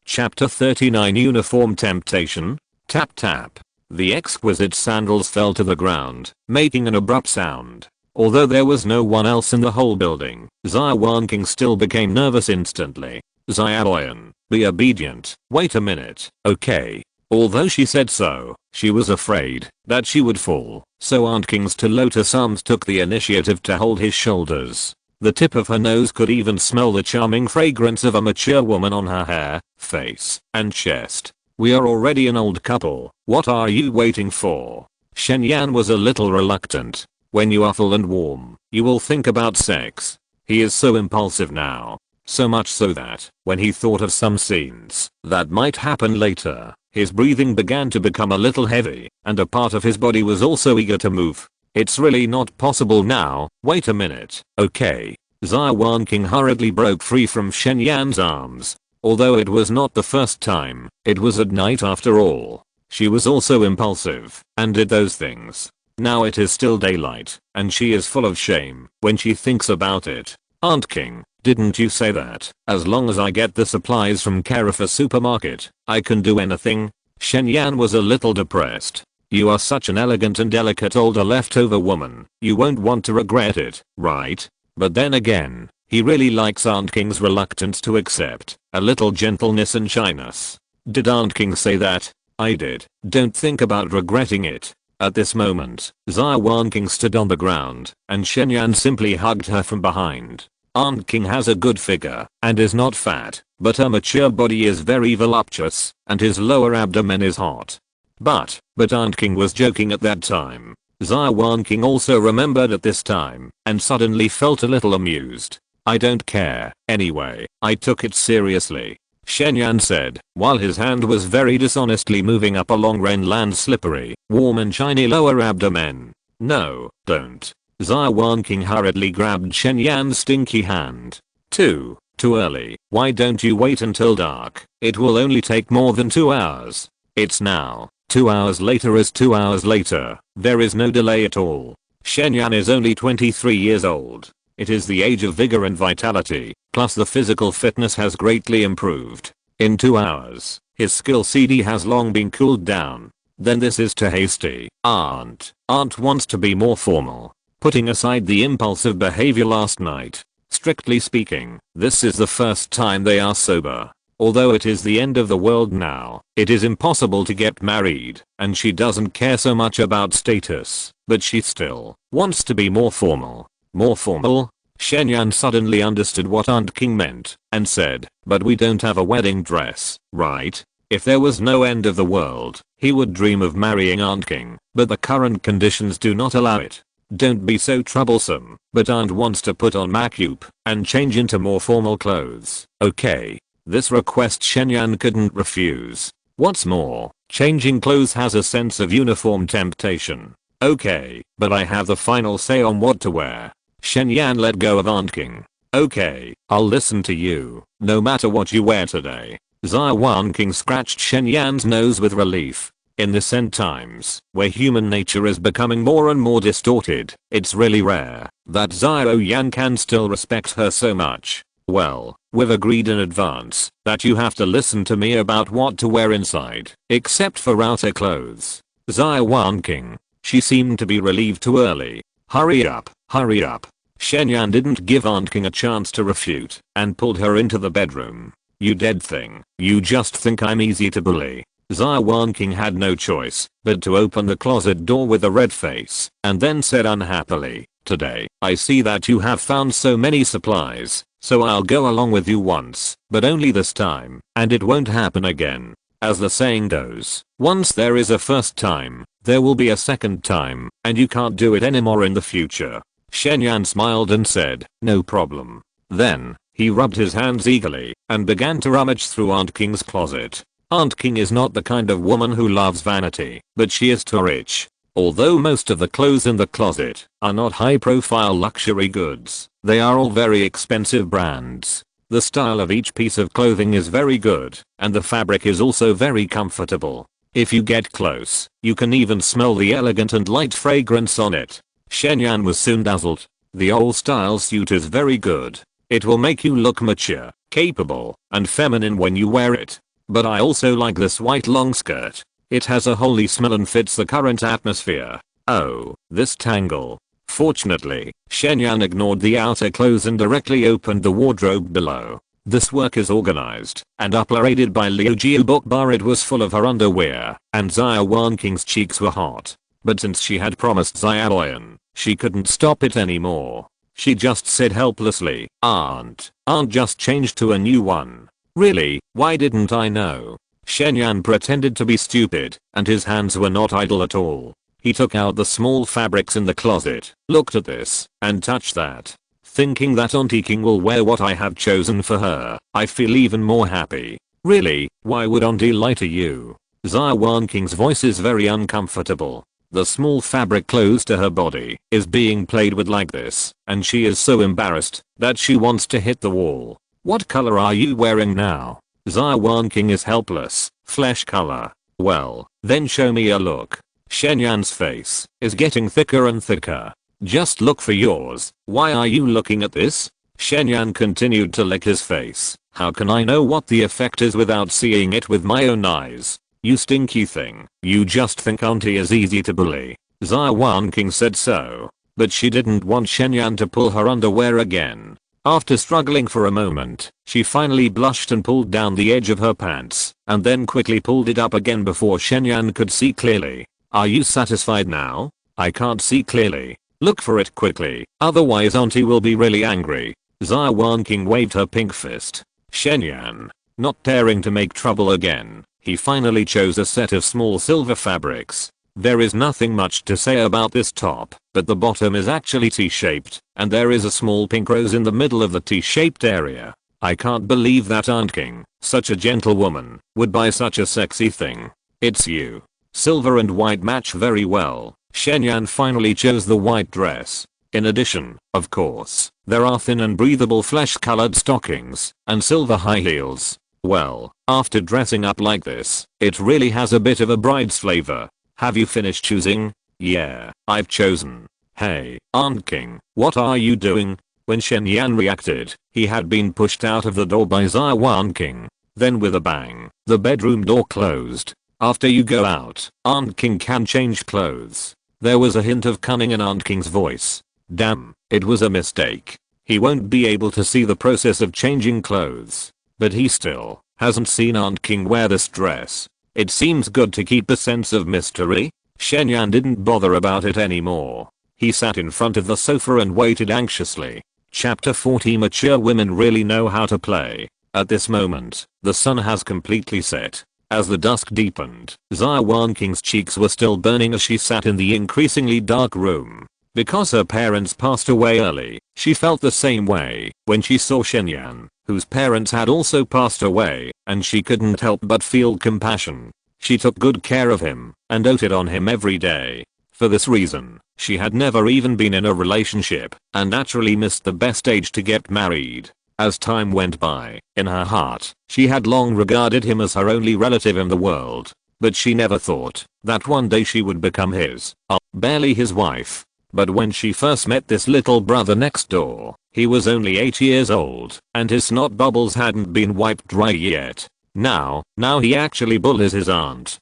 Chapter 39 Uniform Temptation. Tap tap. The exquisite sandals fell to the ground, making an abrupt sound. Although there was no one else in the whole building, Xia Wanqing still became nervous instantly. Xia Wanqing, be obedient. Wait a minute, okay. Although she said so, she was afraid that she would fall, so Aunt King's two lotus arms took the initiative to hold his shoulders. The tip of her nose could even smell the charming fragrance of a mature woman on her hair, face, and chest. We are already an old couple, what are you waiting for? Shen Yan was a little reluctant. When you are full and warm, you will think about sex. He is so impulsive now. So much so that, when he thought of some scenes that might happen later, his breathing began to become a little heavy, and a part of his body was also eager to move. It's really not possible now, wait a minute, okay. Xia Wanqing hurriedly broke free from Shen Yan's arms. Although it was not the first time, it was at night after all. She was also impulsive, and did those things. Now it is still daylight, and she is full of shame when she thinks about it. Aunt King, didn't you say that, as long as I get the supplies from Carifa supermarket, I can do anything? Shen Yan was a little depressed. You are such an elegant and delicate older leftover woman, you won't want to regret it, right? But then again, he really likes Aunt King's reluctance to accept a little gentleness and shyness. Did Aunt King say that? I did. Don't think about regretting it. At this moment, Xia Wanqing stood on the ground, and Shen Yan simply hugged her from behind. Aunt King has a good figure, and is not fat, but her mature body is very voluptuous, and his lower abdomen is hot. But Aunt King was joking at that time. Xia Wanqing also remembered at this time, and suddenly felt a little amused. I don't care, anyway, I took it seriously. Shen Yan said, while his hand was very dishonestly moving up along Ren Land's slippery, warm and shiny lower abdomen. No, don't. Xia Wanqing hurriedly grabbed Shen Yan's stinky hand. Too early, why don't you wait until dark? It will only take more than 2 hours. It's now. 2 hours later is 2 hours later, there is no delay at all. Shen Yan is only 23 years old. It is the age of vigor and vitality, plus the physical fitness has greatly improved. In 2 hours, his skill CD has long been cooled down. Then this is too hasty. Aunt wants to be more formal. Putting aside the impulsive behavior last night, strictly speaking, this is the first time they are sober. Although it is the end of the world now, it is impossible to get married, and she doesn't care so much about status, but she still wants to be more formal. More formal? Shen Yan suddenly understood what Aunt King meant, and said, but we don't have a wedding dress, right? If there was no end of the world, he would dream of marrying Aunt King, but the current conditions do not allow it. Don't be so troublesome, but Aunt wants to put on makeup, and change into more formal clothes, okay? This request Shen Yan couldn't refuse. What's more, changing clothes has a sense of uniform temptation. Okay, but I have the final say on what to wear. Shen Yan let go of Aunt King. Okay, I'll listen to you, no matter what you wear today. Xia Wanqing scratched Shen Yan's nose with relief. In this end times, where human nature is becoming more and more distorted, it's really rare that Xia Yan can still respect her so much. Well, we've agreed in advance that you have to listen to me about what to wear inside, except for outer clothes. Xia Wanqing. She seemed to be relieved too early. Hurry up, hurry up. Shen Yan didn't give Aunt King a chance to refute, and pulled her into the bedroom. You dead thing, you just think I'm easy to bully. Xia Wanqing had no choice but to open the closet door with a red face, and then said unhappily, today, I see that you have found so many supplies, so I'll go along with you once, but only this time, and it won't happen again. As the saying goes, once there is a first time, there will be a second time, and you can't do it anymore in the future. Shen Yan smiled and said, no problem. Then, he rubbed his hands eagerly, and began to rummage through Aunt King's closet. Aunt King is not the kind of woman who loves vanity, but she is too rich. Although most of the clothes in the closet are not high-profile luxury goods, they are all very expensive brands. The style of each piece of clothing is very good, and the fabric is also very comfortable. If you get close, you can even smell the elegant and light fragrance on it. Shen Yan was soon dazzled. The old style suit is very good. It will make you look mature, capable, and feminine when you wear it. But I also like this white long skirt. It has a holy smell and fits the current atmosphere. Oh, this tangle. Fortunately, Shen Yan ignored the outer clothes and directly opened the wardrobe below. This work is organized and uploaded by Liu Jiu Bookbar. It was full of her underwear, and Xia Wanqing's cheeks were hot. But since she had promised Xia Wanqing, she couldn't stop it anymore. She just said helplessly, Aunt just changed to a new one. Really, why didn't I know? Shen pretended to be stupid, and his hands were not idle at all. He took out the small fabrics in the closet, looked at this, and touched that. Thinking that Auntie King will wear what I have chosen for her, I feel even more happy. Really, why would Auntie lie to you? Xia Wanqing's voice is very uncomfortable. The small fabric close to her body is being played with like this, and she is so embarrassed that she wants to hit the wall. What color are you wearing now? Xia Wanqing is helpless. Flesh color. Well, then show me a look. Shenyan's face is getting thicker and thicker. Just look for yours. Why are you looking at this? Shenyan continued to lick his face. How can I know what the effect is without seeing it with my own eyes? You stinky thing. You just think Auntie is easy to bully. Xia Wanqing said so. But she didn't want Shenyan to pull her underwear again. After struggling for a moment, she finally blushed and pulled down the edge of her pants, and then quickly pulled it up again before Shenyan could see clearly. Are you satisfied now? I can't see clearly. Look for it quickly, otherwise Auntie will be really angry. Xia Wanqing waved her pink fist. Shenyan, not daring to make trouble again, he finally chose a set of small silver fabrics. There is nothing much to say about this top, but the bottom is actually T-shaped, and there is a small pink rose in the middle of the T-shaped area. I can't believe that Aunt King, such a gentle woman, would buy such a sexy thing. It's you. Silver and white match very well. Shenyan finally chose the white dress. In addition, of course, there are thin and breathable flesh-colored stockings and silver high heels. Well, after dressing up like this, it really has a bit of a bride's flavor. Have you finished choosing? Yeah, I've chosen. Hey, Aunt King, what are you doing? When Shenyan reacted, he had been pushed out of the door by Xia Wanqing. Then with a bang, the bedroom door closed. After you go out, Aunt King can change clothes. There was a hint of cunning in Aunt King's voice. Damn, it was a mistake. He won't be able to see the process of changing clothes. But he still hasn't seen Aunt King wear this dress. It seems good to keep a sense of mystery. Shenyan didn't bother about it anymore. He sat in front of the sofa and waited anxiously. Chapter 40. Mature women really know how to play. At this moment, the sun has completely set. As the dusk deepened, Xia Wanqing's cheeks were still burning as she sat in the increasingly dark room. Because her parents passed away early, she felt the same way when she saw Shenyan, whose parents had also passed away, and she couldn't help but feel compassion. She took good care of him and doted on him every day. For this reason, she had never even been in a relationship and naturally missed the best age to get married. As time went by, in her heart, she had long regarded him as her only relative in the world. But she never thought that one day she would become his, barely his wife. But when she first met this little brother next door, he was only 8 years old, and his snot bubbles hadn't been wiped dry yet. Now he actually bullies his aunt.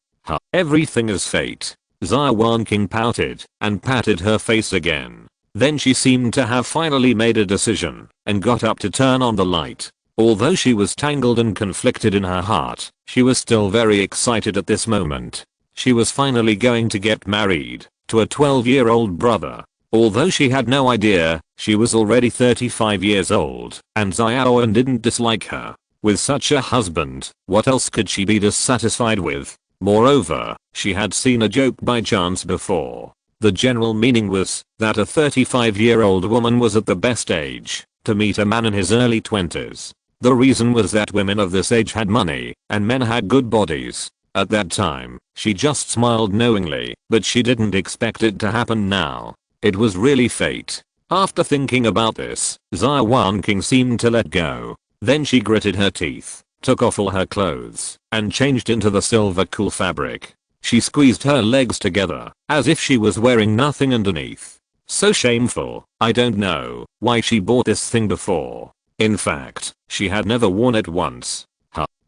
Everything is fate. Xia Wanqing pouted and patted her face again. Then she seemed to have finally made a decision and got up to turn on the light. Although she was tangled and conflicted in her heart, she was still very excited at this moment. She was finally going to get married to a 12-year-old brother. Although she had no idea, she was already 35 years old, and Xia Wanqing didn't dislike her. With such a husband, what else could she be dissatisfied with? Moreover, she had seen a joke by chance before. The general meaning was that a 35-year-old woman was at the best age to meet a man in his early 20s. The reason was that women of this age had money and men had good bodies. At that time, she just smiled knowingly, but she didn't expect it to happen now. It was really fate. After thinking about this, Xia Wanqing seemed to let go. Then she gritted her teeth, took off all her clothes, and changed into the silver cool fabric. She squeezed her legs together, as if she was wearing nothing underneath. So shameful. I don't know why she bought this thing before. In fact, she had never worn it once.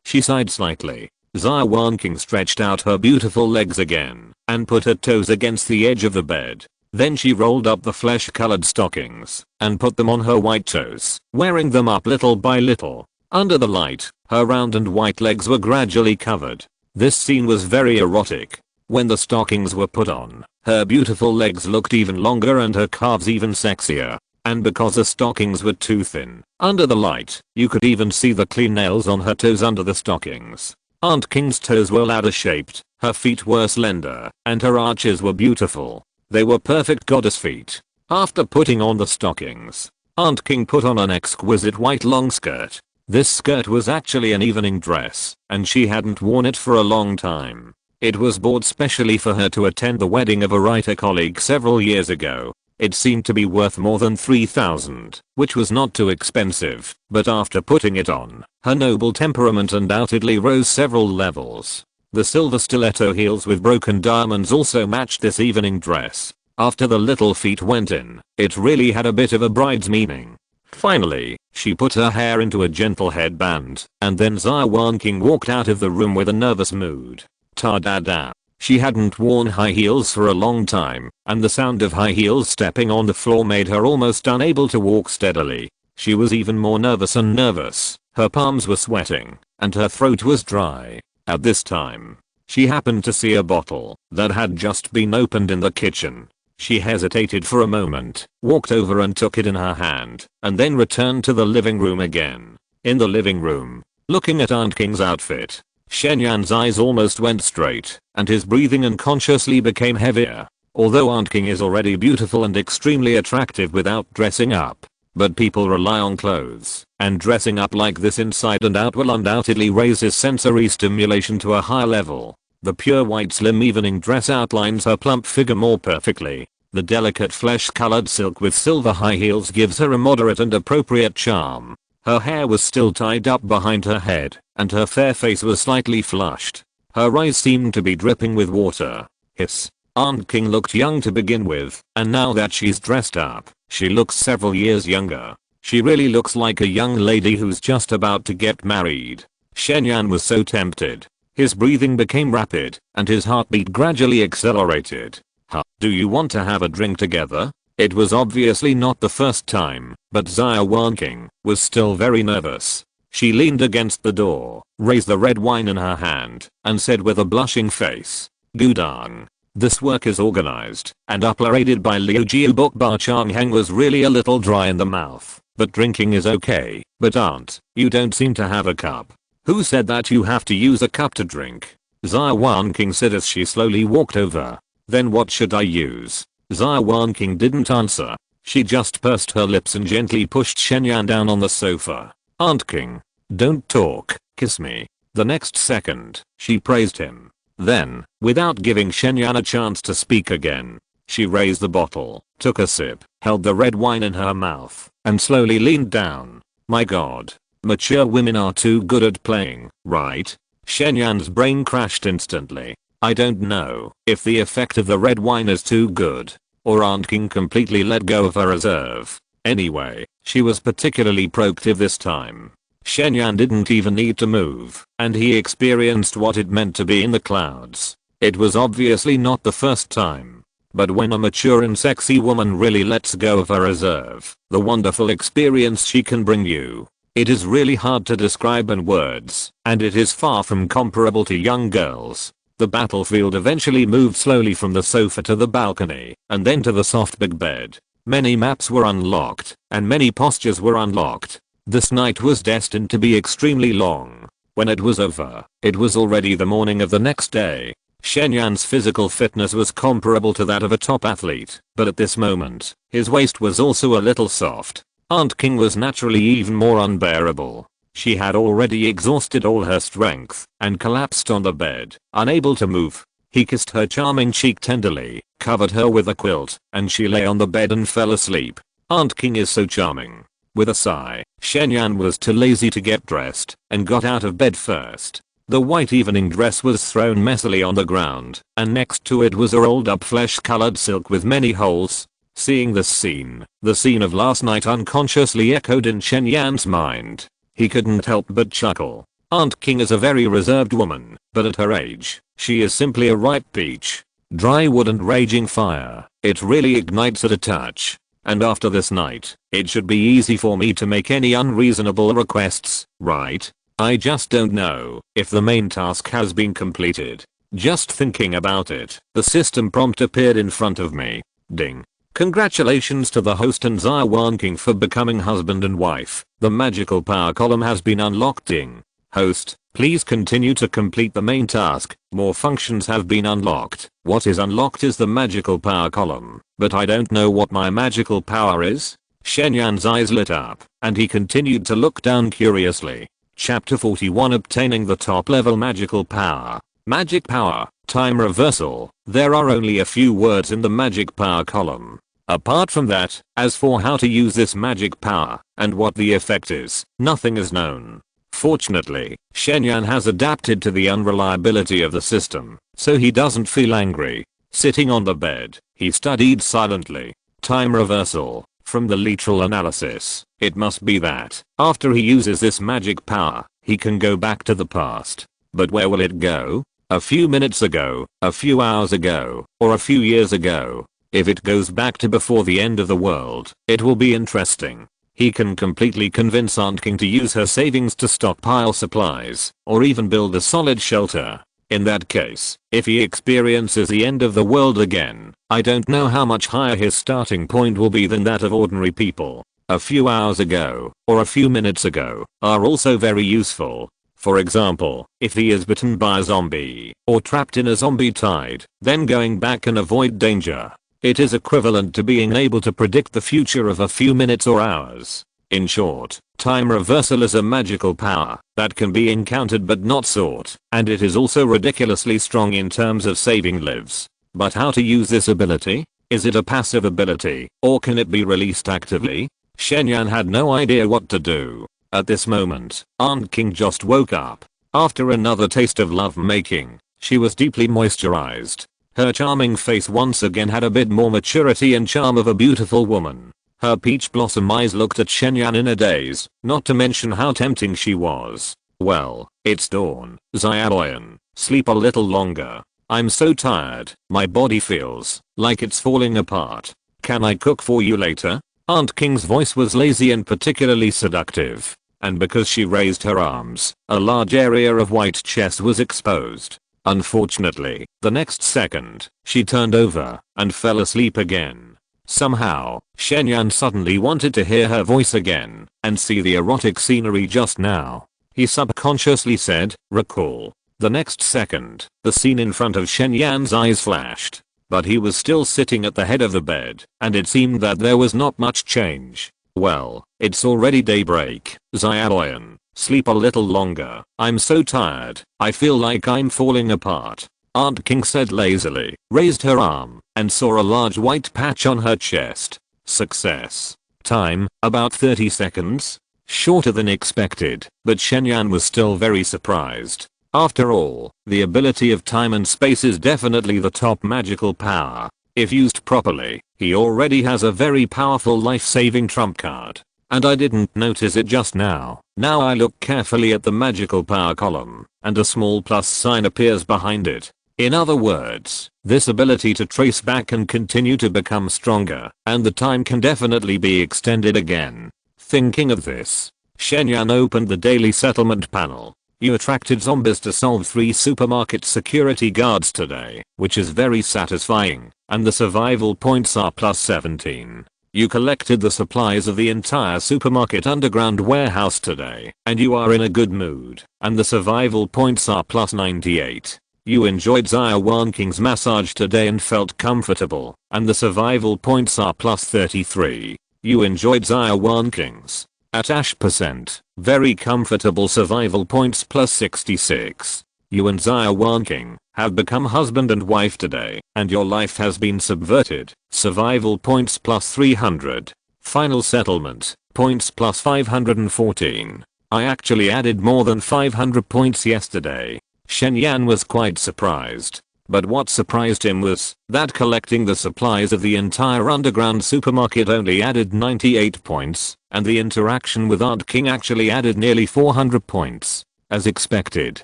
She sighed slightly. Xia Wanqing stretched out her beautiful legs again, and put her toes against the edge of the bed. Then she rolled up the flesh-colored stockings, and put them on her white toes, wearing them up little by little. Under the light, her round and white legs were gradually covered. This scene was very erotic. When the stockings were put on, her beautiful legs looked even longer and her calves even sexier. And because the stockings were too thin, under the light, you could even see the clean nails on her toes under the stockings. Aunt King's toes were ladder shaped, her feet were slender, and her arches were beautiful. They were perfect goddess feet. After putting on the stockings, Aunt King put on an exquisite white long skirt. This skirt was actually an evening dress, and she hadn't worn it for a long time. It was bought specially for her to attend the wedding of a writer colleague several years ago. It seemed to be worth more than 3,000, which was not too expensive, but after putting it on, her noble temperament undoubtedly rose several levels. The silver stiletto heels with broken diamonds also matched this evening dress. After the little feet went in, it really had a bit of a bride's meaning. Finally, she put her hair into a gentle headband, and then Xia Wanqing walked out of the room with a nervous mood. Ta-da-da. She hadn't worn high heels for a long time, and the sound of high heels stepping on the floor made her almost unable to walk steadily. She was even more nervous and nervous. Her palms were sweating, and her throat was dry. At this time, she happened to see a bottle that had just been opened in the kitchen. She hesitated for a moment, walked over and took it in her hand, and then returned to the living room again. In the living room, looking at Aunt King's outfit, Shen Yan's eyes almost went straight, and his breathing unconsciously became heavier. Although Aunt King is already beautiful and extremely attractive without dressing up, but people rely on clothes, and dressing up like this inside and out will undoubtedly raise his sensory stimulation to a high level. The pure white slim evening dress outlines her plump figure more perfectly. The delicate flesh-colored silk with silver high heels gives her a moderate and appropriate charm. Her hair was still tied up behind her head, and her fair face was slightly flushed. Her eyes seemed to be dripping with water. Hiss. Aunt King looked young to begin with, and now that she's dressed up, she looks several years younger. She really looks like a young lady who's just about to get married. Shen Yan was so tempted. His breathing became rapid, and his heartbeat gradually accelerated. Huh, do you want to have a drink together? It was obviously not the first time, but Xia Wanqing was still very nervous. She leaned against the door, raised the red wine in her hand, and said with a blushing face, "Gudang. This work is organized and uploaded by Liu Jiu Bok Chang Heng was really a little dry in the mouth, but drinking is okay. But aunt, you don't seem to have a cup. Who said that you have to use a cup to drink?" Xia Wanqing said as she slowly walked over. "Then what should I use?" Xia Wanqing didn't answer. She just pursed her lips and gently pushed Shen Yan down on the sofa. "Aunt King, don't talk, kiss me." The next second, she praised him. Then, without giving Shen Yan a chance to speak again, she raised the bottle, took a sip, held the red wine in her mouth, and slowly leaned down. My god. Mature women are too good at playing, right? Shen Yan's brain crashed instantly. I don't know if the effect of the red wine is too good, or Aunt King completely let go of her reserve. Anyway, she was particularly proactive this time. Shen Yan didn't even need to move, and he experienced what it meant to be in the clouds. It was obviously not the first time. But when a mature and sexy woman really lets go of her reserve, the wonderful experience she can bring you, it is really hard to describe in words, and it is far from comparable to young girls. The battlefield eventually moved slowly from the sofa to the balcony, and then to the soft big bed. Many maps were unlocked, and many postures were unlocked. This night was destined to be extremely long. When it was over, it was already the morning of the next day. Shen Yan's physical fitness was comparable to that of a top athlete, but at this moment, his waist was also a little soft. Aunt King was naturally even more unbearable. She had already exhausted all her strength and collapsed on the bed, unable to move. He kissed her charming cheek tenderly, covered her with a quilt, and she lay on the bed and fell asleep. Aunt King is so charming. With a sigh, Shen Yan was too lazy to get dressed and got out of bed first. The white evening dress was thrown messily on the ground, and next to it was a rolled up flesh-colored silk with many holes. Seeing this scene, the scene of last night unconsciously echoed in Shen Yan's mind. He couldn't help but chuckle. Aunt King is a very reserved woman, but at her age, she is simply a ripe peach. Dry wood and raging fire, it really ignites at a touch. and after this night, it should be easy for me to make any unreasonable requests, right? I just don't know if the main task has been completed. Just thinking about it, the system prompt appeared in front of me. Ding. Congratulations to the host and Xia Wanqing for becoming husband and wife. The magical power column has been unlocked. Ding. Host, please continue to complete the main task. More functions have been unlocked. What is unlocked is the magical power column, but I don't know what my magical power is. Shen Yan's eyes lit up, and he continued to look down curiously. Chapter 41, Obtaining the top level magical power. Magic power, time reversal. There are only a few words in the magic power column. Apart from that, as for how to use this magic power, and what the effect is, nothing is known. Fortunately, Shen Yan has adapted to the unreliability of the system, so he doesn't feel angry. Sitting on the bed, he studied silently. Time reversal. From the literal analysis, it must be that, after he uses this magic power, he can go back to the past. But where will it go? A few minutes ago, a few hours ago, or a few years ago? If it goes back to before the end of the world, it will be interesting. He can completely convince Aunt King to use her savings to stockpile supplies, or even build a solid shelter. In that case, if he experiences the end of the world again, I don't know how much higher his starting point will be than that of ordinary people. A few hours ago, or a few minutes ago, are also very useful. For example, if he is bitten by a zombie, or trapped in a zombie tide, then going back can avoid danger. It is equivalent to being able to predict the future of a few minutes or hours. In short, time reversal is a magical power that can be encountered but not sought, and it is also ridiculously strong in terms of saving lives. But how to use this ability? Is it a passive ability, or can it be released actively? Shen Yan had no idea what to do. At this moment, Aunt King just woke up. After another taste of lovemaking, she was deeply moisturized. Her charming face once again had a bit more maturity and charm of a beautiful woman. Her peach blossom eyes looked at Shen Yan in a daze, not to mention how tempting she was. Well, it's dawn, Xia Wanqing. Sleep a little longer. I'm so tired, my body feels like it's falling apart. Can I cook for you later? Aunt King's voice was lazy and particularly seductive. And because she raised her arms, a large area of white chest was exposed. Unfortunately, the next second, she turned over and fell asleep again. Somehow, Shen Yan suddenly wanted to hear her voice again and see the erotic scenery just now. He subconsciously said, recall. The next second, the scene in front of Shen Yan's eyes flashed. But he was still sitting at the head of the bed, and it seemed that there was not much change. Well, it's already daybreak, Xia Wanqing. Sleep a little longer. I'm so tired, I feel like I'm falling apart. Aunt King said lazily, raised her arm, and saw a large white patch on her chest. Success. Time, about 30 seconds. Shorter than expected, but Shen Yan was still very surprised. After all, the ability of time and space is definitely the top magical power. If used properly, he already has a very powerful life-saving trump card. And I didn't notice it just now. Now I look carefully at the magical power column, and a small plus sign appears behind it. In other words, this ability to trace back and continue to become stronger, and the time can definitely be extended again. Thinking of this, Shen Yan opened the daily settlement panel. You attracted zombies to solve 3 supermarket security guards today, which is very satisfying, and the survival points are plus 17. You collected the supplies of the entire supermarket underground warehouse today, and you are in a good mood, and the survival points are plus 98. You enjoyed Xia Wanqing's massage today and felt comfortable, and the survival points are plus 33. You enjoyed Xia Wanqing's Attash percent, very comfortable survival points plus 66. You and Xia Wanqing have become husband and wife today, and your life has been subverted. Survival points plus 300. Final settlement, points plus 514. I actually added more than 500 points yesterday. Shen Yan was quite surprised. But what surprised him was that collecting the supplies of the entire underground supermarket only added 98 points, and the interaction with Aunt King actually added nearly 400 points. As expected,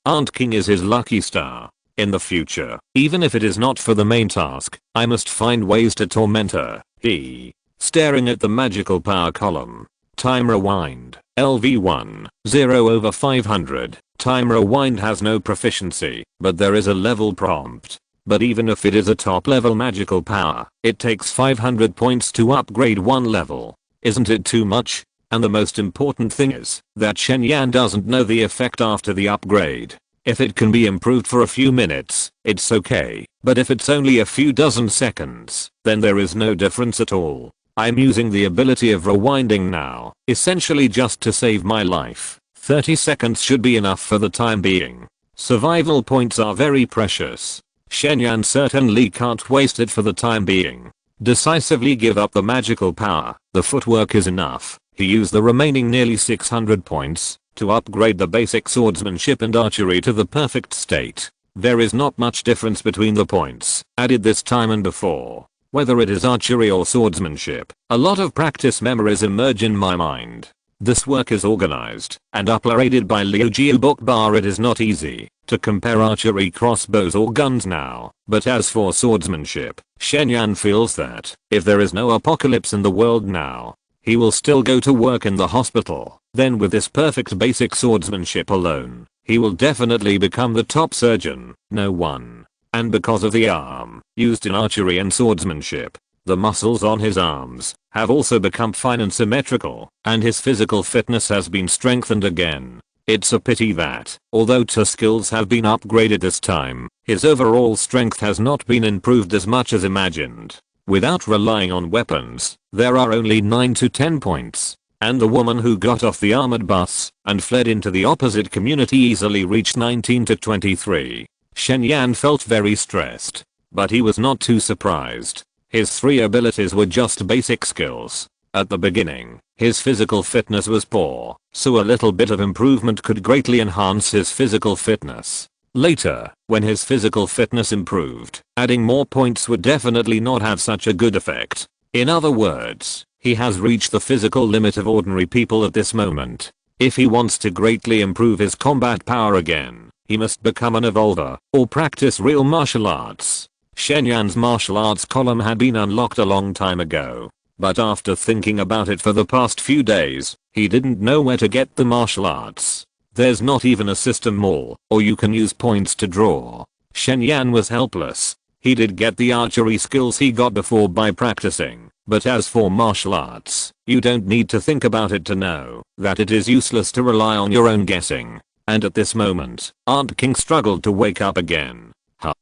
Aunt King is his lucky star. In the future, even if it is not for the main task, I must find ways to torment her. He staring at the magical power column. Time rewind. LV1, 0/500. Time rewind has no proficiency, but there is a level prompt. But even if it is a top level magical power, it takes 500 points to upgrade one level. Isn't it too much? And the most important thing is that Shen Yan doesn't know the effect after the upgrade. If it can be improved for a few minutes, it's okay, but if it's only a few dozen seconds, then there is no difference at all. I'm using the ability of rewinding now, essentially just to save my life. 30 seconds should be enough for the time being. Survival points are very precious. Shen Yan certainly can't waste it for the time being. Decisively give up the magical power. The footwork is enough. He used the remaining nearly 600 points to upgrade the basic swordsmanship and archery to the perfect state. There is not much difference between the points added this time and before. Whether it is archery or swordsmanship, a lot of practice memories emerge in my mind. This work is organized and uploaded by Liu Jiu Bookbar. It is not easy to compare archery, crossbows or guns now, but as for swordsmanship, Shen Yan feels that if there is no apocalypse in the world now, he will still go to work in the hospital. Then with this perfect basic swordsmanship alone, he will definitely become the top surgeon. No one. And because of the arm used in archery and swordsmanship, the muscles on his arms have also become fine and symmetrical, and his physical fitness has been strengthened again. It's a pity that, although two skills have been upgraded this time, his overall strength has not been improved as much as imagined. Without relying on weapons, there are only 9 to 10 points. And the woman who got off the armored bus and fled into the opposite community easily reached 19 to 23. Shen Yan felt very stressed, but he was not too surprised. His 3 abilities were just basic skills. At the beginning, his physical fitness was poor, so a little bit of improvement could greatly enhance his physical fitness. Later, when his physical fitness improved, adding more points would definitely not have such a good effect. In other words, he has reached the physical limit of ordinary people at this moment. If he wants to greatly improve his combat power again, he must become an evolver or practice real martial arts. Shen Yan's martial arts column had been unlocked a long time ago, but after thinking about it for the past few days, he didn't know where to get the martial arts. There's not even a system mall, or you can use points to draw. Shen Yan was helpless. He did get the archery skills he got before by practicing, but as for martial arts, you don't need to think about it to know that it is useless to rely on your own guessing. And at this moment, Aunt King struggled to wake up again.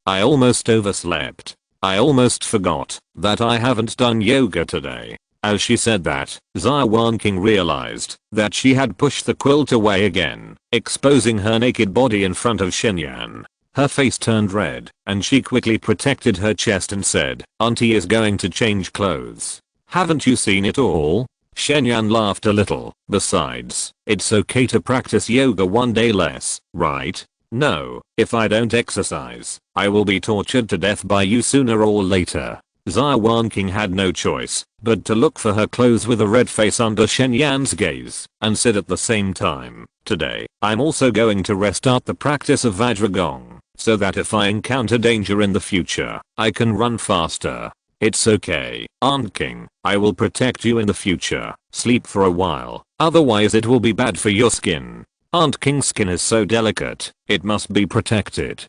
I almost overslept. I almost forgot that I haven't done yoga today. As she said that, Xia Wanqing realized that she had pushed the quilt away again, exposing her naked body in front of Shen Yan. Her face turned red, and she quickly protected her chest and said, "Auntie is going to change clothes. Haven't you seen it all?" Shen Yan laughed a little. "Besides, it's okay to practice yoga one day less, right? No, if I don't exercise, I will be tortured to death by you sooner or later." Xia Wanqing had no choice but to look for her clothes with a red face under Shen Yan's gaze, and said at the same time, "Today, I'm also going to restart the practice of Vajragong, so that if I encounter danger in the future, I can run faster." "It's okay, Aunt King, I will protect you in the future. Sleep for a while, otherwise it will be bad for your skin. Aunt King's skin is so delicate, it must be protected."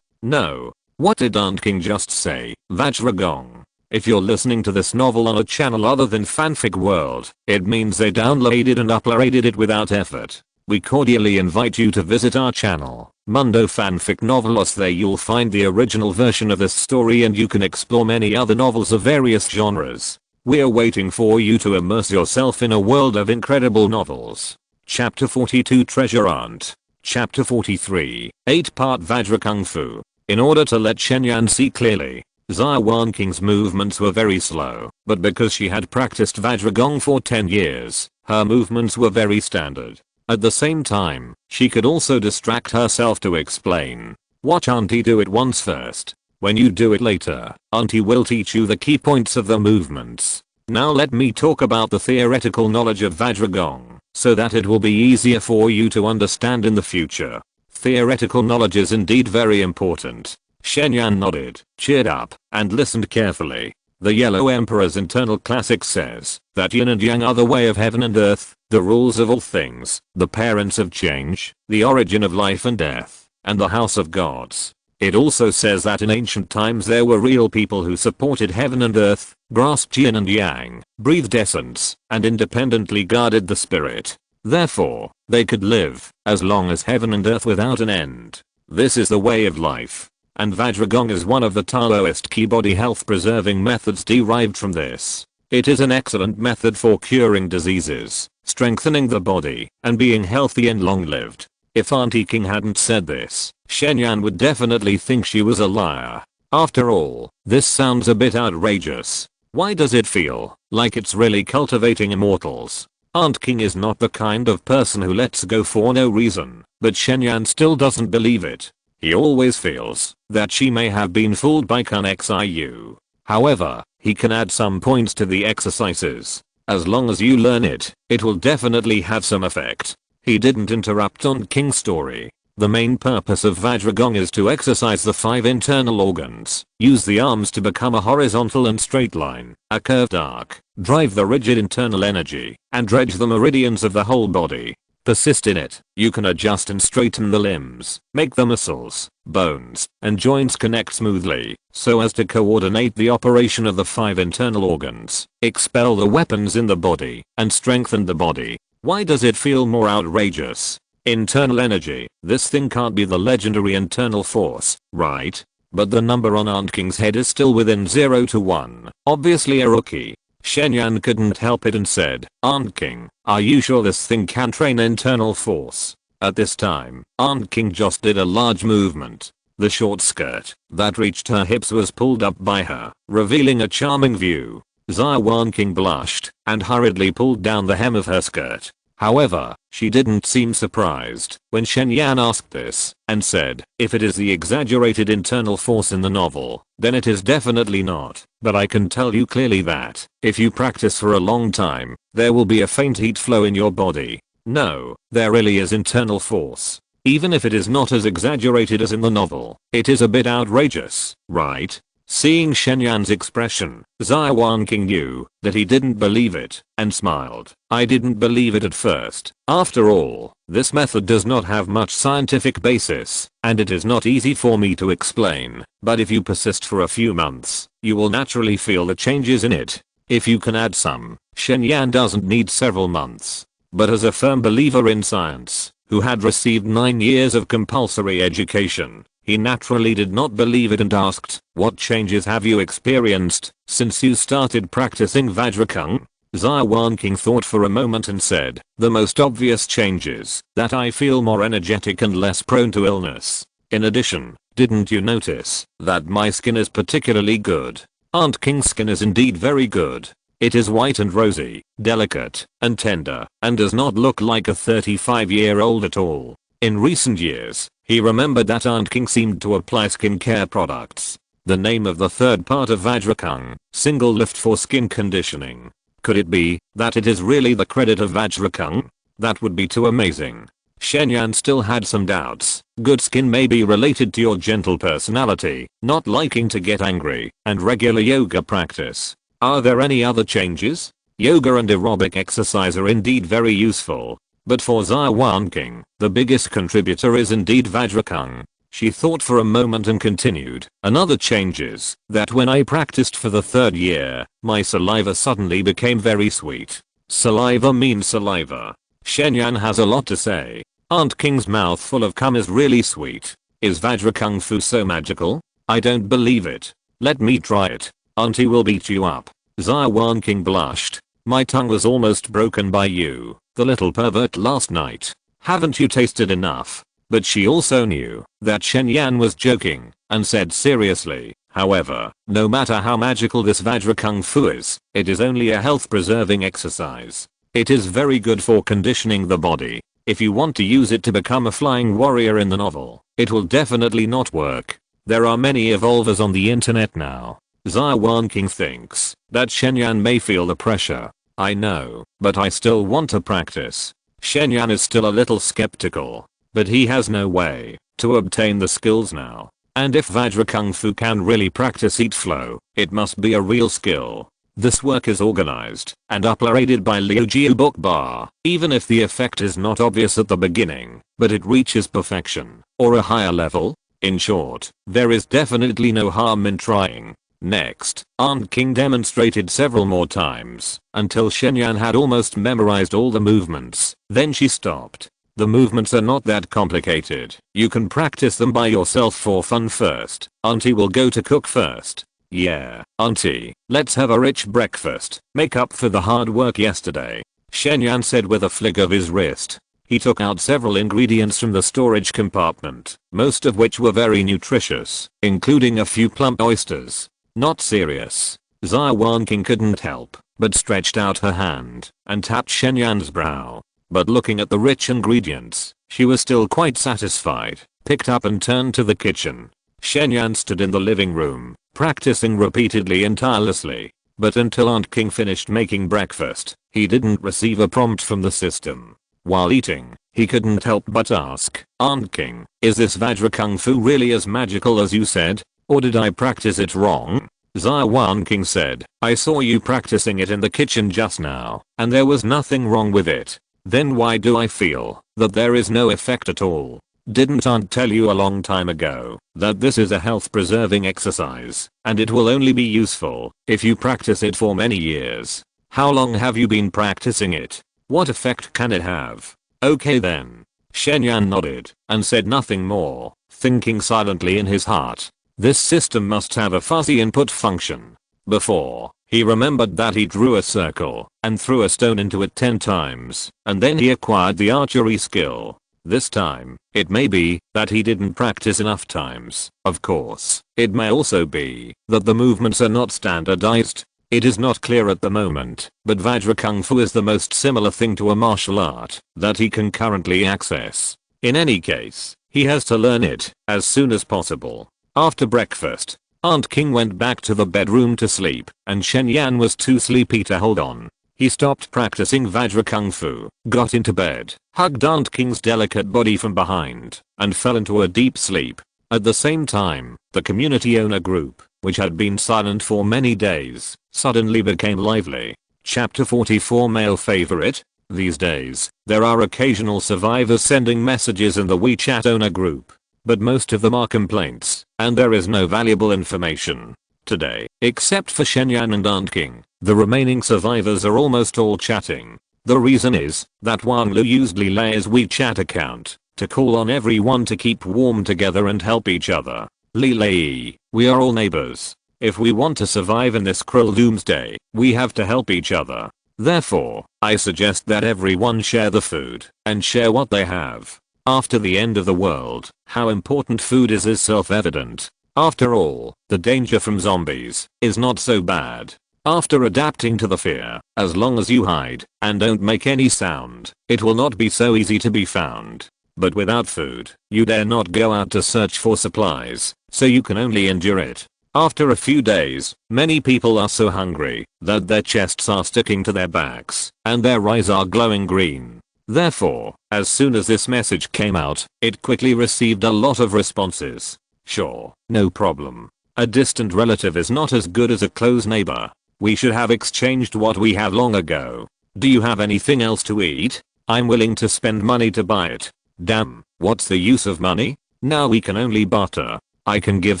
No. What did Aunt King just say? Vajragong. If you're listening to this novel on a channel other than Fanfic World, it means they downloaded and uploaded it without effort. We cordially invite you to visit our channel, Mundo Fanfic Novelos. There you'll find the original version of this story and you can explore many other novels of various genres. We're waiting for you to immerse yourself in a world of incredible novels. Chapter 42 Treasure Aunt. Chapter 43 8-part Vajra Kung Fu. In order to let Shen Yan see clearly, Xia Wanqing's movements were very slow, but because she had practiced Vajragong for 10 years, her movements were very standard. At the same time, she could also distract herself to explain. "Watch Auntie do it once first. When you do it later, Auntie will teach you the key points of the movements. Now let me talk about the theoretical knowledge of Vajragong, so that it will be easier for you to understand in the future." Theoretical knowledge is indeed very important. Shen Yan nodded, cheered up, and listened carefully. The Yellow Emperor's internal classic says that yin and yang are the way of heaven and earth, the rules of all things, the parents of change, the origin of life and death, and the house of gods. It also says that in ancient times there were real people who supported heaven and earth, grasped yin and yang, breathed essence, and independently guarded the spirit. Therefore, they could live as long as heaven and earth without an end. This is the way of life. And Vajragong is one of the Taoist key body health preserving methods derived from this. It is an excellent method for curing diseases, strengthening the body, and being healthy and long-lived. If Auntie King hadn't said this, Shen Yan would definitely think she was a liar. After all, this sounds a bit outrageous. Why does it feel like it's really cultivating immortals? Aunt King is not the kind of person who lets go for no reason, but Shen Yan still doesn't believe it. He always feels that she may have been fooled by Kun Xiu. However, he can add some points to the exercises. As long as you learn it, it will definitely have some effect. He didn't interrupt Aunt King's story. The main purpose of Vajragong is to exercise the 5 internal organs, use the arms to become a horizontal and straight line, a curved arc, drive the rigid internal energy, and dredge the meridians of the whole body. Persist in it, you can adjust and straighten the limbs, make the muscles, bones, and joints connect smoothly, so as to coordinate the operation of the 5 internal organs, expel the weapons in the body, and strengthen the body. Why does it feel more outrageous? Internal energy, this thing can't be the legendary internal force, right? But the number on Aunt King's head is still within 0 to 1, obviously a rookie. Shen Yan couldn't help it and said, Aunt King, are you sure this thing can train internal force? At this time, Aunt King just did a large movement. The short skirt that reached her hips was pulled up by her, revealing a charming view. Xia Wanqing blushed and hurriedly pulled down the hem of her skirt. However, she didn't seem surprised when Shen Yan asked this and said, if it is the exaggerated internal force in the novel, then it is definitely not. But I can tell you clearly that, if you practice for a long time, there will be a faint heat flow in your body. No, there really is internal force. Even if it is not as exaggerated as in the novel, it is a bit outrageous, right? Seeing Shen Yan's expression, Xia Wanqing knew that he didn't believe it, and smiled. I didn't believe it at first. After all, this method does not have much scientific basis, and it is not easy for me to explain, but if you persist for a few months, you will naturally feel the changes in it. If you can add some, Shen Yan doesn't need several months. But as a firm believer in science, who had received 9 years of compulsory education, he naturally did not believe it and asked, what changes have you experienced since you started practicing Vajragong? Xia Wanqing thought for a moment and said, the most obvious changes, that I feel more energetic and less prone to illness. In addition, didn't you notice that my skin is particularly good? Aunt King's skin is indeed very good. It is white and rosy, delicate, and tender, and does not look like a 35-year-old at all. In recent years, he remembered that Aunt King seemed to apply skincare products. The name of the third part of Vajragong, single lift for skin conditioning. Could it be that it is really the credit of Vajragong? That would be too amazing. Shen Yan still had some doubts. Good skin may be related to your gentle personality, not liking to get angry, and regular yoga practice. Are there any other changes? Yoga and aerobic exercise are indeed very useful. But for Xia Wanqing, the biggest contributor is indeed Vajragong. She thought for a moment and continued, another change is that when I practiced for the 3rd year, my saliva suddenly became very sweet. Saliva means saliva. Shen Yan has a lot to say. Aunt King's mouth full of cum is really sweet. Is Vajragong Fu so magical? I don't believe it. Let me try it. Auntie will beat you up. Xia Wanqing blushed. My tongue was almost broken by you, the little pervert, last night. Haven't you tasted enough? But she also knew that Shen Yan was joking and said seriously, however, no matter how magical this Vajragong Fu is, it is only a health preserving exercise. It is very good for conditioning the body. If you want to use it to become a flying warrior in the novel, it will definitely not work. There are many evolvers on the internet now. Xia Wanqing thinks that Shen Yan may feel the pressure. I know, but I still want to practice. Shen Yan is still a little skeptical, but he has no way to obtain the skills now. And if Vajra Kung Fu can really practice eat flow, it must be a real skill. This work is organized and uploaded by Liu Jiu Book Bar, even if the effect is not obvious at the beginning, but it reaches perfection, or a higher level. In short, there is definitely no harm in trying. Next, Aunt King demonstrated several more times, until Shen had almost memorized all the movements, then she stopped. The movements are not that complicated, you can practice them by yourself for fun first. Auntie will go to cook first. Yeah, auntie, let's have a rich breakfast, make up for the hard work yesterday, Shen said with a flick of his wrist. He took out several ingredients from the storage compartment, most of which were very nutritious, including a few plump oysters. Not serious. Xia Wanqing couldn't help, but stretched out her hand and tapped Shenyan's brow. But looking at the rich ingredients, she was still quite satisfied, picked up and turned to the kitchen. Shen stood in the living room, practicing repeatedly and tirelessly. But until Aunt King finished making breakfast, he didn't receive a prompt from the system. While eating, he couldn't help but ask, Aunt King, is this Vajra Kung Fu really as magical as you said? Or did I practice it wrong? Xia Wanqing said, I saw you practicing it in the kitchen just now, and there was nothing wrong with it. Then why do I feel that there is no effect at all? Didn't Aunt tell you a long time ago that this is a health preserving exercise, and it will only be useful if you practice it for many years? How long have you been practicing it? What effect can it have? Okay then. Shen nodded and said nothing more, thinking silently in his heart. This system must have a fuzzy input function. Before, he remembered that he drew a circle and threw a stone into it 10 times, and then he acquired the archery skill. This time, it may be that he didn't practice enough times. Of course, it may also be that the movements are not standardized. It is not clear at the moment, but Vajra Kung Fu is the most similar thing to a martial art that he can currently access. In any case, he has to learn it as soon as possible. After breakfast, Aunt King went back to the bedroom to sleep, and Shen was too sleepy to hold on. He stopped practicing Vajra Kung Fu, got into bed, hugged Aunt King's delicate body from behind, and fell into a deep sleep. At the same time, the community owner group, which had been silent for many days, suddenly became lively. Chapter 44 Male Favorite. These days, there are occasional survivors sending messages in the WeChat owner group, but most of them are complaints, and there is no valuable information. Today, except for Shen and Aunt King, the remaining survivors are almost all chatting. The reason is that Wang Lu used Li Lei's WeChat account to call on everyone to keep warm together and help each other. Li Lei, we are all neighbors. If we want to survive in this cruel doomsday, we have to help each other. Therefore, I suggest that everyone share the food and share what they have. After the end of the world, how important food is self-evident. After all, the danger from zombies is not so bad. After adapting to the fear, as long as you hide and don't make any sound, it will not be so easy to be found. But without food, you dare not go out to search for supplies, so you can only endure it. After a few days, many people are so hungry that their chests are sticking to their backs and their eyes are glowing green. Therefore, as soon as this message came out, it quickly received a lot of responses. Sure, no problem. A distant relative is not as good as a close neighbor. We should have exchanged what we have long ago. Do you have anything else to eat? I'm willing to spend money to buy it. Damn, what's the use of money? Now we can only barter. I can give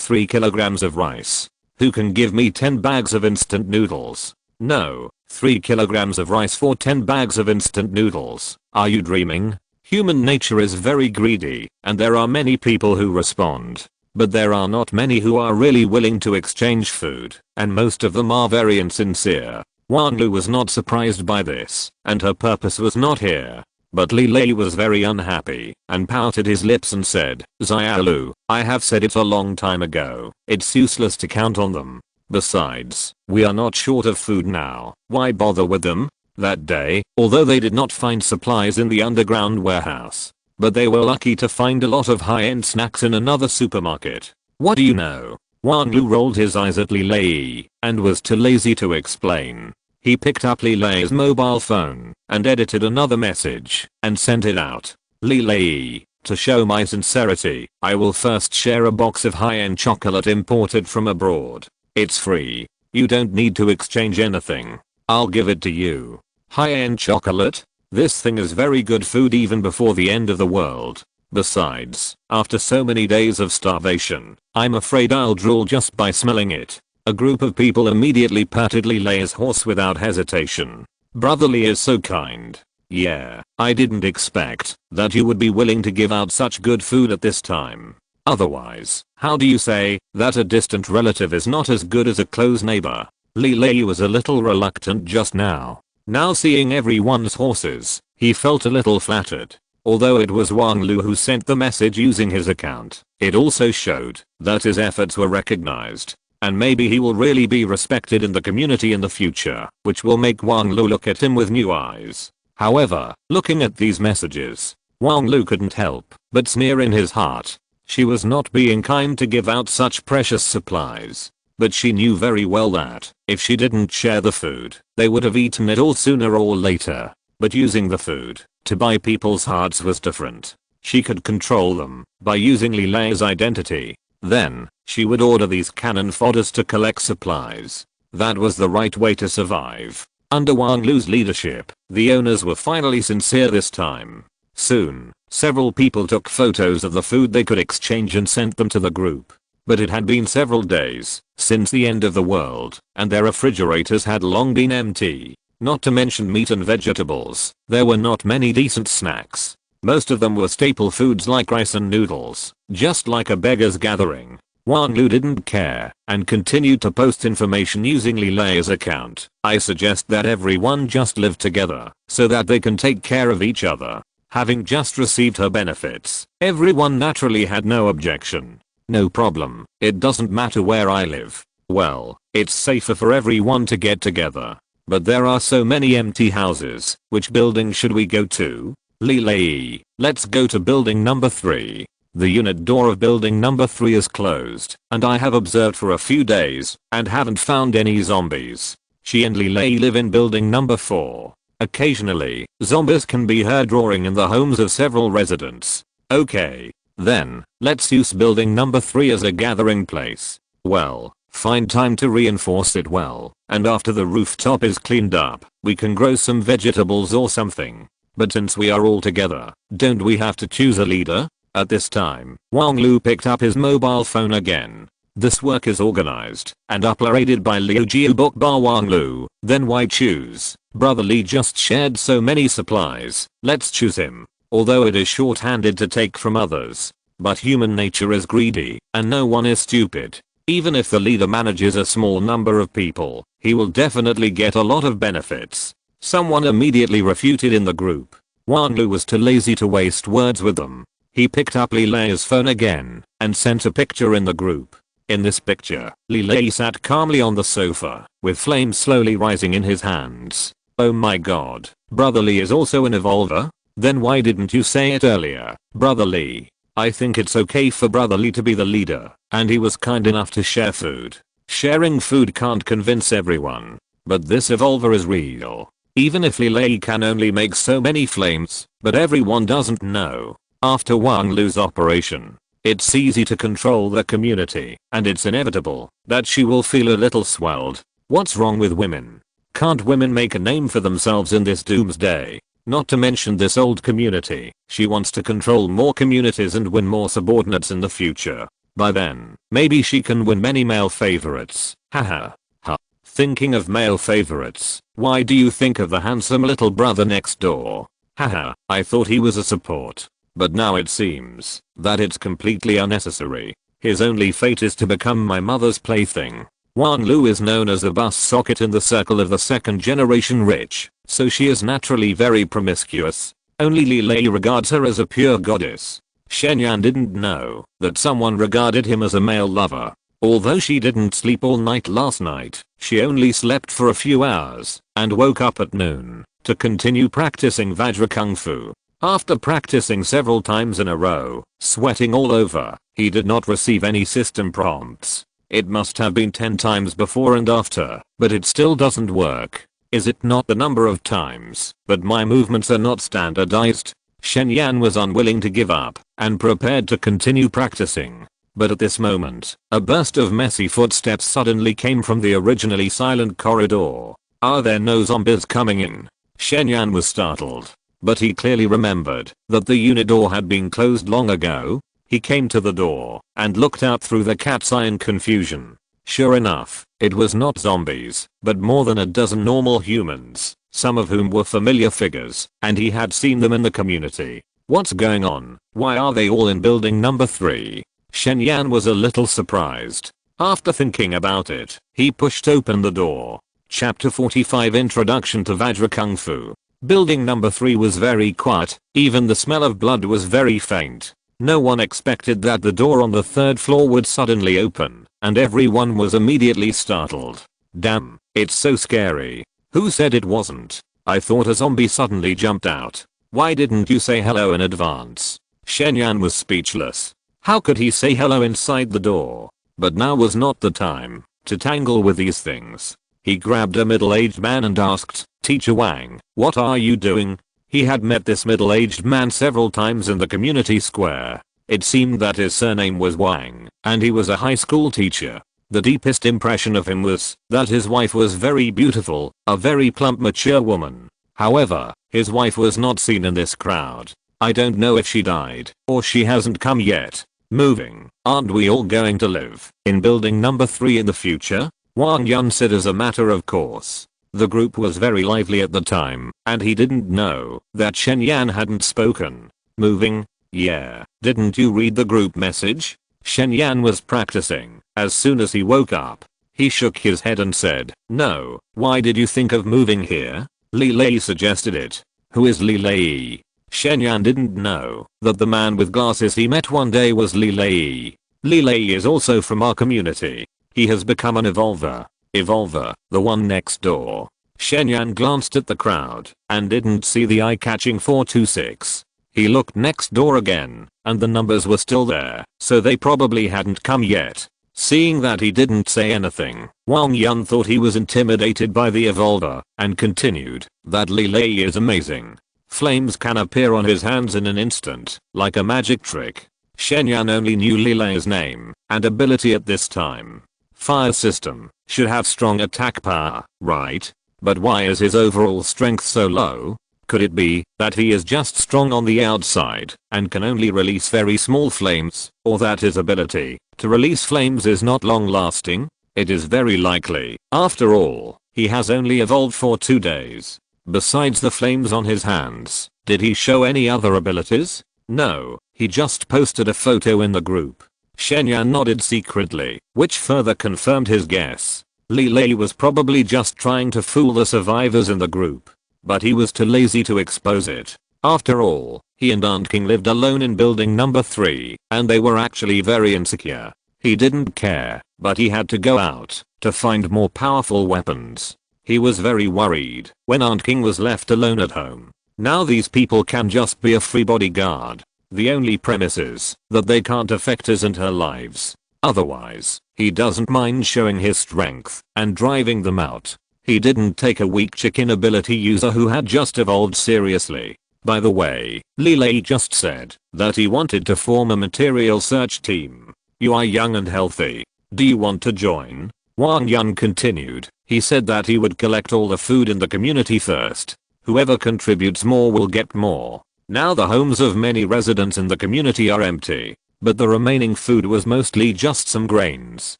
3 kilograms of rice. Who can give me 10 bags of instant noodles? No, 3 kilograms of rice for 10 bags of instant noodles. Are you dreaming? Human nature is very greedy, and there are many people who respond. But there are not many who are really willing to exchange food, and most of them are very insincere. Wang Lu was not surprised by this, and her purpose was not here. But Li Lei was very unhappy and pouted his lips and said, Xia Lu, I have said it a long time ago. It's useless to count on them. Besides, we are not short of food now. Why bother with them? That day, although they did not find supplies in the underground warehouse, but they were lucky to find a lot of high-end snacks in another supermarket. What do you know? Wang Lu rolled his eyes at Li Lei and was too lazy to explain. He picked up Li Lei's mobile phone and edited another message and sent it out. Li Lei, To show my sincerity, I will first share a box of high-end chocolate imported from abroad. It's free. You don't need to exchange anything. I'll give it to you. High-end chocolate? This thing is very good food even before the end of the world. Besides, after so many days of starvation, I'm afraid I'll drool just by smelling it. A group of people immediately patted Li Lei's horse without hesitation. Brother Li is so kind. Yeah, I didn't expect that you would be willing to give out such good food at this time. Otherwise, how do you say that a distant relative is not as good as a close neighbor? Li Lei was a little reluctant just now. Now seeing everyone's horses, he felt a little flattered. Although it was Wang Lu who sent the message using his account, it also showed that his efforts were recognized. And maybe he will really be respected in the community in the future, which will make Wang Lu look at him with new eyes. However, looking at these messages, Wang Lu couldn't help but sneer in his heart. She was not being kind to give out such precious supplies. But she knew very well that, if she didn't share the food, they would have eaten it all sooner or later. But using the food to buy people's hearts was different. She could control them by using Li Lei's identity. Then, she would order these cannon fodders to collect supplies. That was the right way to survive. Under Wang Lu's leadership, the owners were finally sincere this time. Soon, several people took photos of the food they could exchange and sent them to the group. But it had been several days since the end of the world, and their refrigerators had long been empty. Not to mention meat and vegetables, there were not many decent snacks. Most of them were staple foods like rice and noodles, just like a beggar's gathering. Wang Lu didn't care and continued to post information using Li Lei's account. I suggest that everyone just live together so that they can take care of each other. Having just received her benefits, everyone naturally had no objection. No problem, it doesn't matter where I live. Well, it's safer for everyone to get together. But there are so many empty houses. Which building should we go to? Li Lei, let's go to building number 3. The unit door of building number 3 is closed, and I have observed for a few days, and haven't found any zombies. She and Li Lei live in building number 4. Occasionally, zombies can be heard roaring in the homes of several residents. Okay. Then, let's use building number 3 as a gathering place. Well, find time to reinforce it well, and after the rooftop is cleaned up, we can grow some vegetables or something. But since we are all together, don't we have to choose a leader? At this time, Wang Lu picked up his mobile phone again. This work is organized and uploaded by Liu Jiu Book Bar Wang Lu. Then why choose? Brother Li just shared so many supplies. Let's choose him. Although it is short-handed to take from others. But human nature is greedy, and no one is stupid. Even if the leader manages a small number of people, he will definitely get a lot of benefits. Someone immediately refuted in the group. Wang Lu was too lazy to waste words with them. He picked up Li Lei's phone again, and sent a picture in the group. In this picture, Li Lei sat calmly on the sofa, with flames slowly rising in his hands. Oh my god, Brother Li is also an evolver? Then why didn't you say it earlier, Brother Li? I think it's okay for Brother Li to be the leader, and he was kind enough to share food. Sharing food can't convince everyone. But this evolver is real. Even if Li Lei can only make so many flames, but everyone doesn't know. After Wang Lu's operation, it's easy to control the community, and it's inevitable that she will feel a little swelled. What's wrong with women? Can't women make a name for themselves in this doomsday? Not to mention this old community, she wants to control more communities and win more subordinates in the future. By then, maybe she can win many male favorites. Haha. Ha. Thinking of male favorites, why do you think of the handsome little brother next door? Haha, I thought he was a support. But now it seems that it's completely unnecessary. His only fate is to become my mother's plaything. Wang Lu is known as a bus socket in the circle of the second generation rich, so she is naturally very promiscuous. Only Li Lei regards her as a pure goddess. Shen didn't know that someone regarded him as a male lover. Although she didn't sleep all night last night, she only slept for a few hours and woke up at noon to continue practicing Vajra Kung Fu. After practicing several times in a row, sweating all over, he did not receive any system prompts. It must have been 10 times before and after, but it still doesn't work. Is it not the number of times, but my movements are not standardized? Shen Yan was unwilling to give up and prepared to continue practicing. But at this moment, a burst of messy footsteps suddenly came from the originally silent corridor. Are there no zombies coming in? Shen Yan was startled. But he clearly remembered that the unit door had been closed long ago. He came to the door and looked out through the cat's eye in confusion. Sure enough, it was not zombies, but more than a dozen normal humans, some of whom were familiar figures, and he had seen them in the community. What's going on? Why are they all in building number 3? Shen Yan was a little surprised. After thinking about it, he pushed open the door. Chapter 45 Introduction to Vajra Kung Fu. Building number 3 was very quiet, even the smell of blood was very faint. No one expected that the door on the 3rd floor would suddenly open, and everyone was immediately startled. Damn, it's so scary. Who said it wasn't? I thought a zombie suddenly jumped out. Why didn't you say hello in advance? Shen Yan was speechless. How could he say hello inside the door? But now was not the time to tangle with these things. He grabbed a middle-aged man and asked, Teacher Wang, what are you doing? He had met this middle-aged man several times in the community square. It seemed that his surname was Wang, and he was a high school teacher. The deepest impression of him was that his wife was very beautiful, a very plump mature woman. However, his wife was not seen in this crowd. I don't know if she died, or she hasn't come yet. Moving, aren't we all going to live in building number 3 in the future? Wang Yun said as a matter of course. The group was very lively at the time, and he didn't know that Shen Yan hadn't spoken. Moving? Yeah, didn't you read the group message? Shen Yan was practicing. As soon as he woke up, he shook his head and said, no, why did you think of moving here? Li Lei suggested it. Who is Li Lei? Shen Yan didn't know that the man with glasses he met one day was Li Lei. Li Lei is also from our community. He has become an evolver. Evolver, the one next door. Shen Yan glanced at the crowd and didn't see the eye-catching 426. He looked next door again, and the numbers were still there, so they probably hadn't come yet. Seeing that he didn't say anything, Wang Yun thought he was intimidated by the evolver, and continued, that Li Lei is amazing. Flames can appear on his hands in an instant, like a magic trick. Shen Yan only knew Li Lei's name and ability at this time. Fire system should have strong attack power, right? But why is his overall strength so low? Could it be that he is just strong on the outside and can only release very small flames, or that his ability to release flames is not long lasting? It is very likely. After all, he has only evolved for 2 days. Besides the flames on his hands, did he show any other abilities? No, he just posted a photo in the group. Shen Yan nodded secretly, which further confirmed his guess. Li Lei was probably just trying to fool the survivors in the group. But he was too lazy to expose it. After all, he and Aunt King lived alone in building number 3, and they were actually very insecure. He didn't care, but he had to go out to find more powerful weapons. He was very worried when Aunt King was left alone at home. Now these people can just be a free bodyguard. The only premise is that they can't affect his and her lives. Otherwise, he doesn't mind showing his strength and driving them out. He didn't take a weak chicken ability user who had just evolved seriously. By the way, Li Lei just said that he wanted to form a material search team. You are young and healthy. Do you want to join? Wang Yun continued. He said that he would collect all the food in the community first. Whoever contributes more will get more. Now the homes of many residents in the community are empty, but the remaining food was mostly just some grains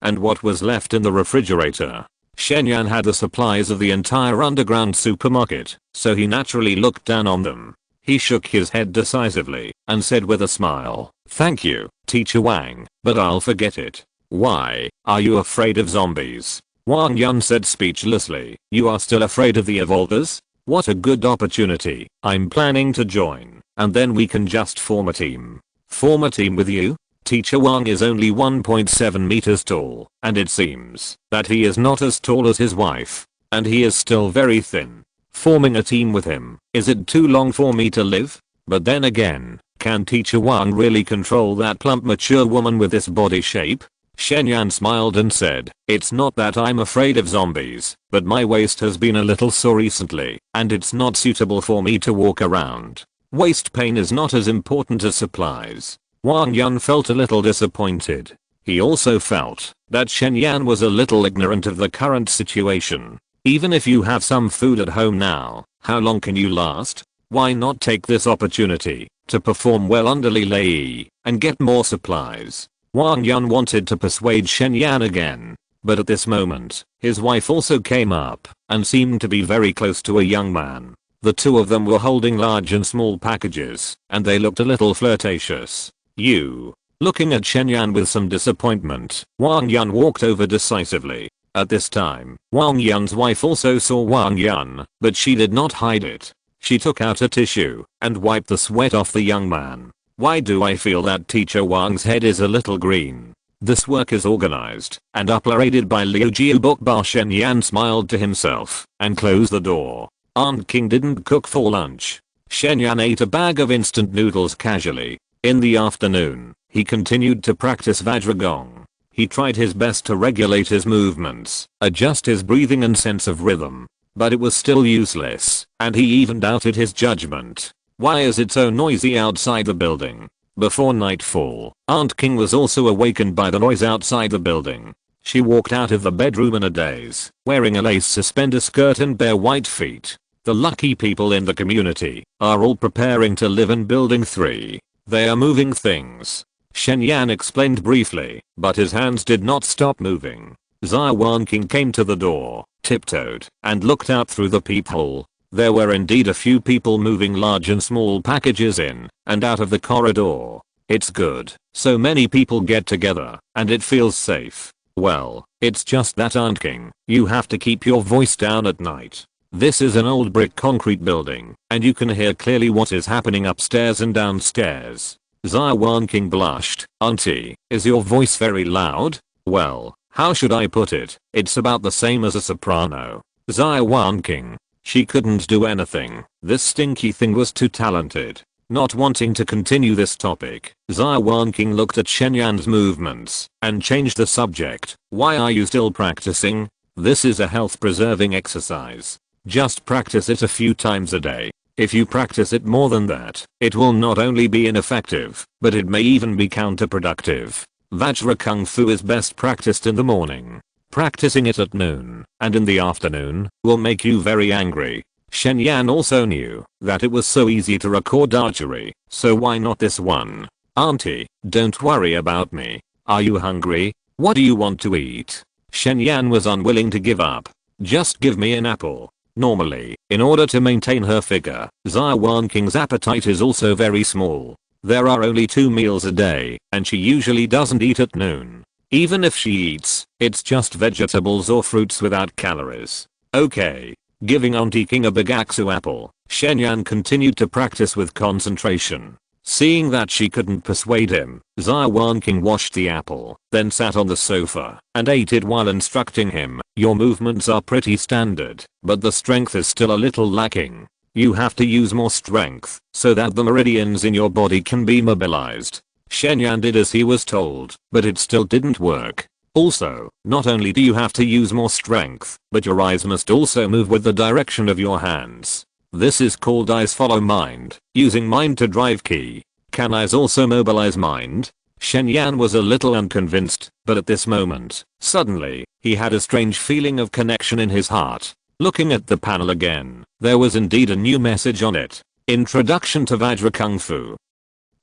and what was left in the refrigerator. Shen Yan had the supplies of the entire underground supermarket, so he naturally looked down on them. He shook his head decisively and said with a smile, "Thank you, Teacher Wang, but I'll forget it." "Why, are you afraid of zombies?" Wang Yun said speechlessly. "You are still afraid of the evolvers? What a good opportunity. I'm planning to join, and then we can just form a team." "Form a team with you?" Teacher Wang is only 1.7 meters tall, and it seems that he is not as tall as his wife, and he is still very thin. Forming a team with him, is it too long for me to live? But then again, can Teacher Wang really control that plump mature woman with this body shape? Shen Yan smiled and said, "It's not that I'm afraid of zombies, but my waist has been a little sore recently, and it's not suitable for me to walk around." Waste pain is not as important as supplies. Wang Yun felt a little disappointed. He also felt that Shen Yan was a little ignorant of the current situation. Even if you have some food at home now, how long can you last? Why not take this opportunity to perform well under Li Lei and get more supplies? Wang Yun wanted to persuade Shen Yan again, but at this moment, his wife also came up and seemed to be very close to a young man. The two of them were holding large and small packages, and they looked a little flirtatious. You. Looking at Shen Yan with some disappointment, Wang Yun walked over decisively. At this time, Wang Yun's wife also saw Wang Yun, but she did not hide it. She took out a tissue and wiped the sweat off the young man. Why do I feel that teacher Wang's head is a little green? This work is organized and uploaded by Liu Jiabokba. Shen Yan smiled to himself and closed the door. Aunt King didn't cook for lunch. Shen Yan ate a bag of instant noodles casually. In the afternoon, he continued to practice Vajragong. He tried his best to regulate his movements, adjust his breathing and sense of rhythm. But it was still useless, and he even doubted his judgment. Why is it so noisy outside the building? Before nightfall, Aunt King was also awakened by the noise outside the building. She walked out of the bedroom in a daze, wearing a lace suspender skirt and bare white feet. The lucky people in the community are all preparing to live in building 3. They are moving things. Shen Yan explained briefly, but his hands did not stop moving. Xia Wanqing came to the door, tiptoed, and looked out through the peephole. There were indeed a few people moving large and small packages in and out of the corridor. It's good. So many people get together, and it feels safe. Well, it's just that Aunt King, you have to keep your voice down at night. This is an old brick concrete building, and you can hear clearly what is happening upstairs and downstairs. Xia Wanqing blushed. Auntie, is your voice very loud? Well, how should I put it? It's about the same as a soprano. Xia Wanqing. She couldn't do anything. This stinky thing was too talented. Not wanting to continue this topic, Xia Wanqing looked at Shen Yan's movements and changed the subject. Why are you still practicing? This is a health-preserving exercise. Just practice it a few times a day. If you practice it more than that, it will not only be ineffective, but it may even be counterproductive. Vajra Kung Fu is best practiced in the morning. Practicing it at noon and in the afternoon will make you very angry. Shen Yan also knew that it was so easy to record archery, so why not this one? Auntie, don't worry about me. Are you hungry? What do you want to eat? Shen Yan was unwilling to give up. Just give me an apple. Normally, in order to maintain her figure, Xia Wanqing's appetite is also very small. There are only 2 meals a day, and she usually doesn't eat at noon. Even if she eats, it's just vegetables or fruits without calories. Okay. Giving Auntie King a big Aksu apple, Shen Yan continued to practice with concentration. Seeing that she couldn't persuade him, Xia Wanqing washed the apple, then sat on the sofa and ate it while instructing him. Your movements are pretty standard, but the strength is still a little lacking. You have to use more strength so that the meridians in your body can be mobilized. Shen Yan did as he was told, but it still didn't work. Also, not only do you have to use more strength, but your eyes must also move with the direction of your hands. This is called eyes follow mind, using mind to drive ki. Can eyes also mobilize mind? Shen Yan was a little unconvinced, but at this moment, suddenly, he had a strange feeling of connection in his heart. Looking at the panel again, there was indeed a new message on it. Introduction to Vajra Kung Fu.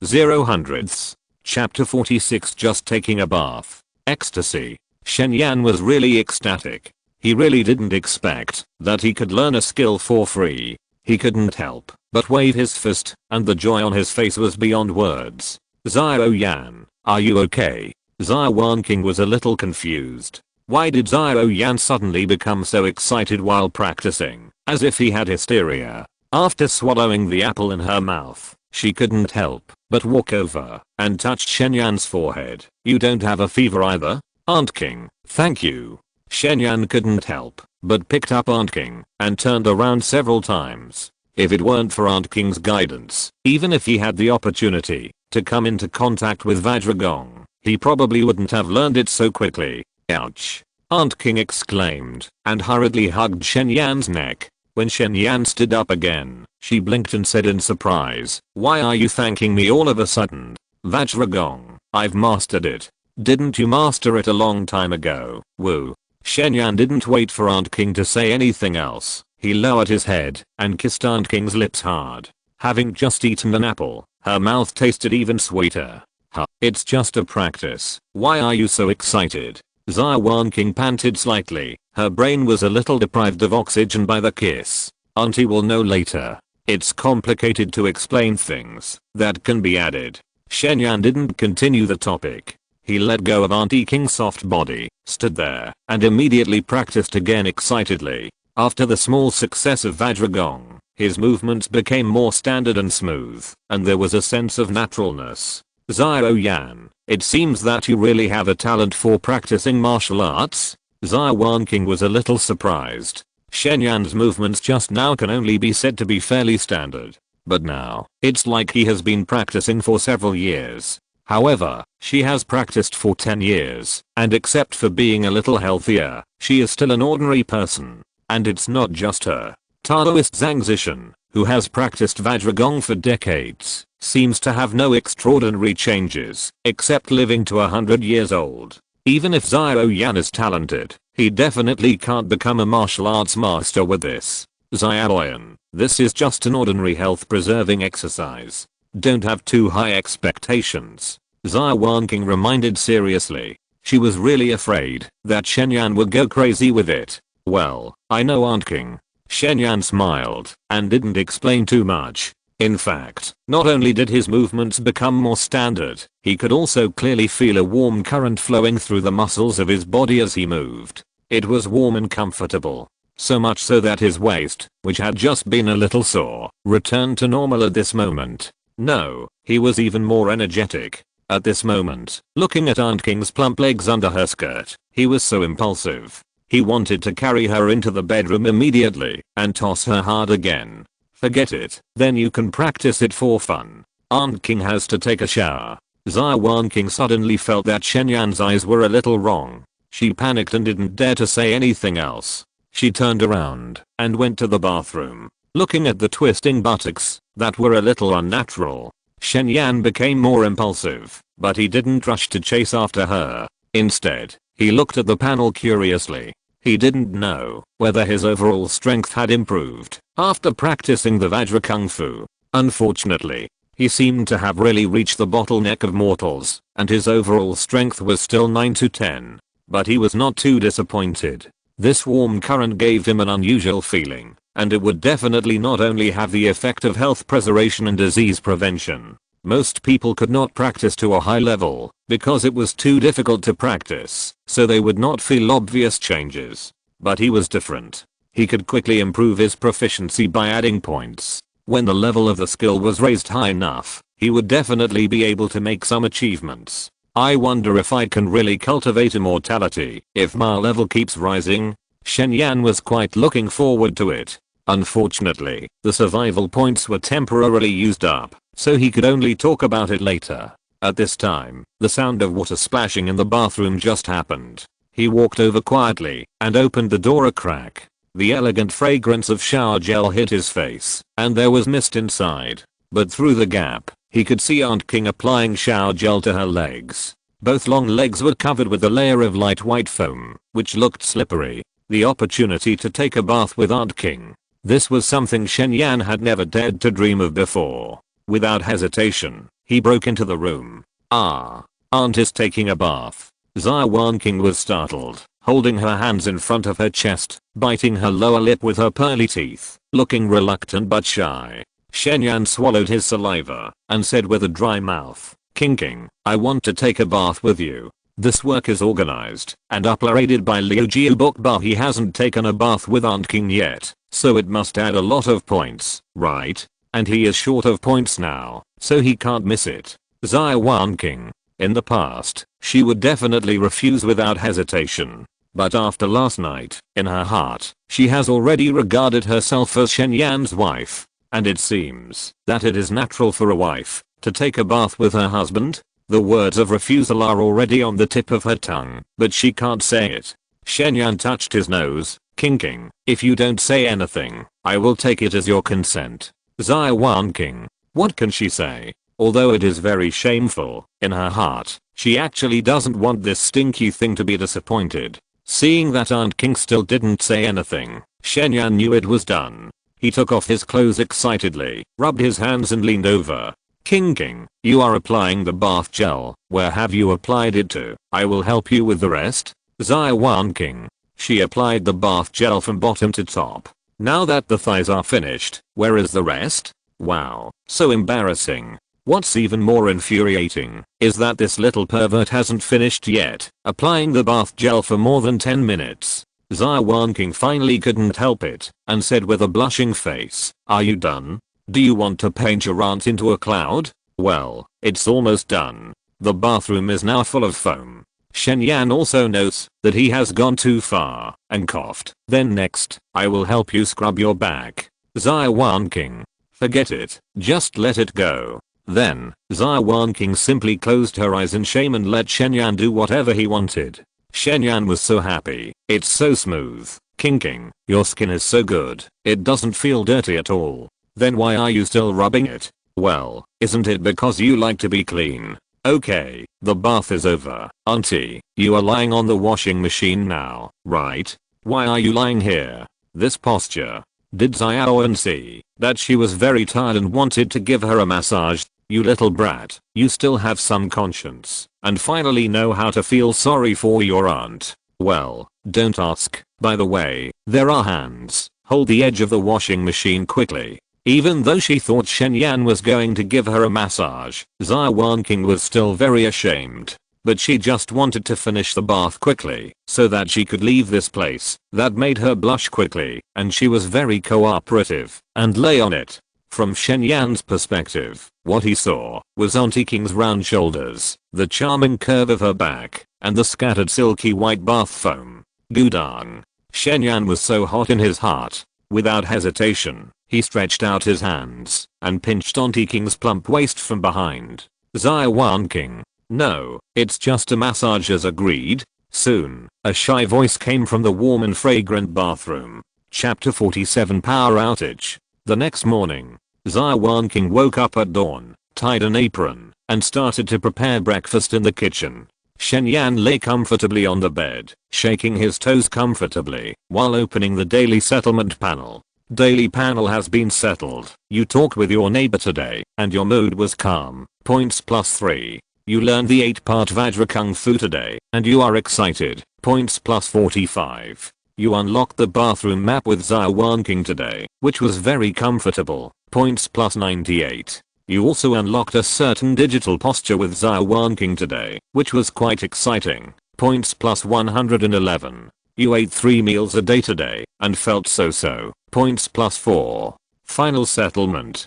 0/100ths. Chapter 46. Just taking a bath. Ecstasy. Shen Yan was really ecstatic. He really didn't expect that he could learn a skill for free. He couldn't help but wave his fist, and the joy on his face was beyond words. Xia Yan, are you okay? Xia Wanqing was a little confused. Why did Xia Yan suddenly become so excited while practicing, as if he had hysteria? After swallowing the apple in her mouth, she couldn't help but walk over and touched Shen Yan's forehead. You don't have a fever either? Aunt King, thank you. Shen Yan couldn't help but picked up Aunt King and turned around several times. If it weren't for Aunt King's guidance, even if he had the opportunity to come into contact with Vajragong, he probably wouldn't have learned it so quickly. Ouch! Aunt King exclaimed and hurriedly hugged Shen Yan's neck. When Shen Yan stood up again, she blinked and said in surprise, "Why are you thanking me all of a sudden? Vajragong, I've mastered it. Didn't you master it a long time ago?" Woo. Shen Yan didn't wait for Aunt King to say anything else. He lowered his head and kissed Aunt King's lips hard. Having just eaten an apple, her mouth tasted even sweeter. "Huh, it's just a practice. Why are you so excited?" Xia Wanqing panted slightly. Her brain was a little deprived of oxygen by the kiss. "Auntie will know later. It's complicated to explain things that can be added." Shen Yan didn't continue the topic. He let go of Auntie King's soft body, stood there, and immediately practiced again excitedly. After the small success of Vajragong, his movements became more standard and smooth, and there was a sense of naturalness. "Xiao Yan, it seems that you really have a talent for practicing martial arts?" Xia Wanqing was a little surprised. Shen Yan's movements just now can only be said to be fairly standard. But now, it's like he has been practicing for several years. However, she has practiced for 10 years, and except for being a little healthier, she is still an ordinary person. And it's not just her. Taoist Zhang Zishan, who has practiced Vajragong for decades, seems to have no extraordinary changes, except living to 100 years old. Even if Xiao Yan is talented, he definitely can't become a martial arts master with this. "Xiao Yan, this is just an ordinary health-preserving exercise. Don't have too high expectations," Xia Wanqing reminded seriously. She was really afraid that Shen Yan would go crazy with it. "Well, I know Aunt King." Shen Yan smiled and didn't explain too much. In fact, not only did his movements become more standard, he could also clearly feel a warm current flowing through the muscles of his body as he moved. It was warm and comfortable. So much so that his waist, which had just been a little sore, returned to normal at this moment. No, he was even more energetic. At this moment, looking at Aunt King's plump legs under her skirt, he was so impulsive. He wanted to carry her into the bedroom immediately and toss her hard again. "Forget it, then you can practice it for fun. Aunt King has to take a shower." Xia Wanqing suddenly felt that Shen Yan's eyes were a little wrong. She panicked and didn't dare to say anything else. She turned around and went to the bathroom. Looking at the twisting buttocks that were a little unnatural, Shen Yan became more impulsive, but he didn't rush to chase after her. Instead, he looked at the panel curiously. He didn't know whether his overall strength had improved after practicing the Vajra Kung Fu. Unfortunately, he seemed to have really reached the bottleneck of mortals, and his overall strength was still 9 to 10. But he was not too disappointed. This warm current gave him an unusual feeling, and it would definitely not only have the effect of health preservation and disease prevention. Most people could not practice to a high level because it was too difficult to practice, so they would not feel obvious changes. But he was different. He could quickly improve his proficiency by adding points. When the level of the skill was raised high enough, he would definitely be able to make some achievements. "I wonder if I can really cultivate immortality if my level keeps rising." Shen Yan was quite looking forward to it. Unfortunately, the survival points were temporarily used up, so he could only talk about it later. At this time, the sound of water splashing in the bathroom just happened. He walked over quietly and opened the door a crack. The elegant fragrance of shower gel hit his face, and there was mist inside. But through the gap, he could see Aunt King applying shower gel to her legs. Both long legs were covered with a layer of light white foam, which looked slippery. The opportunity to take a bath with Aunt King. This was something Shen Yan had never dared to dream of before. Without hesitation, he broke into the room. "Ah, Aunt is taking a bath." Xia Wanqing was startled, holding her hands in front of her chest, biting her lower lip with her pearly teeth, looking reluctant but shy. Shen Yan swallowed his saliva and said with a dry mouth, "King, I want to take a bath with you. This work is organized and uploaded by Liu Jiu, but he hasn't taken a bath with Aunt King yet, so it must add a lot of points, right? And he is short of points now, so he can't miss it." Xia Wanqing. In the past, she would definitely refuse without hesitation. But after last night, in her heart, she has already regarded herself as Shen Yan's wife. And it seems that it is natural for a wife to take a bath with her husband. The words of refusal are already on the tip of her tongue, but she can't say it. Shen Yan touched his nose King, if you don't say anything, I will take it as your consent. Xia Wanqing. What can she say? Although it is very shameful, in her heart, she actually doesn't want this stinky thing to be disappointed. Seeing that Aunt King still didn't say anything, Shen knew it was done. He took off his clothes excitedly, rubbed his hands and leaned over. King, you are applying the bath gel. Where have you applied it to? I will help you with the rest. Xia Wanqing. She applied the bath gel from bottom to top. Now that the thighs are finished, where is the rest? Wow, so embarrassing. What's even more infuriating is that this little pervert hasn't finished yet, applying the bath gel for more than 10 minutes. Xia Wanqing finally couldn't help it and said with a blushing face, "Are you done? Do you want to paint your aunt into a cloud? Well, it's almost done. The bathroom is now full of foam." Shen also notes that he has gone too far and coughed. Then next, I will help you scrub your back. Xia Wanqing. Forget it, just let it go. Then, Xia Wanqing simply closed her eyes in shame and let Shen do whatever he wanted. Shen was so happy. It's so smooth. King, your skin is so good. It doesn't feel dirty at all. Then why are you still rubbing it? Well, isn't it because you like to be clean? Okay, the bath is over. Auntie, you are lying on the washing machine now, right? Why are you lying here? This posture. Did Xia see that she was very tired and wanted to give her a massage? You little brat, you still have some conscience and finally know how to feel sorry for your aunt. Well, don't ask. By the way, there are hands. Hold the edge of the washing machine quickly. Even though she thought Shen was going to give her a massage, Xia Wanqing was still very ashamed. But she just wanted to finish the bath quickly so that she could leave this place. That made her blush quickly, and she was very cooperative and lay on it. From Shen perspective, what he saw was Auntie King's round shoulders, the charming curve of her back, and the scattered silky white bath foam. Gudang. Shen was so hot in his heart. Without hesitation, he stretched out his hands and pinched Auntie King's plump waist from behind. Xia Wanqing. No, it's just a massage as agreed. Soon, a shy voice came from the warm and fragrant bathroom. Chapter 47 Power Outage. The next morning, Xia Wanqing woke up at dawn, tied an apron, and started to prepare breakfast in the kitchen. Shen lay comfortably on the bed, shaking his toes comfortably, while opening the daily settlement panel. Daily panel has been settled. You talked with your neighbor today, and your mood was calm. Points +3. You learned the 8-part Vajra Kung Fu today, and you are excited. Points +45. You unlocked the bathroom map with Xia Wanqing today, which was very comfortable. Points +98. You also unlocked a certain digital posture with Xia Wanqing today, which was quite exciting. Points +111. You ate 3 meals a day today, and felt so-so. Points +4. Final settlement.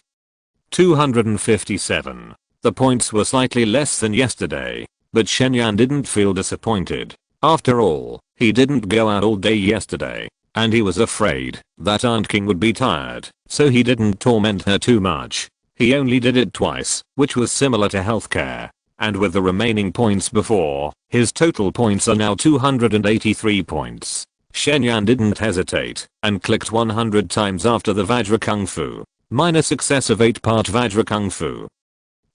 257. The points were slightly less than yesterday, but Shen didn't feel disappointed. After all, he didn't go out all day yesterday, and he was afraid that Aunt King would be tired, so he didn't torment her too much. He only did it twice, which was similar to healthcare. And with the remaining points before, his total points are now 283 points. Shen didn't hesitate and clicked 100 times after the Vajra Kung Fu. Minor success of 8-part Vajra Kung Fu.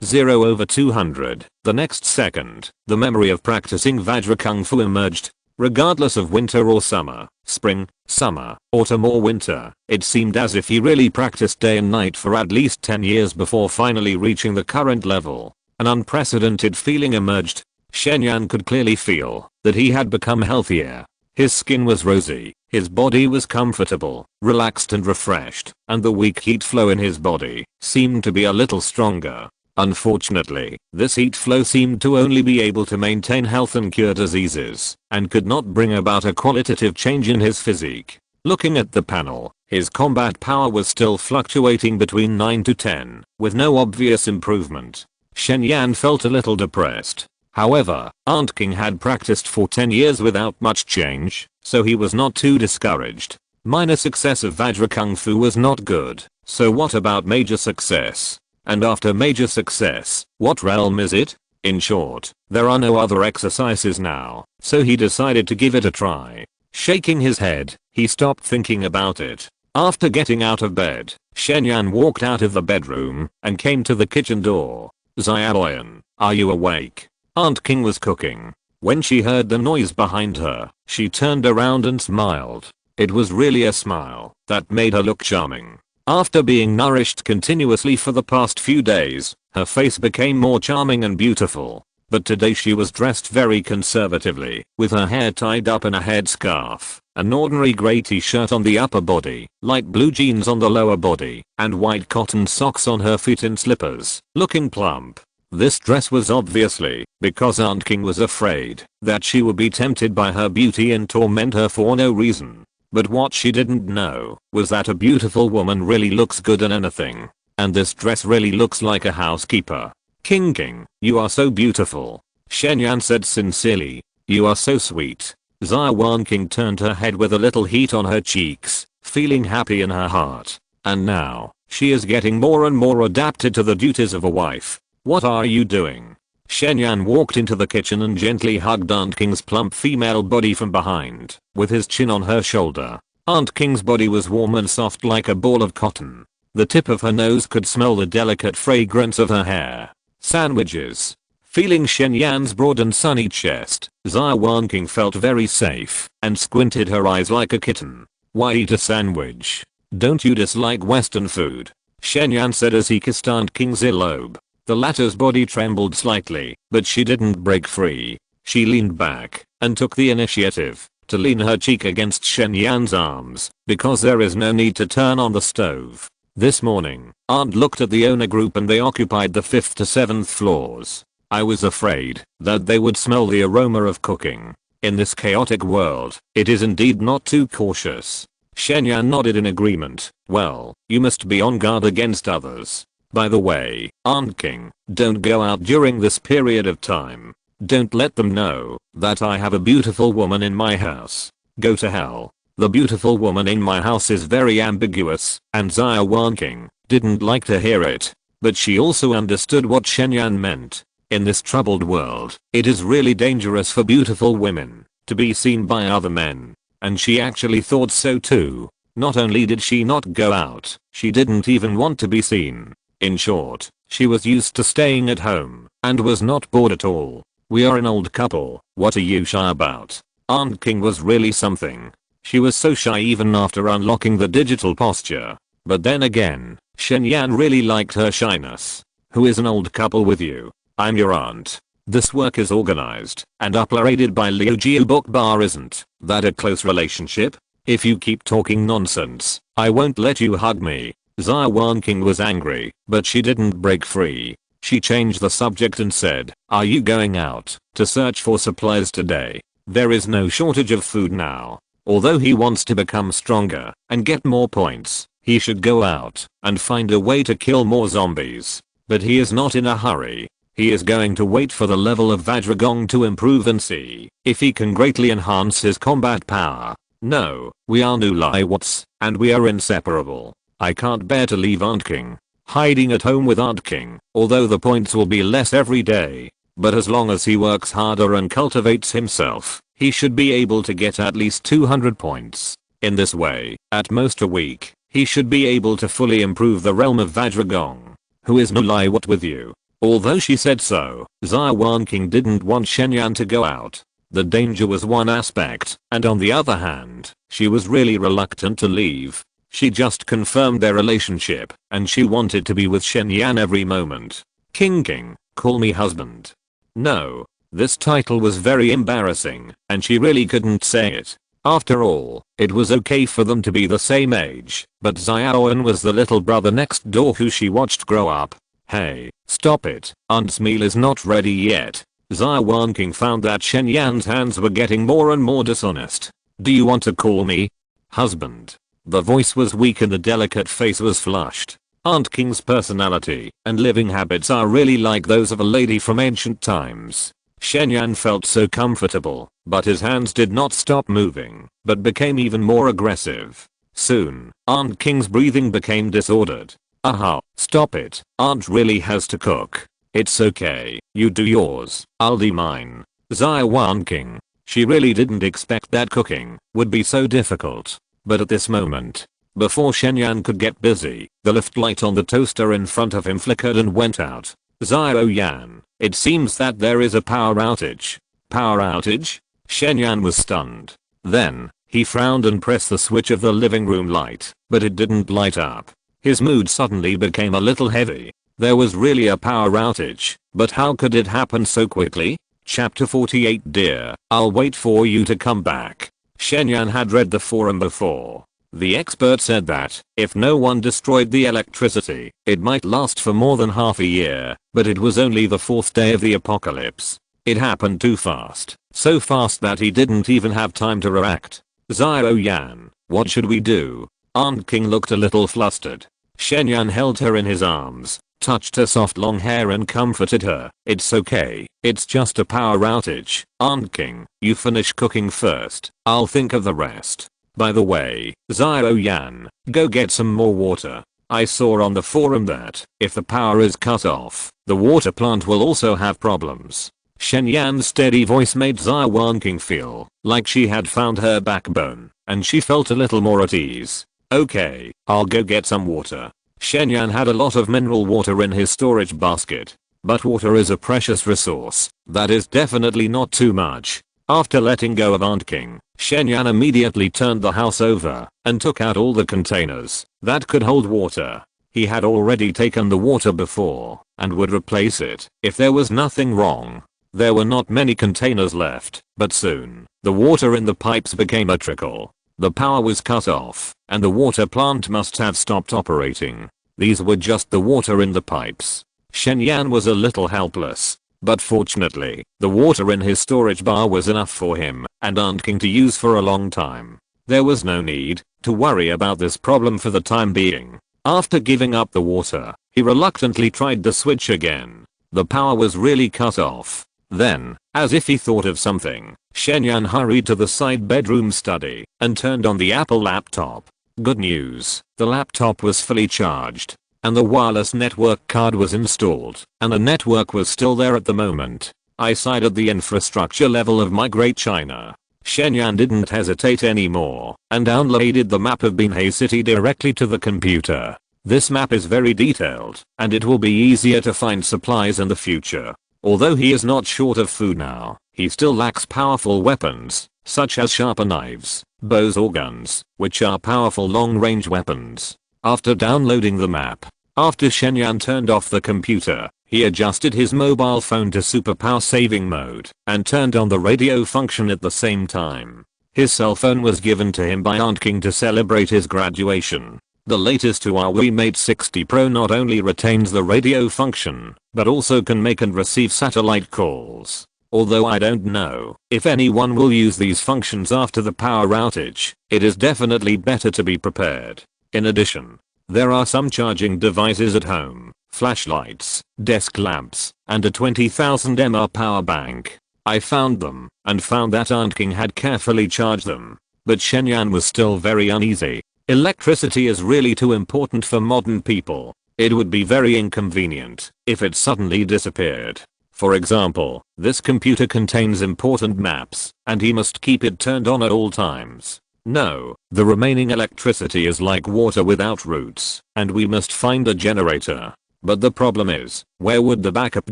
0/200. The next second, the memory of practicing Vajra Kung Fu emerged. Regardless of winter or summer, spring, summer, autumn or winter, it seemed as if he really practiced day and night for at least 10 years before finally reaching the current level. An unprecedented feeling emerged. Shen could clearly feel that he had become healthier. His skin was rosy, his body was comfortable, relaxed and refreshed, and the weak heat flow in his body seemed to be a little stronger. Unfortunately, this heat flow seemed to only be able to maintain health and cure diseases, and could not bring about a qualitative change in his physique. Looking at the panel, his combat power was still fluctuating between 9 to 10, with no obvious improvement. Shen felt a little depressed. However, Aunt King had practiced for 10 years without much change, so he was not too discouraged. Minor success of Vajra Kung Fu was not good, so what about major success? And after major success, what realm is it? In short, there are no other exercises now, so he decided to give it a try. Shaking his head, he stopped thinking about it. After getting out of bed, Shen Yan walked out of the bedroom and came to the kitchen door. Xia Wanqing, are you awake? Aunt King was cooking. When she heard the noise behind her, she turned around and smiled. It was really a smile that made her look charming. After being nourished continuously for the past few days, her face became more charming and beautiful. But today she was dressed very conservatively, with her hair tied up in a headscarf, an ordinary grey t-shirt on the upper body, light blue jeans on the lower body, and white cotton socks on her feet in slippers, looking plump. This dress was obviously because Aunt King was afraid that she would be tempted by her beauty and torment her for no reason. But what she didn't know was that a beautiful woman really looks good in anything. And this dress really looks like a housekeeper. King, you are so beautiful. Shen Yan said sincerely. You are so sweet. Xia Wanqing turned her head with a little heat on her cheeks, feeling happy in her heart. And now, she is getting more and more adapted to the duties of a wife. What are you doing? Shen Yan walked into the kitchen and gently hugged Aunt King's plump female body from behind, with his chin on her shoulder. Aunt King's body was warm and soft like a ball of cotton. The tip of her nose could smell the delicate fragrance of her hair. Sandwiches. Feeling Shen Yan's broad and sunny chest, Xia Wanqing felt very safe and squinted her eyes like a kitten. Why eat a sandwich? Don't you dislike Western food? Shen Yan said as he kissed Aunt King's earlobe. The latter's body trembled slightly, but she didn't break free. She leaned back and took the initiative to lean her cheek against Shen Yan's arms, because there is no need to turn on the stove. This morning, Aunt looked at the owner group and they occupied the 5th to 7th floors. I was afraid that they would smell the aroma of cooking. In this chaotic world, it is indeed not too cautious. Shen Yan nodded in agreement. Well, you must be on guard against others. By the way, Aunt King, don't go out during this period of time. Don't let them know that I have a beautiful woman in my house. Go to hell. The beautiful woman in my house is very ambiguous, and Xia Wanqing didn't like to hear it. But she also understood what Shen Yan meant. In this troubled world, it is really dangerous for beautiful women to be seen by other men. And she actually thought so too. Not only did she not go out, she didn't even want to be seen. In short, she was used to staying at home and was not bored at all. We are an old couple, what are you shy about? Aunt King was really something. She was so shy even after unlocking the digital posture. But then again, Shen Yan really liked her shyness. Who is an old couple with you? I'm your aunt. This work is organized and uploaded by Liu Jiu Book Bar. Isn't that a close relationship? If you keep talking nonsense, I won't let you hug me. Xia Wanqing was angry, but she didn't break free. She changed the subject and said, are you going out to search for supplies today? There is no shortage of food now. Although he wants to become stronger and get more points, he should go out and find a way to kill more zombies. But he is not in a hurry. He is going to wait for the level of Vajragong to improve and see if he can greatly enhance his combat power. No, we are new Liwats, and we are inseparable. I can't bear to leave Aunt King hiding at home with Aunt King, although the points will be less every day. But as long as he works harder and cultivates himself, he should be able to get at least 200 points. In this way, at most a week, he should be able to fully improve the realm of Vajragong. Who is Nuliwat with you? Although she said so, Xia Wanqing didn't want Shen Yan to go out. The danger was one aspect, and on the other hand, she was really reluctant to leave. She just confirmed their relationship, and she wanted to be with Shen Yan every moment. King, call me husband. No. This title was very embarrassing, and she really couldn't say it. After all, it was okay for them to be the same age, but Xiaoan was the little brother next door who she watched grow up. Hey, stop it, Aunt's meal is not ready yet. Xia Wanqing found that Shen Yan's hands were getting more and more dishonest. Do you want to call me husband? The voice was weak and the delicate face was flushed. Aunt King's personality and living habits are really like those of a lady from ancient times. Shen Yan felt so comfortable, but his hands did not stop moving, but became even more aggressive. Soon, Aunt King's breathing became disordered. Aha, stop it, Aunt really has to cook. It's okay, you do yours, I'll do mine. Xia Wanqing. She really didn't expect that cooking would be so difficult. But at this moment, before Shenyan could get busy, the lift light on the toaster in front of him flickered and went out. Xiao Yan, it seems that there is a power outage. Power outage? Shenyan was stunned. Then, he frowned and pressed the switch of the living room light, but it didn't light up. His mood suddenly became a little heavy. There was really a power outage, but how could it happen so quickly? Chapter 48. Dear, I'll wait for you to come back. Shenyan had read the forum before. The expert said that, if no one destroyed the electricity, it might last for more than half a year, but it was only the 4th day of the apocalypse. It happened too fast, so fast that he didn't even have time to react. Xiao Yan, what should we do? Aunt King looked a little flustered. Shenyan held her in his arms, touched her soft long hair and comforted her. It's okay, it's just a power outage. Aunt King, you finish cooking first, I'll think of the rest. By the way, Xiao Yan, go get some more water. I saw on the forum that, if the power is cut off, the water plant will also have problems. Shenyan's steady voice made Xia Wanqing feel like she had found her backbone, and she felt a little more at ease. Okay, I'll go get some water. Shenyan had a lot of mineral water in his storage basket. But water is a precious resource. That is definitely not too much. After letting go of Aunt King, Shenyan immediately turned the house over and took out all the containers that could hold water. He had already taken the water before and would replace it if there was nothing wrong. There were not many containers left, but soon, the water in the pipes became a trickle. The power was cut off, and the water plant must have stopped operating. These were just the water in the pipes. Shenyan was a little helpless, but fortunately, the water in his storage bar was enough for him and Aunt King to use for a long time. There was no need to worry about this problem for the time being. After giving up the water, he reluctantly tried the switch again. The power was really cut off. Then, as if he thought of something, Shenyan hurried to the side bedroom study and turned on the Apple laptop. Good news, the laptop was fully charged, and the wireless network card was installed, and the network was still there at the moment. I sighed at the infrastructure level of my great China. Shenyan didn't hesitate anymore and downloaded the map of Binhe City directly to the computer. This map is very detailed, and it will be easier to find supplies in the future. Although he is not short of food now, he still lacks powerful weapons, such as sharper knives, bows or guns, which are powerful long-range weapons. After downloading the map, after Shenyan turned off the computer, he adjusted his mobile phone to superpower saving mode and turned on the radio function at the same time. His cell phone was given to him by Aunt King to celebrate his graduation. The latest Huawei Mate 60 Pro not only retains the radio function, but also can make and receive satellite calls. Although I don't know if anyone will use these functions after the power outage, it is definitely better to be prepared. In addition, there are some charging devices at home, flashlights, desk lamps, and a 20,000 mAh power bank. I found them, and found that Aunt King had carefully charged them. But Shenyan was still very uneasy. Electricity is really too important for modern people. It would be very inconvenient if it suddenly disappeared. For example, this computer contains important maps, and he must keep it turned on at all times. No, the remaining electricity is like water without roots, and we must find a generator. But the problem is, where would the backup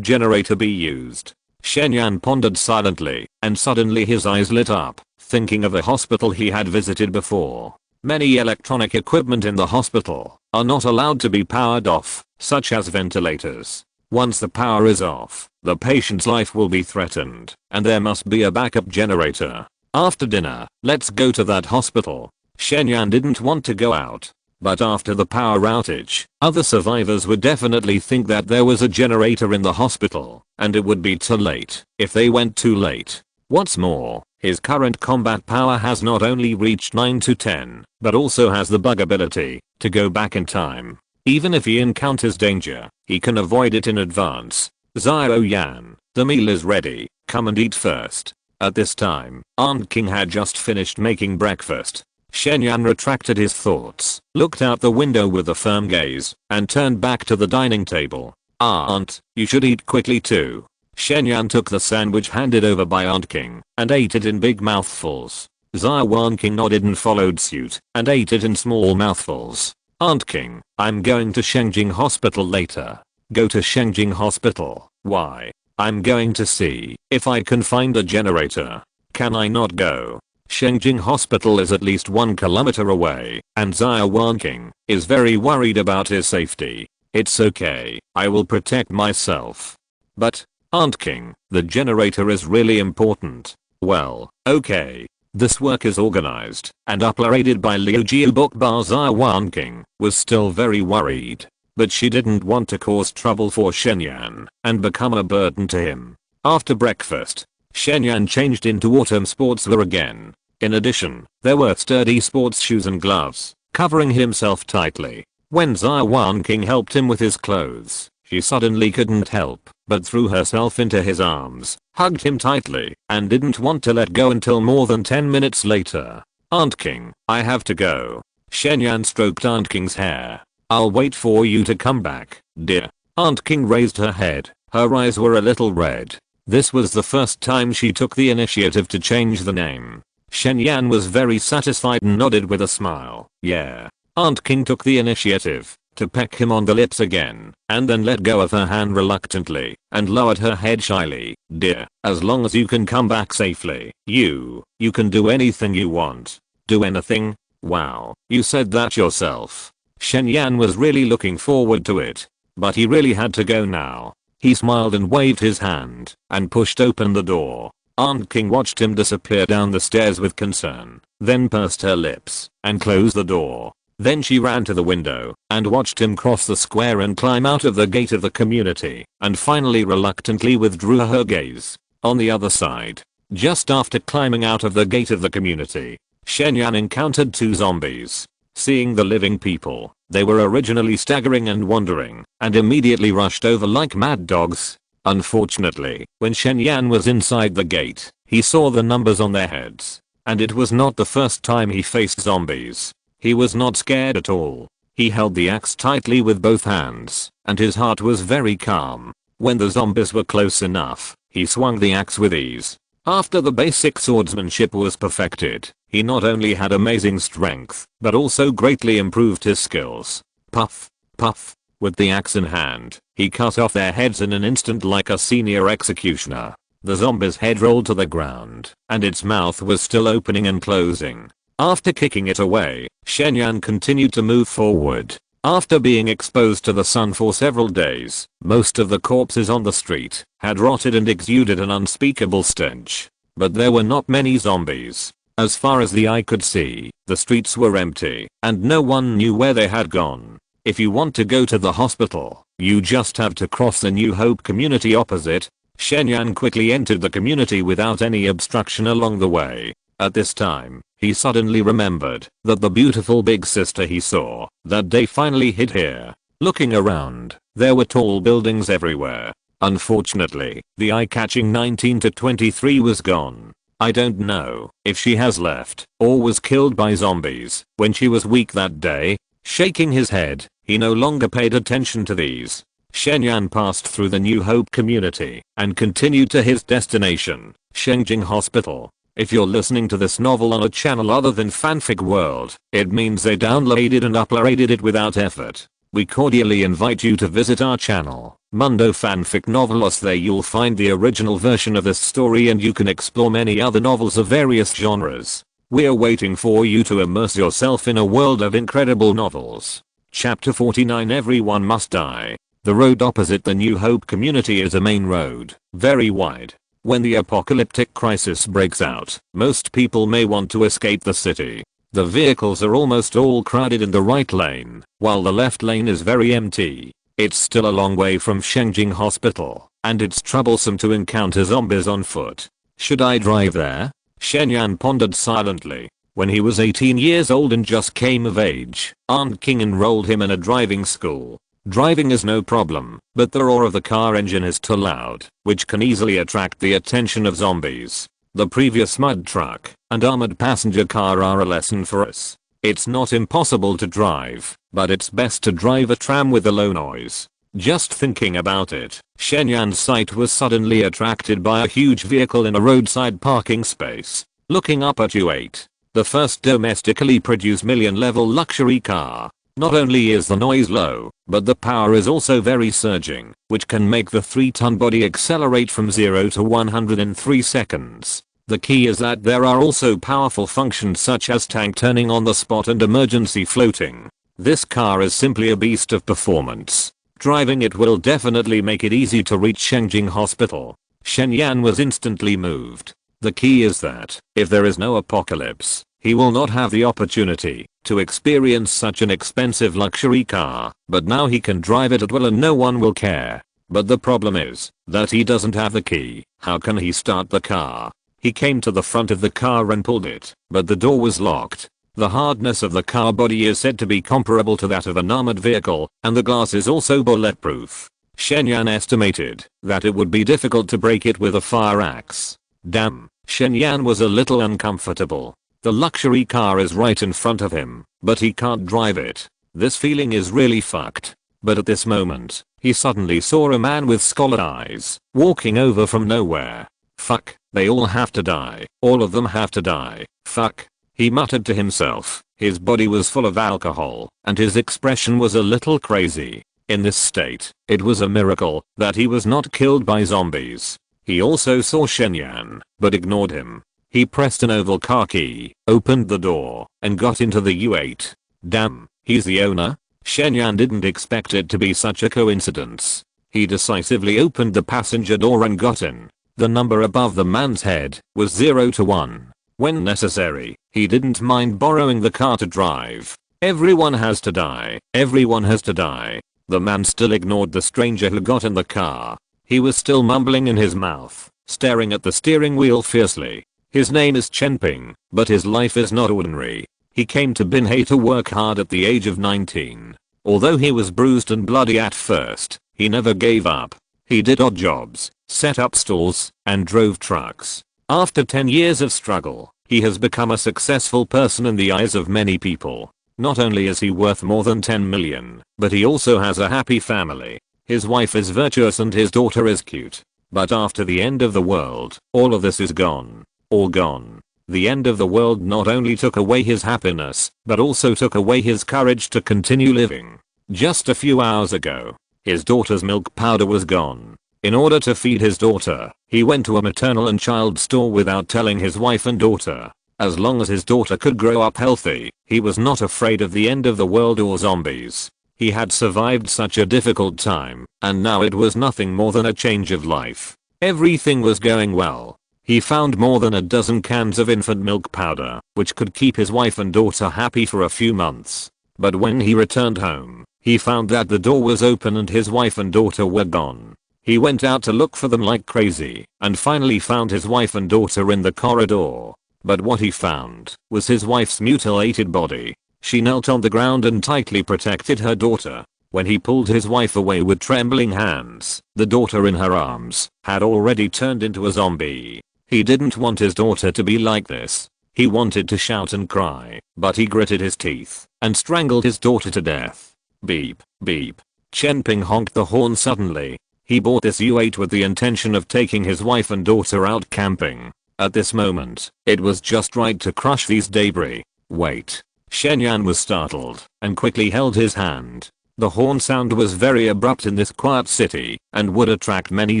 generator be used? Shenyan pondered silently, and suddenly his eyes lit up, thinking of a hospital he had visited before. Many electronic equipment in the hospital are not allowed to be powered off, such as ventilators. Once the power is off, the patient's life will be threatened, and there must be a backup generator. After dinner, let's go to that hospital. Shenyan didn't want to go out, but after the power outage, other survivors would definitely think that there was a generator in the hospital, and it would be too late if they went too late. What's more, his current combat power has not only reached 9 to 10, but also has the bug ability to go back in time. Even if he encounters danger, he can avoid it in advance. Xiao Yan, the meal is ready, come and eat first. At this time, Aunt King had just finished making breakfast. Shenyan retracted his thoughts, looked out the window with a firm gaze, and turned back to the dining table. Aunt, you should eat quickly too. Shen took the sandwich handed over by Aunt King and ate it in big mouthfuls. Xia Wanqing nodded and followed suit and ate it in small mouthfuls. Aunt King, I'm going to Shengjing Hospital later. Go to Shengjing Hospital. Why? I'm going to see if I can find a generator. Can I not go? Shengjing Hospital is at least 1 kilometer away, and Xia Wanqing is very worried about his safety. It's okay, I will protect myself. But, Aunt King, the generator is really important. Well, okay. This work is organized and uploaded by Liu Jiubok. Xia Wanqing was still very worried. But she didn't want to cause trouble for Shen and become a burden to him. After breakfast, Shen changed into autumn sportswear again. In addition, there were sturdy sports shoes and gloves, covering himself tightly. When Xia Wanqing helped him with his clothes, she suddenly couldn't help but threw herself into his arms, hugged him tightly, and didn't want to let go until more than 10 minutes later. Aunt King, I have to go. Shen stroked Aunt King's hair. I'll wait for you to come back, dear. Aunt King raised her head. Her eyes were a little red. This was the first time she took the initiative to change the name. Shen was very satisfied and nodded with a smile. Yeah. Aunt King took the initiative to peck him on the lips again, and then let go of her hand reluctantly and lowered her head shyly. Dear, as long as you can come back safely, you can do anything you want. Do anything? Wow, you said that yourself. Shen was really looking forward to it. But he really had to go now. He smiled and waved his hand and pushed open the door. Aunt King watched him disappear down the stairs with concern, then pursed her lips and closed the door. Then she ran to the window and watched him cross the square and climb out of the gate of the community, and finally reluctantly withdrew her gaze. On the other side, just after climbing out of the gate of the community, Shen encountered 2 zombies. Seeing the living people, they were originally staggering and wandering, and immediately rushed over like mad dogs. Unfortunately, when Shen was inside the gate, he saw the numbers on their heads. And it was not the first time he faced zombies. He was not scared at all. He held the axe tightly with both hands, and his heart was very calm. When the zombies were close enough, he swung the axe with ease. After the basic swordsmanship was perfected, he not only had amazing strength, but also greatly improved his skills. Puff, puff. With the axe in hand, he cut off their heads in an instant like a senior executioner. The zombie's head rolled to the ground, and its mouth was still opening and closing. After kicking it away, Shen continued to move forward. After being exposed to the sun for several days, most of the corpses on the street had rotted and exuded an unspeakable stench. But there were not many zombies. As far as the eye could see, the streets were empty, and no one knew where they had gone. If you want to go to the hospital, you just have to cross the New Hope community opposite. Shen quickly entered the community without any obstruction along the way. At this time, he suddenly remembered that the beautiful big sister he saw that day finally hid here. Looking around, there were tall buildings everywhere. Unfortunately, the eye-catching 19 to 23 was gone. I don't know if she has left or was killed by zombies when she was weak that day. Shaking his head, he no longer paid attention to these. Shen passed through the New Hope community and continued to his destination, Shengjing Hospital. If you're listening to this novel on a channel other than Fanfic World, it means they downloaded and uploaded it without effort. We cordially invite you to visit our channel, Mundo Fanfic Novelos. There you'll find the original version of this story and you can explore many other novels of various genres. We're waiting for you to immerse yourself in a world of incredible novels. Chapter 49. Everyone must die. The road opposite the New Hope community is a main road, very wide. When the apocalyptic crisis breaks out, most people may want to escape the city. The vehicles are almost all crowded in the right lane, while the left lane is very empty. It's still a long way from Shengjing Hospital, and it's troublesome to encounter zombies on foot. Should I drive there? Shen pondered silently. When he was 18 years old and just came of age, Aunt King enrolled him in a driving school. Driving is no problem, but the roar of the car engine is too loud, which can easily attract the attention of zombies. The previous mud truck and armored passenger car are a lesson for us. It's not impossible to drive, but it's best to drive a tram with a low noise. Just thinking about it, Shen Yan's sight was suddenly attracted by a huge vehicle in a roadside parking space. Looking up at U8, the first domestically produced million-level luxury car. Not only is the noise low, but the power is also very surging, which can make the 3-ton body accelerate from 0 to 100 in 3 seconds. The key is that there are also powerful functions such as tank turning on the spot and emergency floating. This car is simply a beast of performance. Driving it will definitely make it easy to reach Shengjing Hospital. Shen Yan was instantly moved. The key is that, if there is no apocalypse, he will not have the opportunity to experience such an expensive luxury car, but now he can drive it at will and no one will care. But the problem is that he doesn't have the key. How can he start the car? He came to the front of the car and pulled it, but the door was locked. The hardness of the car body is said to be comparable to that of an armored vehicle, and the glass is also bulletproof. Shen Yan estimated that it would be difficult to break it with a fire axe. Damn, Shen Yan was a little uncomfortable. The luxury car is right in front of him, but he can't drive it. This feeling is really fucked. But at this moment, he suddenly saw a man with scalded eyes walking over from nowhere. Fuck, they all have to die. All of them have to die. Fuck. He muttered to himself. His body was full of alcohol, and his expression was a little crazy. In this state, it was a miracle that he was not killed by zombies. He also saw Shen Yan, but ignored him. He pressed an oval car key, opened the door, and got into the U8. Damn, he's the owner? Shen Yan didn't expect it to be such a coincidence. He decisively opened the passenger door and got in. The number above the man's head was 0 to 1. When necessary, he didn't mind borrowing the car to drive. Everyone has to die. Everyone has to die. The man still ignored the stranger who got in the car. He was still mumbling in his mouth, staring at the steering wheel fiercely. His name is Chen Ping, but his life is not ordinary. He came to Binhe to work hard at the age of 19. Although he was bruised and bloody at first, he never gave up. He did odd jobs, set up stalls, and drove trucks. After 10 years of struggle, he has become a successful person in the eyes of many people. Not only is he worth more than 10 million, but he also has a happy family. His wife is virtuous and his daughter is cute. But after the end of the world, all of this is gone. All gone. The end of the world not only took away his happiness, but also took away his courage to continue living. Just a few hours ago, his daughter's milk powder was gone. In order to feed his daughter, he went to a maternal and child store without telling his wife and daughter. As long as his daughter could grow up healthy, he was not afraid of the end of the world or zombies. He had survived such a difficult time, and now it was nothing more than a change of life. Everything was going well. He found more than a dozen cans of infant milk powder, which could keep his wife and daughter happy for a few months. But when he returned home, he found that the door was open and his wife and daughter were gone. He went out to look for them like crazy, and finally found his wife and daughter in the corridor. But what he found was his wife's mutilated body. She knelt on the ground and tightly protected her daughter. When he pulled his wife away with trembling hands, the daughter in her arms had already turned into a zombie. He didn't want his daughter to be like this. He wanted to shout and cry, but he gritted his teeth and strangled his daughter to death. Beep, beep. Chen Ping honked the horn suddenly. He bought this U8 with the intention of taking his wife and daughter out camping. At this moment, it was just right to crush these debris. Wait. Shen Yan was startled and quickly held his hand. The horn sound was very abrupt in this quiet city and would attract many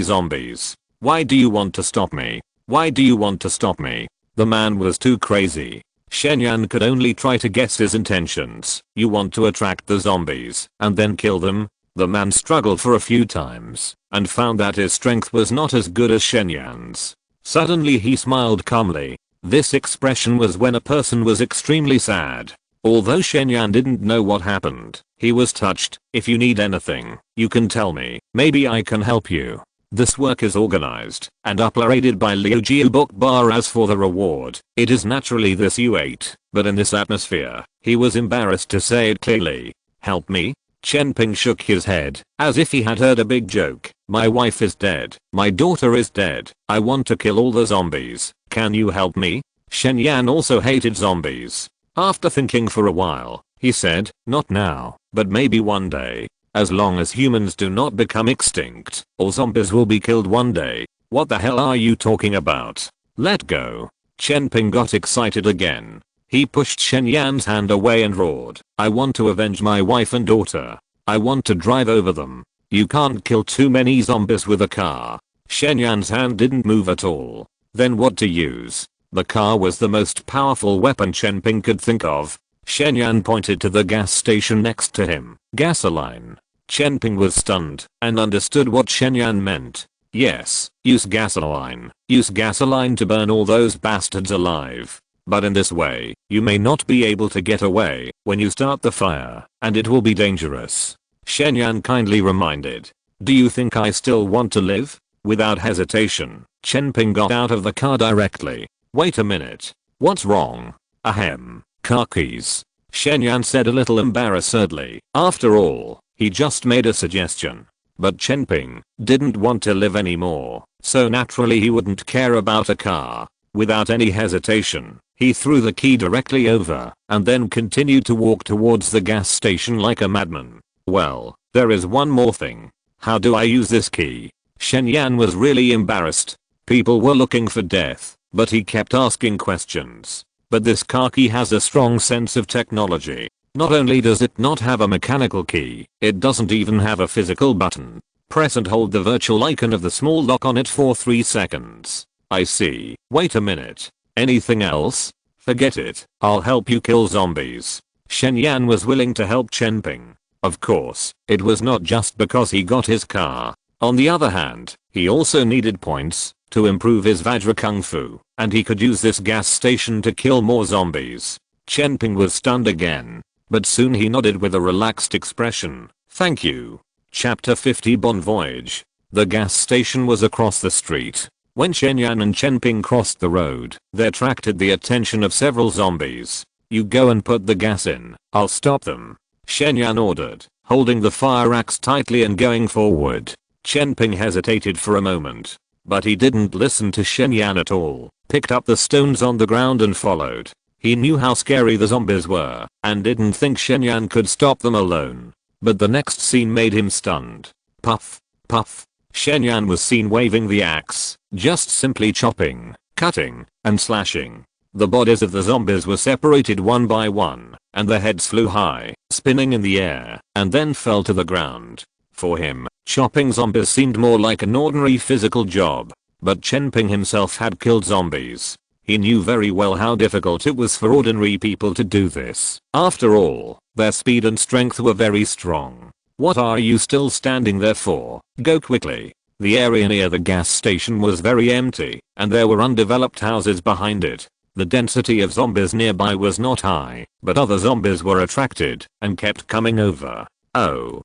zombies. Why do you want to stop me? Why do you want to stop me? The man was too crazy. Shen Yan could only try to guess his intentions. You want to attract the zombies and then kill them? The man struggled for a few times and found that his strength was not as good as Shen Yan's. Suddenly he smiled calmly. This expression was when a person was extremely sad. Although Shen Yan didn't know what happened, he was touched. If you need anything, you can tell me. Maybe I can help you. This work is organized and uploaded by Liu Jiu Book Bar. As for the reward, it is naturally this U8, but in this atmosphere, he was embarrassed to say it clearly. Help me? Chen Ping shook his head, as if he had heard a big joke. My wife is dead. My daughter is dead. I want to kill all the zombies. Can you help me? Shen Yan also hated zombies. After thinking for a while, he said, not now, but maybe one day. As long as humans do not become extinct, all zombies will be killed one day. What the hell are you talking about? Let go. Chenping got excited again. He pushed Shen Yan's hand away and roared, I want to avenge my wife and daughter. I want to drive over them. You can't kill too many zombies with a car. Shen Yan's hand didn't move at all. Then what to use? The car was the most powerful weapon Chenping could think of. Shen Yan pointed to the gas station next to him. Gasoline. Chenping was stunned and understood what Shen Yan meant. Yes, use gasoline. Use gasoline to burn all those bastards alive. But in this way, you may not be able to get away when you start the fire, and it will be dangerous. Shen Yan kindly reminded. Do you think I still want to live? Without hesitation, Chenping got out of the car directly. Wait a minute. What's wrong? Ahem. Car keys. Shen Yan said a little embarrassedly. After all, he just made a suggestion. But Chenping didn't want to live anymore, so naturally he wouldn't care about a car. Without any hesitation, he threw the key directly over and then continued to walk towards the gas station like a madman. Well, there is one more thing. How do I use this key? Shen Yan was really embarrassed. People were looking for death, but he kept asking questions. But this car key has a strong sense of technology. Not only does it not have a mechanical key, it doesn't even have a physical button. Press and hold the virtual icon of the small lock on it for 3 seconds. I see. Wait a minute. Anything else? Forget it. I'll help you kill zombies. Shen Yan was willing to help Chenping. Of course, it was not just because he got his car. On the other hand, he also needed points to improve his Vajra Kung Fu, and he could use this gas station to kill more zombies. Chenping was stunned again. But soon he nodded with a relaxed expression. Thank you. Chapter 50 Bon Voyage. The gas station was across the street. When Shen Yan and Chenping crossed the road, they attracted the attention of several zombies. You go and put the gas in. I'll stop them. Shen Yan ordered, holding the fire axe tightly and going forward. Chenping hesitated for a moment. But he didn't listen to Shen Yan at all, picked up the stones on the ground and followed. He knew how scary the zombies were, and didn't think Shen Yan could stop them alone. But the next scene made him stunned. Puff, puff. Shen Yan was seen waving the axe, just simply chopping, cutting, and slashing. The bodies of the zombies were separated one by one, and their heads flew high, spinning in the air, and then fell to the ground. For him, chopping zombies seemed more like an ordinary physical job. But Chenping himself had killed zombies. He knew very well how difficult it was for ordinary people to do this. After all, their speed and strength were very strong. What are you still standing there for? Go quickly. The area near the gas station was very empty, and there were undeveloped houses behind it. The density of zombies nearby was not high, but other zombies were attracted and kept coming over. Oh,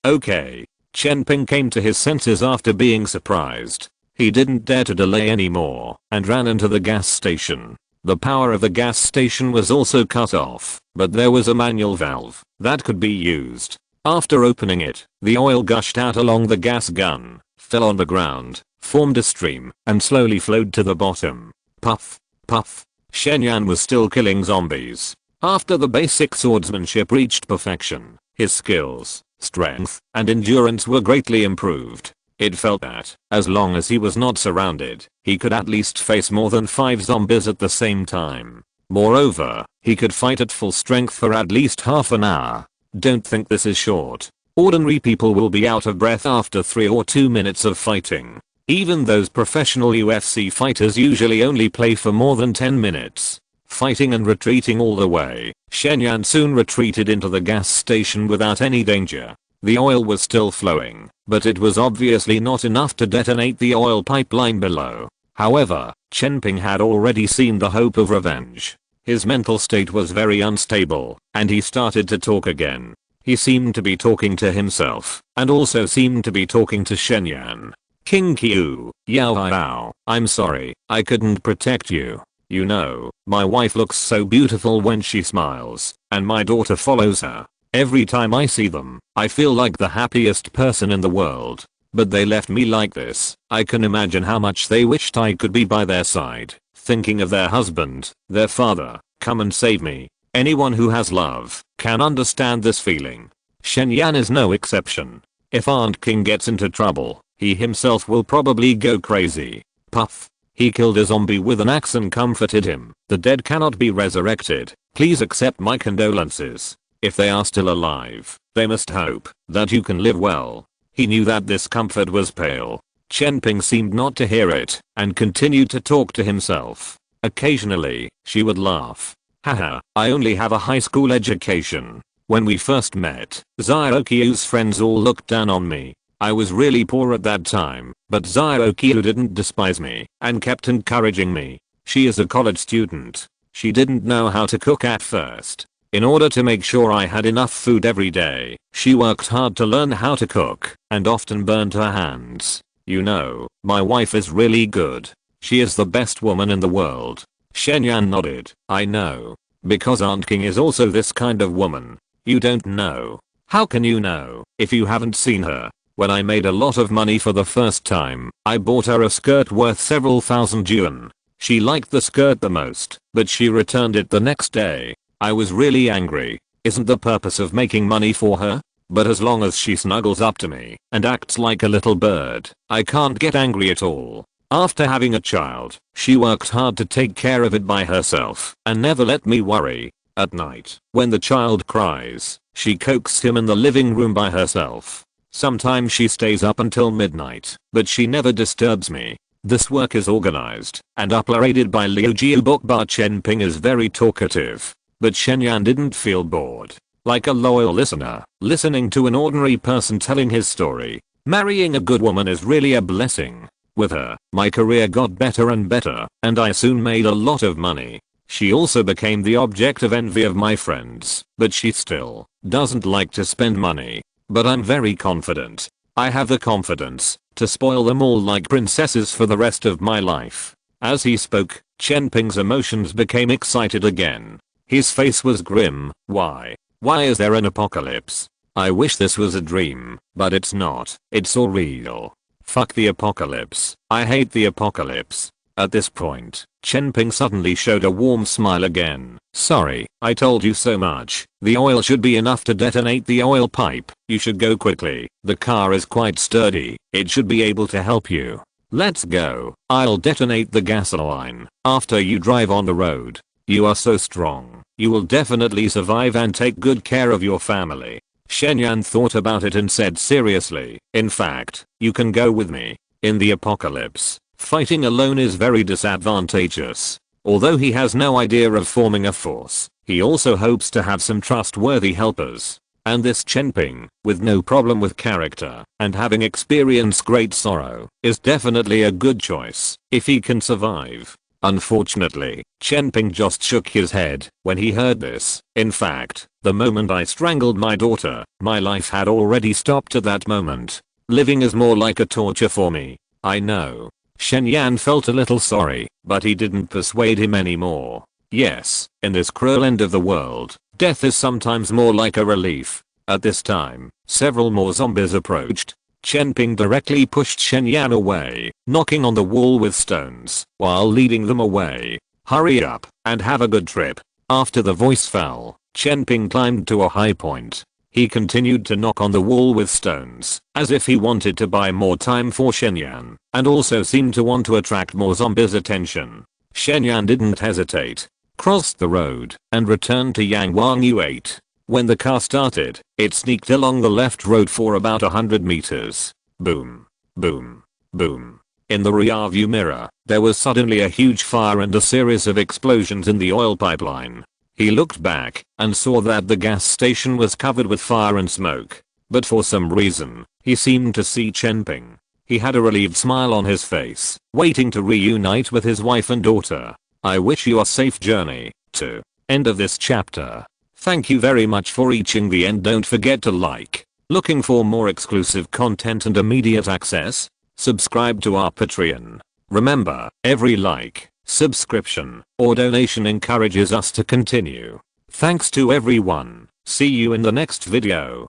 okay. Chenping came to his senses after being surprised. He didn't dare to delay anymore and ran into the gas station. The power of the gas station was also cut off, but there was a manual valve that could be used. After opening it, the oil gushed out along the gas gun, fell on the ground, formed a stream, and slowly flowed to the bottom. Puff, puff. Shen Yan was still killing zombies. After the basic swordsmanship reached perfection, his skills, strength, and endurance were greatly improved. It felt that, as long as he was not surrounded, he could at least face more than 5 zombies at the same time. Moreover, he could fight at full strength for at least half an hour. Don't think this is short. Ordinary people will be out of breath after 3 or 2 minutes of fighting. Even those professional UFC fighters usually only play for more than 10 minutes. Fighting and retreating all the way, Shen Yan soon retreated into the gas station without any danger. The oil was still flowing, but it was obviously not enough to detonate the oil pipeline below. However, Chenping had already seen the hope of revenge. His mental state was very unstable, and he started to talk again. He seemed to be talking to himself, and also seemed to be talking to Shen Yan. King Qiu, Yao, I'm sorry, I couldn't protect you. You know, my wife looks so beautiful when she smiles, and my daughter follows her. Every time I see them, I feel like the happiest person in the world. But they left me like this. I can imagine how much they wished I could be by their side, thinking of their husband, their father. Come and save me. Anyone who has love can understand this feeling. Shen Yan is no exception. If Aunt King gets into trouble, he himself will probably go crazy. Puff. He killed a zombie with an axe and comforted him. The dead cannot be resurrected. Please accept my condolences. If they are still alive, they must hope that you can live well. He knew that this comfort was pale. Chen Ping seemed not to hear it and continued to talk to himself. Occasionally, she would laugh. Haha, I only have a high school education. When we first met, Xiaoqiu's friends all looked down on me. I was really poor at that time, but Xiaoqiu didn't despise me and kept encouraging me. She is a college student. She didn't know how to cook at first. In order to make sure I had enough food every day, she worked hard to learn how to cook and often burned her hands. You know, my wife is really good. She is the best woman in the world. Shen Yan nodded. I know. Because Aunt King is also this kind of woman. You don't know. How can you know if you haven't seen her? When I made a lot of money for the first time, I bought her a skirt worth several thousand yuan. She liked the skirt the most, but she returned it the next day. I was really angry. Isn't the purpose of making money for her? But as long as she snuggles up to me and acts like a little bird, I can't get angry at all. After having a child, she worked hard to take care of it by herself and never let me worry. At night, when the child cries, she coaxes him in the living room by herself. Sometimes she stays up until midnight, but she never disturbs me. This work is organized and operated by Liu Jiubokba. Chen Ping is very talkative, but Shen Yan didn't feel bored. Like a loyal listener, listening to an ordinary person telling his story. Marrying a good woman is really a blessing. With her, my career got better and better, and I soon made a lot of money. She also became the object of envy of my friends, but she still doesn't like to spend money. But I'm very confident. I have the confidence to spoil them all like princesses for the rest of my life. As he spoke, Chen Ping's emotions became excited again. His face was grim. Why? Why is there an apocalypse? I wish this was a dream, but it's not. It's all real. Fuck the apocalypse. I hate the apocalypse. At this point, Chen Ping suddenly showed a warm smile again. Sorry, I told you so much. The oil should be enough to detonate the oil pipe. You should go quickly. The car is quite sturdy. It should be able to help you. Let's go. I'll detonate the gasoline after you drive on the road. You are so strong. You will definitely survive and take good care of your family. Shen Yan thought about it and said seriously, in fact, you can go with me. In the apocalypse, fighting alone is very disadvantageous. Although he has no idea of forming a force, he also hopes to have some trustworthy helpers. And this Chen Ping, with no problem with character and having experienced great sorrow, is definitely a good choice if he can survive. Unfortunately, Chen Ping just shook his head when he heard this. In fact, the moment I strangled my daughter, my life had already stopped at that moment. Living is more like a torture for me. I know. Shen Yan felt a little sorry, but he didn't persuade him anymore. Yes, in this cruel end of the world, death is sometimes more like a relief. At this time, several more zombies approached. Chen Ping directly pushed Shen Yan away, knocking on the wall with stones while leading them away. Hurry up and have a good trip. After the voice fell, Chen Ping climbed to a high point. He continued to knock on the wall with stones, as if he wanted to buy more time for Shen Yan, and also seemed to want to attract more zombies' attention. Shen Yan didn't hesitate, crossed the road, and returned to Yang Wangyu 8. When the car started, it sneaked along the left road for about 100 meters. Boom. Boom. Boom. In the rearview mirror, there was suddenly a huge fire and a series of explosions in the oil pipeline. He looked back and saw that the gas station was covered with fire and smoke. But for some reason, he seemed to see Chen Ping. He had a relieved smile on his face, waiting to reunite with his wife and daughter. I wish you a safe journey to end of this chapter. Thank you very much for reaching the end. Don't forget to like. Looking for more exclusive content and immediate access? Subscribe to our Patreon. Remember, every like, subscription, or donation encourages us to continue. Thanks to everyone. See you in the next video.